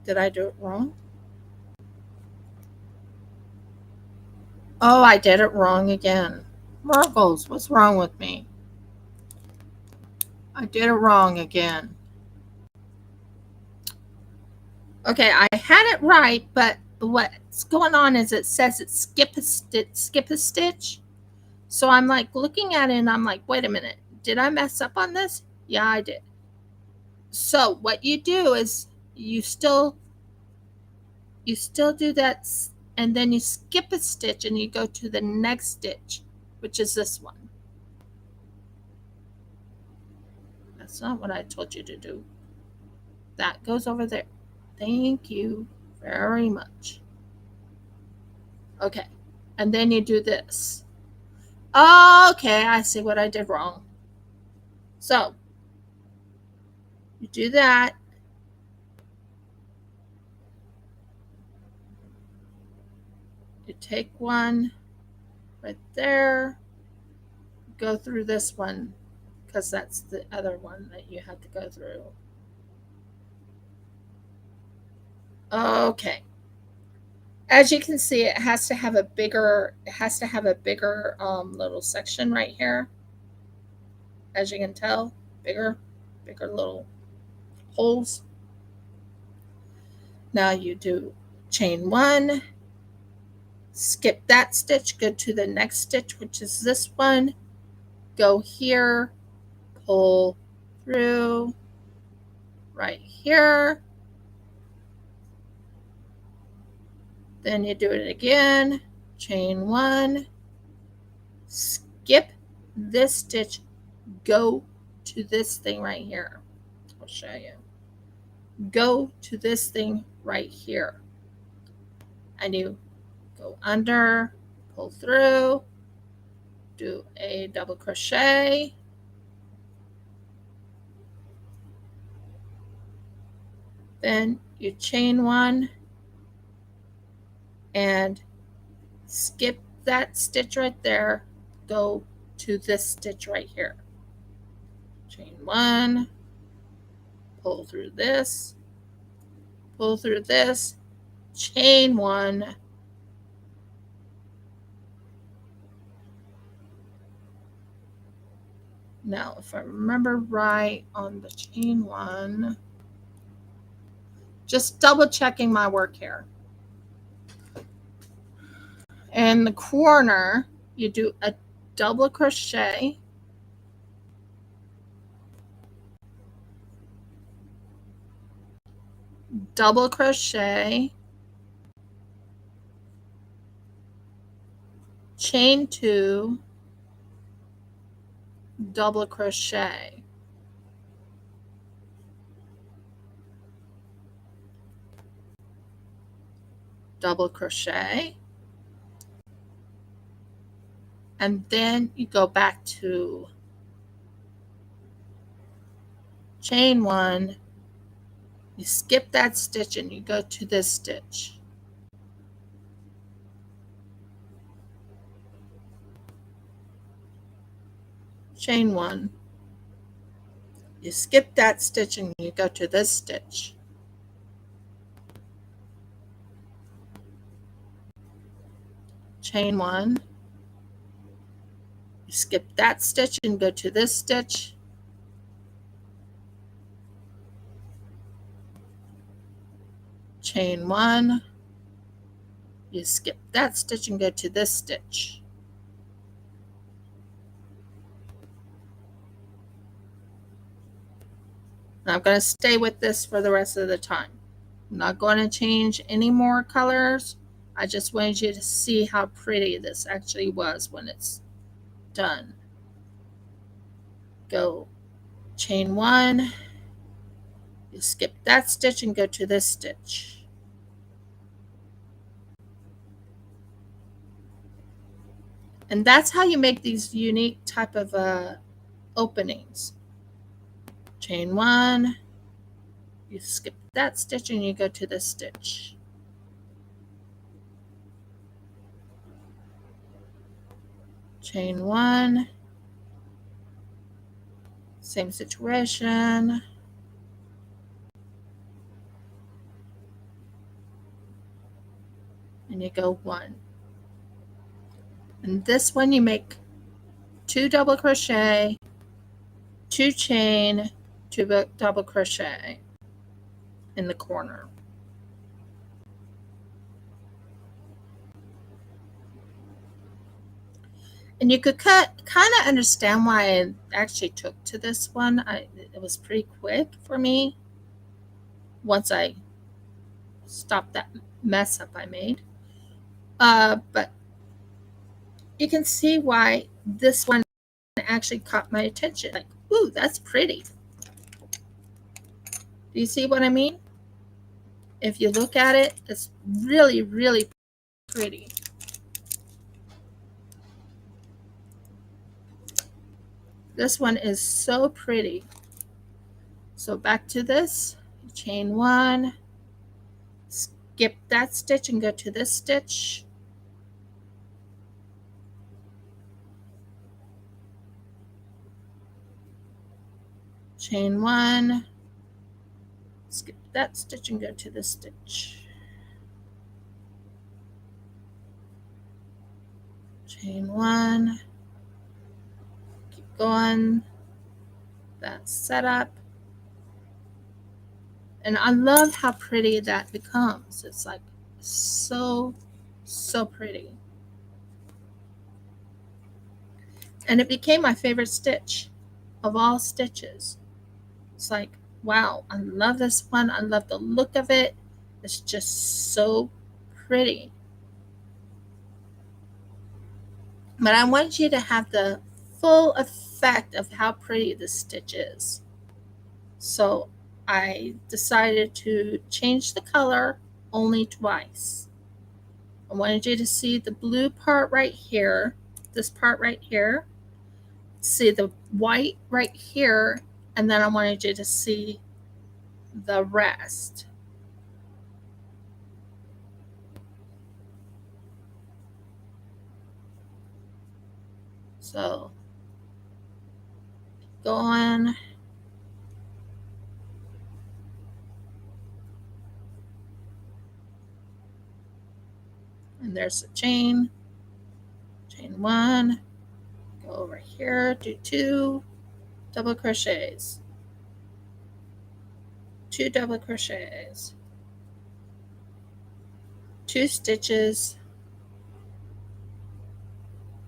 Did I do it wrong? Oh, I did it wrong again. Mergles, what's wrong with me? I did it wrong again. Okay, I had it right, but what's going on is it says it's skip a stitch. So I'm like looking at it and I'm like, wait a minute, did I mess up on this? Yeah, I did. So what you do is you still do that, and then you skip a stitch and you go to the next stitch, which is this one. That's not what I told you to do. That goes over there. Thank you very much. Okay, and then you do this. Okay, I see what I did wrong. So you do that. You take one right there, go through this one because that's the other one that you have to go through. Okay. As you can see, it has to have a bigger little section right here. As you can tell, bigger little holes. Now you do chain 1, skip that stitch, go to the next stitch, which is this one, go here, pull through right here, then you do it again, chain 1, skip this stitch, go to this thing right here. I'll show you. Go to this thing right here, and you go under, pull through, do a double crochet, then you chain 1 and skip that stitch right there, go to this stitch right here, chain 1, pull through this, chain 1, now if I remember right on the chain 1, Just double checking my work here. In the corner, you do a double crochet, double crochet, chain 2, double crochet. Double crochet, and then you go back to chain 1, you skip that stitch and you go to this stitch. Chain 1, you skip that stitch and you go to this stitch. Chain 1, you skip that stitch and go to this stitch. Chain 1, you skip that stitch and go to this stitch. Now I'm going to stay with this for the rest of the time. I'm not going to change any more colors. I just wanted you to see how pretty this actually was when it's done. Go chain 1, you skip that stitch and go to this stitch. And that's how you make these unique type of openings. Chain 1, you skip that stitch and you go to this stitch. Chain 1, same situation. And you go 1. And this one you make 2 double crochet, 2 chain, 2 double crochet in the corner. And you could kind of understand why I actually took to this one. It was pretty quick for me once I stopped that mess up I made. But you can see why this one actually caught my attention. Like, ooh, that's pretty. Do you see what I mean? If you look at it, it's really, really pretty. This one is so pretty. So back to this, chain 1, skip that stitch and go to this stitch. Chain 1, skip that stitch and go to this stitch. Chain 1, keep going. That's set up. And I love how pretty that becomes. It's like so, so pretty. And it became my favorite stitch of all stitches. It's like, wow, I love this one. I love the look of it. It's just so pretty. But I want you to have the full effect of how pretty this stitch is. So I decided to change the color only twice. I wanted you to see the blue part right here, this part right here, see the white right here, and then I wanted you to see the rest. So go on. And there's a chain 1, go over here, do 2 double crochets, 2 double crochets, 2 stitches,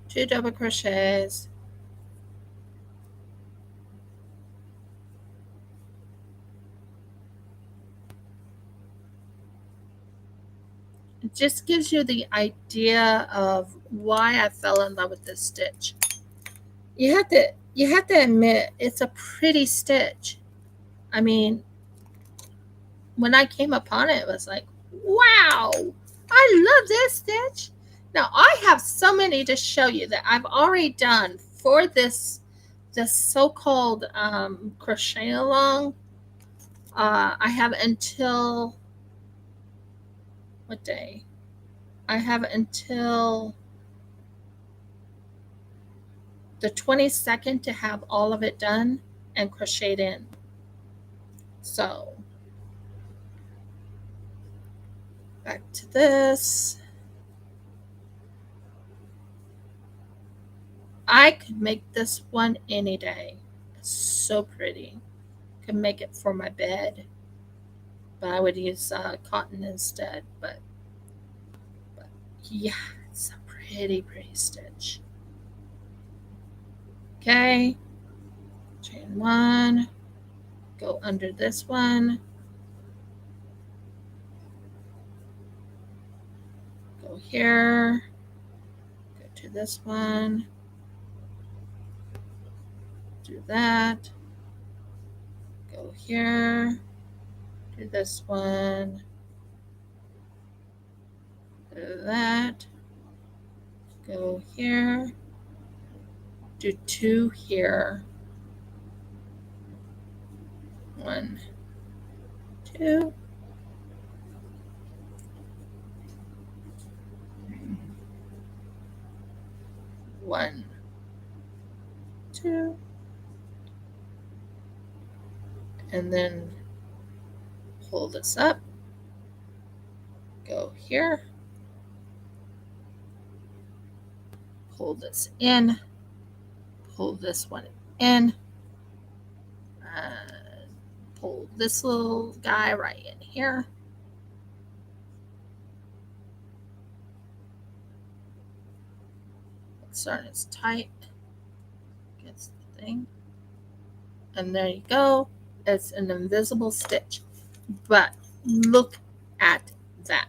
2 double crochets, it just gives you the idea of why I fell in love with this stitch. You have to admit it's a pretty stitch. I mean, when I came upon it, it was like, wow, I love this stitch. Now I have so many to show you that I've already done for this so-called crochet along. I have until what day? I have until the 22nd to have all of it done and crocheted in. So back to this. I could make this one any day. It's so pretty. Could make it for my bed, but I would use cotton instead. But yeah, it's a pretty stitch. Okay, chain 1, go under this one, go here, go to this one, do that, go here, do this one, do that, go here, do 2 here, 1, 2, 1, 2, and then pull this up, go here, pull this in, pull this one in, pull this little guy right in here. Start as tight against the thing. And there you go. It's an invisible stitch. But look at that.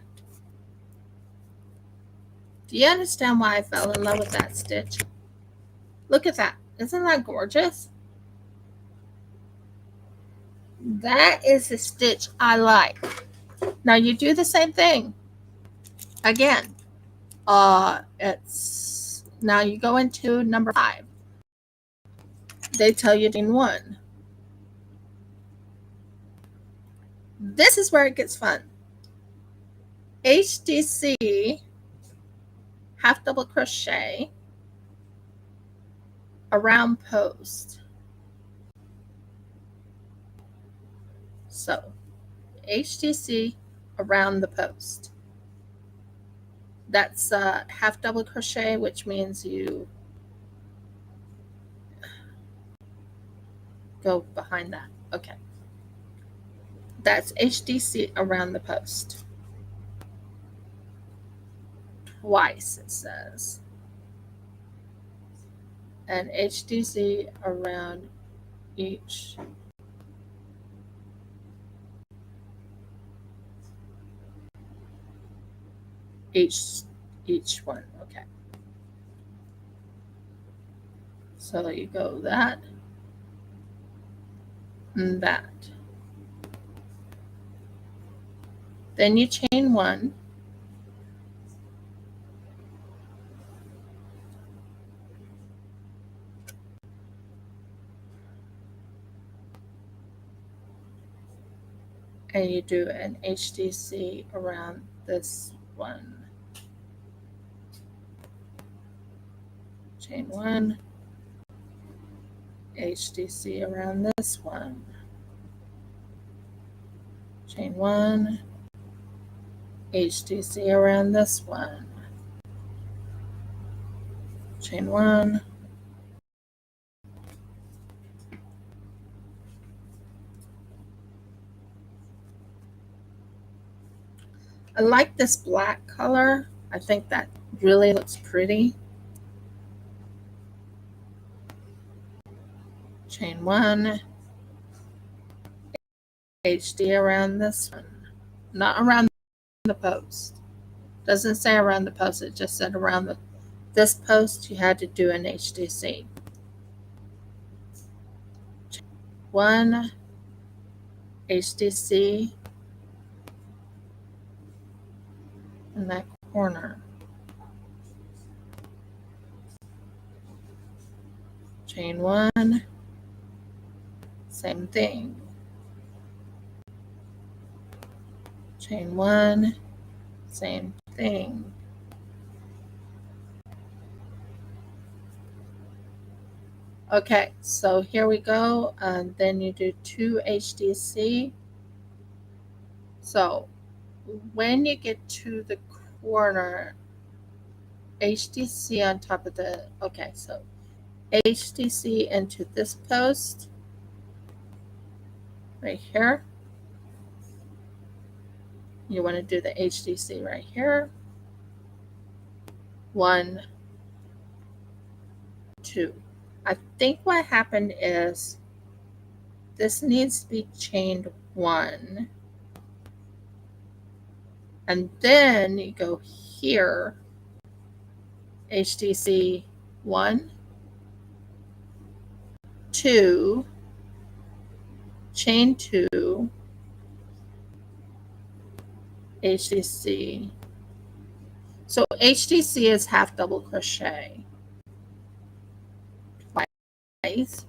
Do you understand why I fell in love with that stitch? Look at that. Isn't that gorgeous? That is the stitch I like. Now you do the same thing. Again, it's now you go into number 5. They tell you in 1. This is where it gets fun. HDC, half double crochet around post. So HDC around the post. That's half double crochet, which means you go behind that. Okay. That's HDC around the post. Twice it says. And HDC around each one. Okay. So you go that and that. Then you chain 1. And you do an HDC around this one. Chain 1, HDC around this one. Chain 1, HDC around this one. Chain 1, I like this black color. I think that really looks pretty. Chain 1, HD around this one, not around the post. Doesn't say around the post, it just said around this post you had to do an HDC. 1 HDC in that corner. Chain 1, same thing. Chain 1, same thing. Okay, so here we go, and then you do 2 HDC. So when you get to the corner, HDC on top of the, okay, so HDC into this post right here. You want to do the HDC right here. 1, 2. I think what happened is this needs to be chained 1, and then you go here, HDC 1, 2, chain 2, HDC. So HDC is half double crochet twice.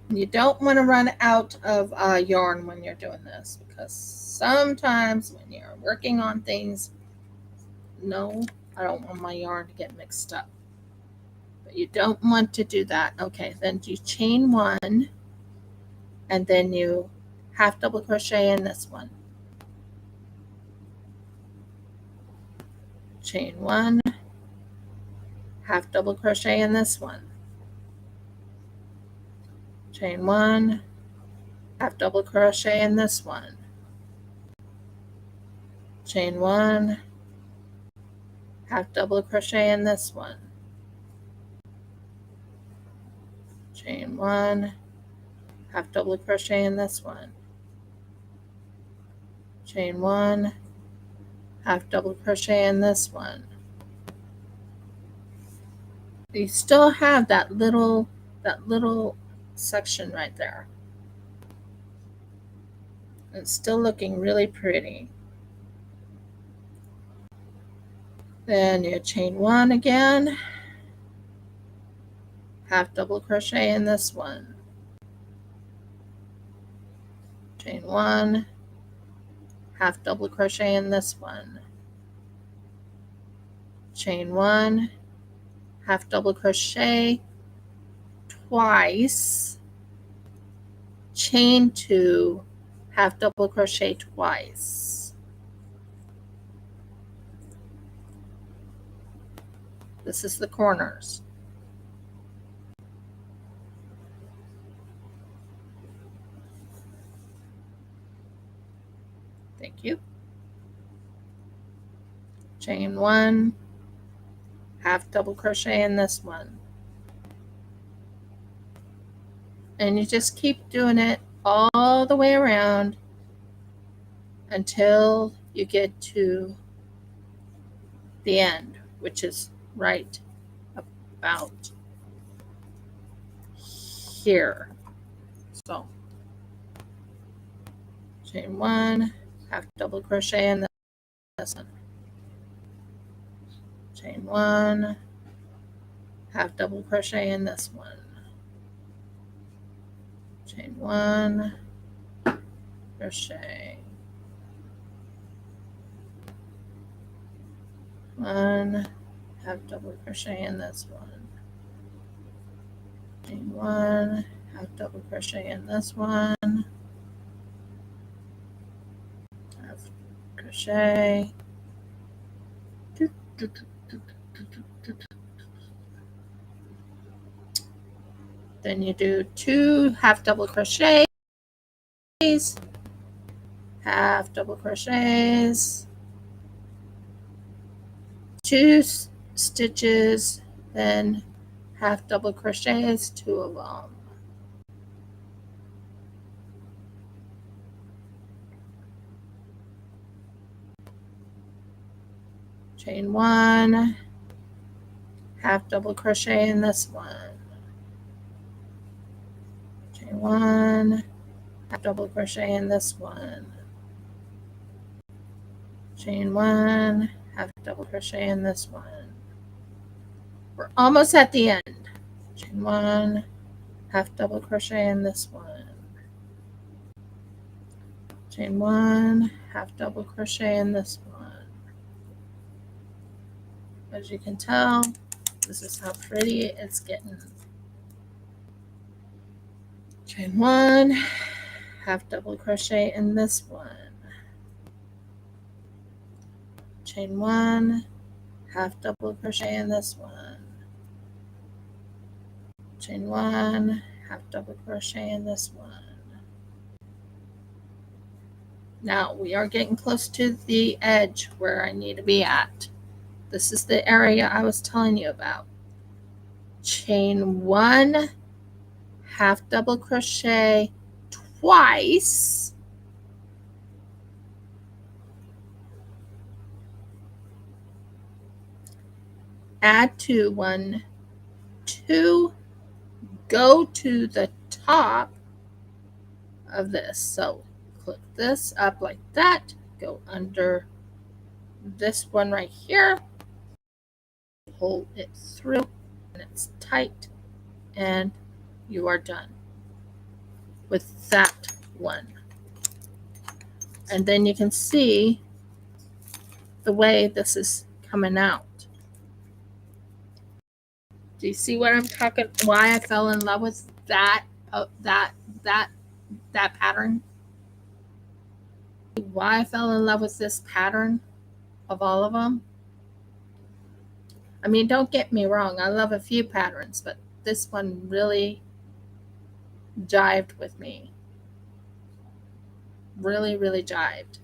You don't want to run out of yarn when you're doing this, because sometimes when you're working on things, no, I don't want my yarn to get mixed up. But you don't want to do that. Okay, then you chain 1, and then you half double crochet in this one. Chain 1, half double crochet in this one. Chain 1, half double crochet in this one. Chain 1, half double crochet in this one. Chain 1, half double crochet in this one. Chain 1, half double crochet in this one. You still have that little section right there. It's still looking really pretty. Then you chain 1 again, half double crochet in this one. Chain 1, half double crochet in this one. Chain 1, half double crochet twice. Chain 2, half double crochet twice. This is the corners. Thank you. Chain 1, half double crochet in this one. And you just keep doing it all the way around until you get to the end, which is right about here. So chain 1, half double crochet in this one. Chain 1, half double crochet in this one. Chain 1, crochet. 1, half double crochet in this one. Chain 1, half double crochet in this one. Half crochet. Then you do 2 half double crochets, half double crochets, 2 stitches, then half double crochets, 2 of them. Chain 1, half double crochet in this one. Chain 1, half double crochet in this one. Chain 1, half double crochet in this one. We're almost at the end. Chain 1, half double crochet in this one. Chain 1, half double crochet in this one. As you can tell, this is how pretty it's getting. Chain 1, half double crochet in this one. Chain 1, half double crochet in this one. Chain 1, half double crochet in this one. Now we are getting close to the edge where I need to be at. This is the area I was telling you about. Chain 1, half double crochet twice. Add 2, 1, 2, go to the top of this. So click this up like that, go under this one right here, pull it through, and it's tight, and you are done with that one. And then you can see the way this is coming out. Do you see what I'm talking? Why I fell in love with that pattern? Why I fell in love with this pattern of all of them? I mean, don't get me wrong. I love a few patterns, but this one really jived with me. Really, really jived.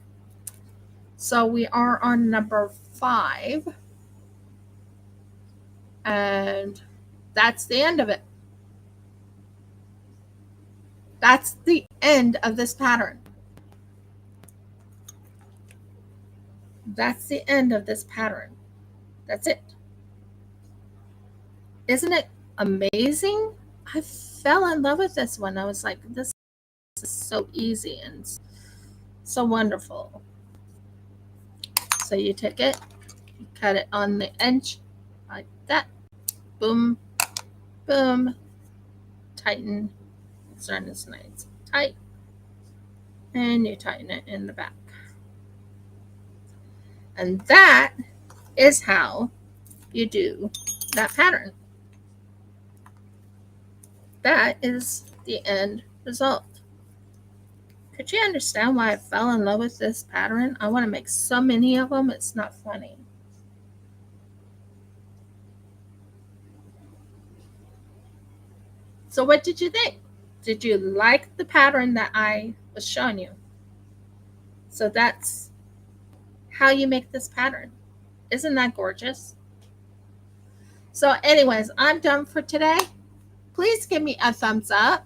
So we are on number 5. And that's the end of it. That's the end of this pattern. That's the end of this pattern. That's it. Isn't it amazing? I fell in love with this one. I was like, this is so easy and so wonderful. So you take it, you cut it on the edge like that. Boom, boom, tighten. It's starting to nice tight. And you tighten it in the back. And that is how you do that pattern. That is the end result. Could you understand why I fell in love with this pattern? I want to make so many of them, it's not funny. So what did you think? Did you like the pattern that I was showing you? So that's how you make this pattern. Isn't that gorgeous? So anyways, I'm done for today. Please give me a thumbs up.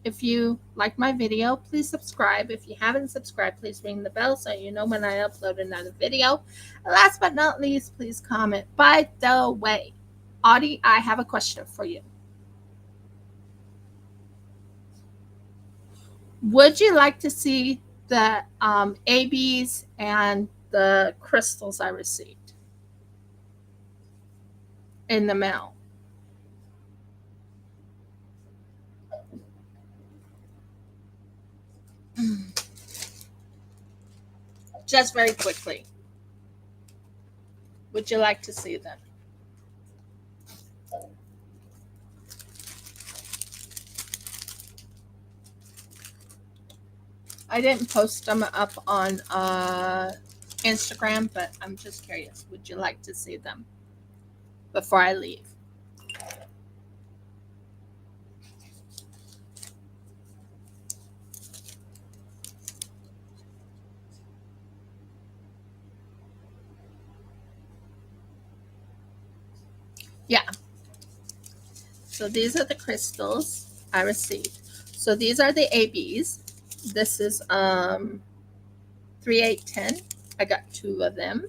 If you like my video, please subscribe. If you haven't subscribed, please ring the bell so you know when I upload another video. And last but not least, please comment. By the way, Audie, I have a question for you. Would you like to see the ABs and the crystals I received in the mail? Just very quickly. Would you like to see them? I didn't post them up on Instagram, but I'm just curious. Would you like to see them before I leave? Yeah. So these are the crystals I received. So these are the ABs. This is 3810. I got 2 of them.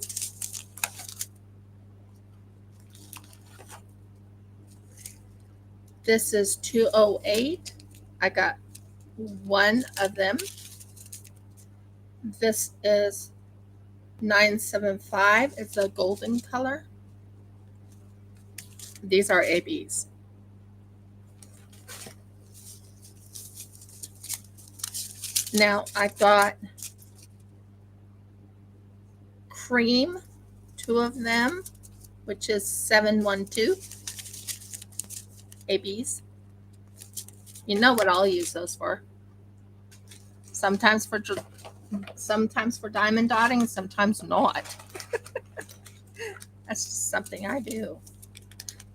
This is 208. I got 1 of them. This is 975. It's a golden color. These are ABs. Now I got cream, 2 of them, which is 712 ABs. You know what I'll use those for. Sometimes for diamond dotting, sometimes not. That's just something I do.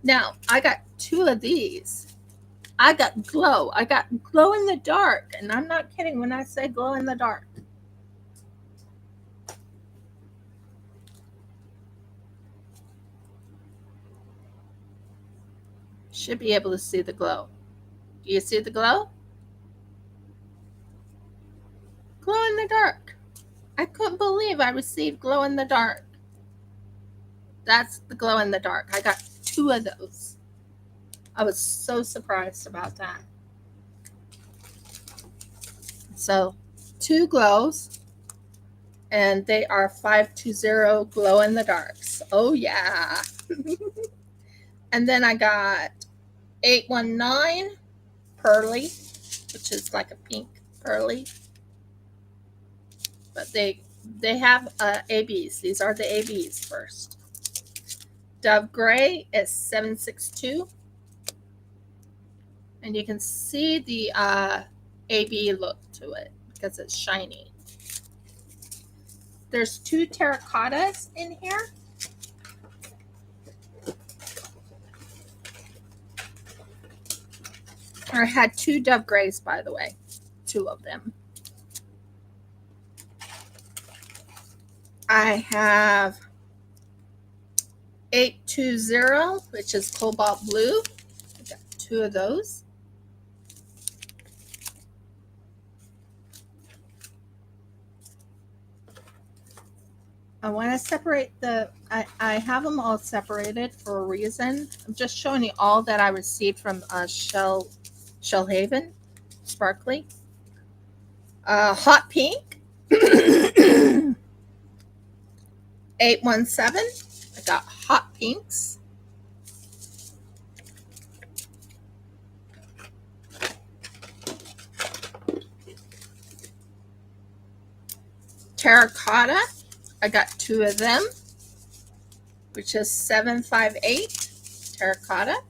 Now I got 2 of these. I got glow. I got glow in the dark, and I'm not kidding when I say glow in the dark. Should be able to see the glow. Do you see the glow? Glow in the dark. I couldn't believe I received glow in the dark. That's the glow in the dark. I got 2 of those. I was so surprised about that. So 2 glows, and they are 520 glow in the darks. Oh yeah. And then I got 819 pearly, which is like a pink pearly. But they have ABs. These are the ABs first. Dove Gray is 762. And you can see the AB look to it because it's shiny. There's 2 terracottas in here. I had 2 Dove Grays, by the way. 2 of them. I have 820, which is cobalt blue. I got 2 of those. I want to separate I have them all separated for a reason. I'm just showing you all that I received from Shellhaven, sparkly. Hot pink, 817. I got hot pinks. Terracotta, I got 2 of them, which is 758 terracotta.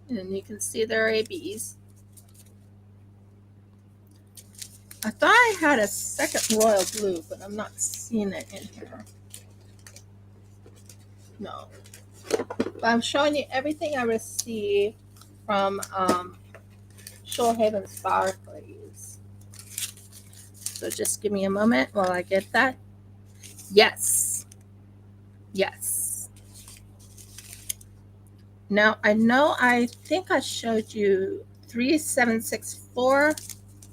And you can see their ABs. I thought I had a second royal blue, but I'm not seeing it in here. No. But I'm showing you everything I received from Shoalhaven Sparklies. So just give me a moment while I get that. Yes. Yes. Now, I think I showed you 3764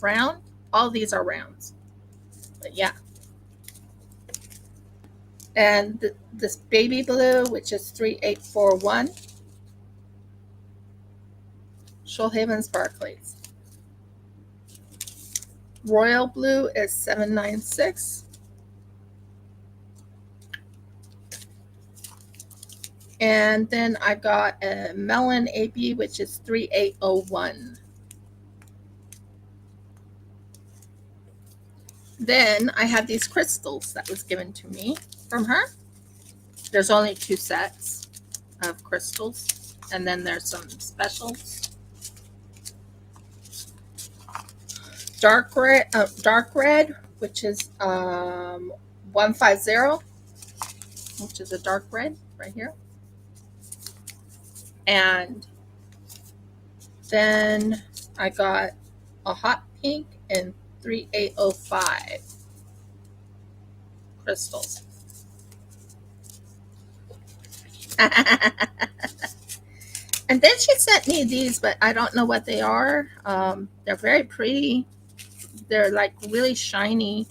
round. All these are rounds. But yeah. And this baby blue, which is 3841. Shoalhaven Sparklies. Royal blue is 796. And then I got a melon AB, which is 3801. Then I have these crystals that was given to me from her. There's only 2 sets of crystals, and then there's some specials. Dark red, which is 150, which is a dark red right here. And then I got a hot pink and 3805 crystals. And then she sent me these, but I don't know what they are. They're very pretty. They're like really shiny.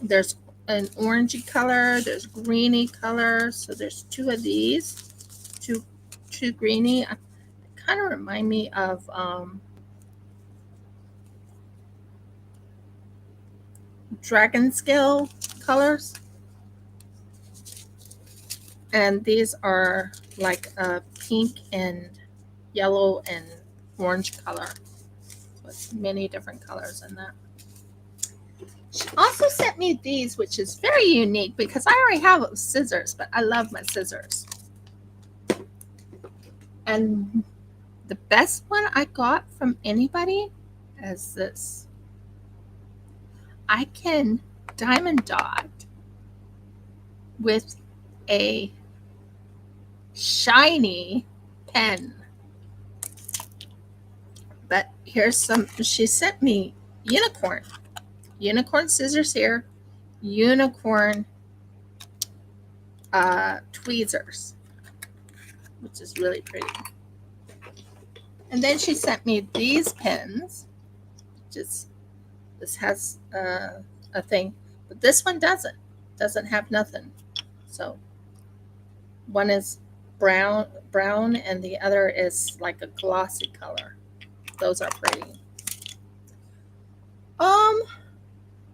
There's an orangey color. There's greeny color. So there's two of these. Two greeny. Kind of remind me of dragon scale colors. And these are like a pink and yellow and orange color. So it's many different colors in that. She also sent me these, which is very unique because I already have scissors, but I love my scissors. And the best one I got from anybody is this. I can diamond dot with a shiny pen. But here's some. She sent me unicorn scissors here, unicorn tweezers, which is really pretty. And then she sent me these pens. This has a thing, but this one doesn't have nothing. So one is brown, and the other is like a glossy color. Those are pretty.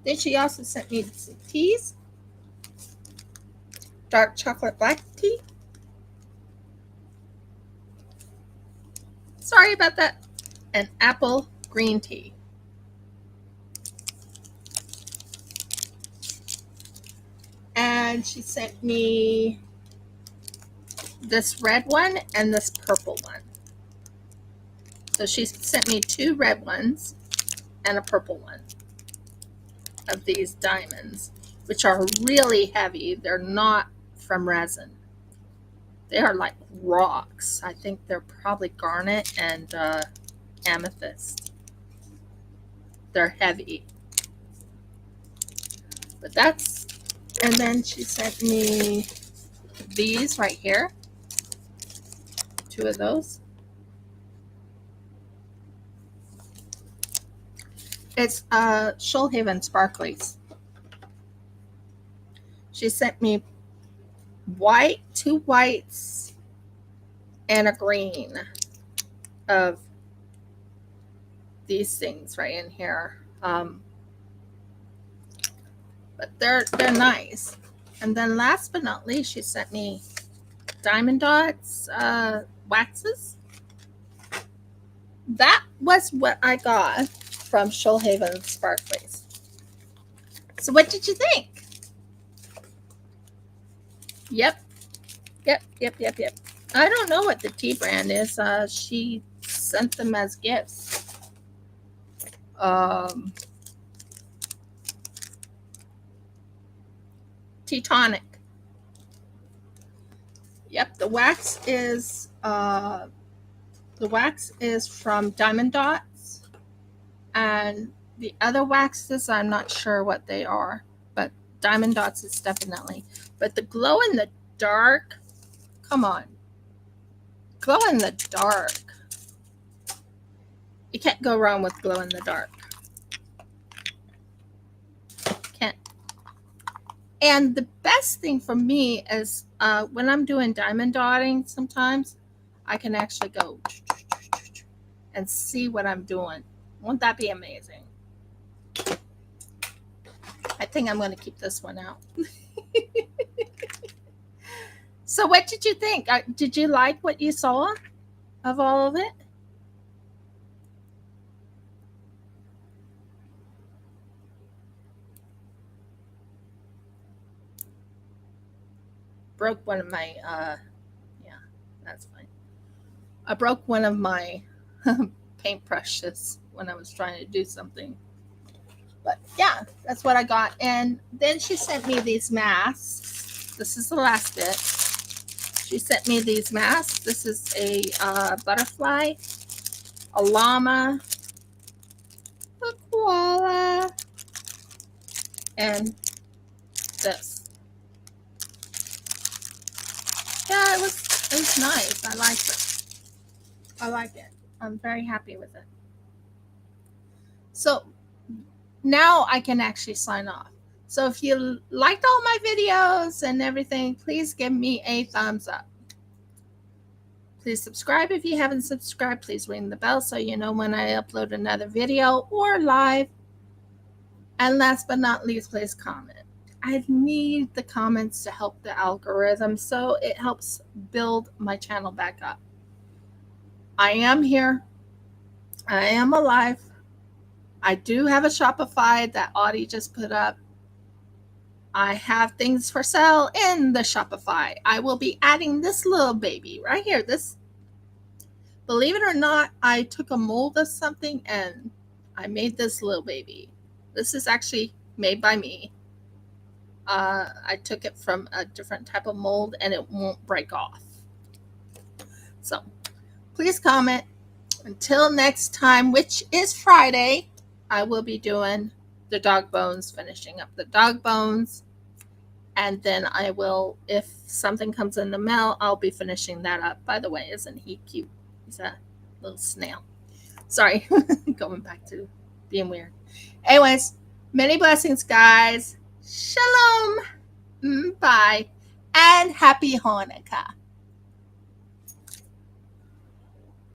Then she also sent me some teas. Dark chocolate black tea. Sorry about that. And apple green tea. And she sent me this red one and this purple one. So she sent me two red ones and a purple one of these diamonds, which are really heavy. They're not from resin. They are like rocks. I think they're probably garnet and amethyst. They're heavy. But that's, and then she sent me these right here. Two of those. It's Shoalhaven sparklies. She sent me two whites and a green of these things right in here. But they're nice. And then last but not least, she sent me diamond dots waxes. That was what I got from Shoalhaven sparklies. So what did you think? Yep. I don't know what the tea brand is. She sent them as gifts. Tea tonic. Yep, the wax is from Diamond Dots, and the other waxes I'm not sure what they are, but Diamond Dots is definitely. But the glow in the dark, come on, glow in the dark. You can't go wrong with glow in the dark. Can't. And the best thing for me is when I'm doing diamond dotting, sometimes I can actually go and see what I'm doing. Won't that be amazing? I think I'm going to keep this one out. So what did you think? Did you like what you saw of all of it? Broke one of my, yeah, that's fine. I broke one of my paintbrushes when I was trying to do something. But yeah, that's what I got. And then she sent me these masks. This is the last bit. She sent me these masks. This is a butterfly, a llama, a koala, and this. Yeah, It's nice. I like it. I like it. I'm very happy with it. So now I can actually sign off. So if you liked all my videos and everything, please give me a thumbs up. Please subscribe if you haven't subscribed. Please ring the bell so you know when I upload another video or live. And last but not least, please comment. I need the comments to help the algorithm, so it helps build my channel back up. I am here. I am alive. I do have a Shopify that Audie just put up. I have things for sale in the Shopify. I will be adding this little baby right here. This, believe it or not, I took a mold of something and I made this little baby. This is actually made by me. I took it from a different type of mold and it won't break off. So please comment. Until next time, which is Friday, I will be doing the dog bones, finishing up the dog bones. And then I will, if something comes in the mail, I'll be finishing that up. By the way, isn't he cute? He's a little snail. Sorry, going back to being weird. Anyways, many blessings, guys. Shalom. Bye. And happy Hanukkah.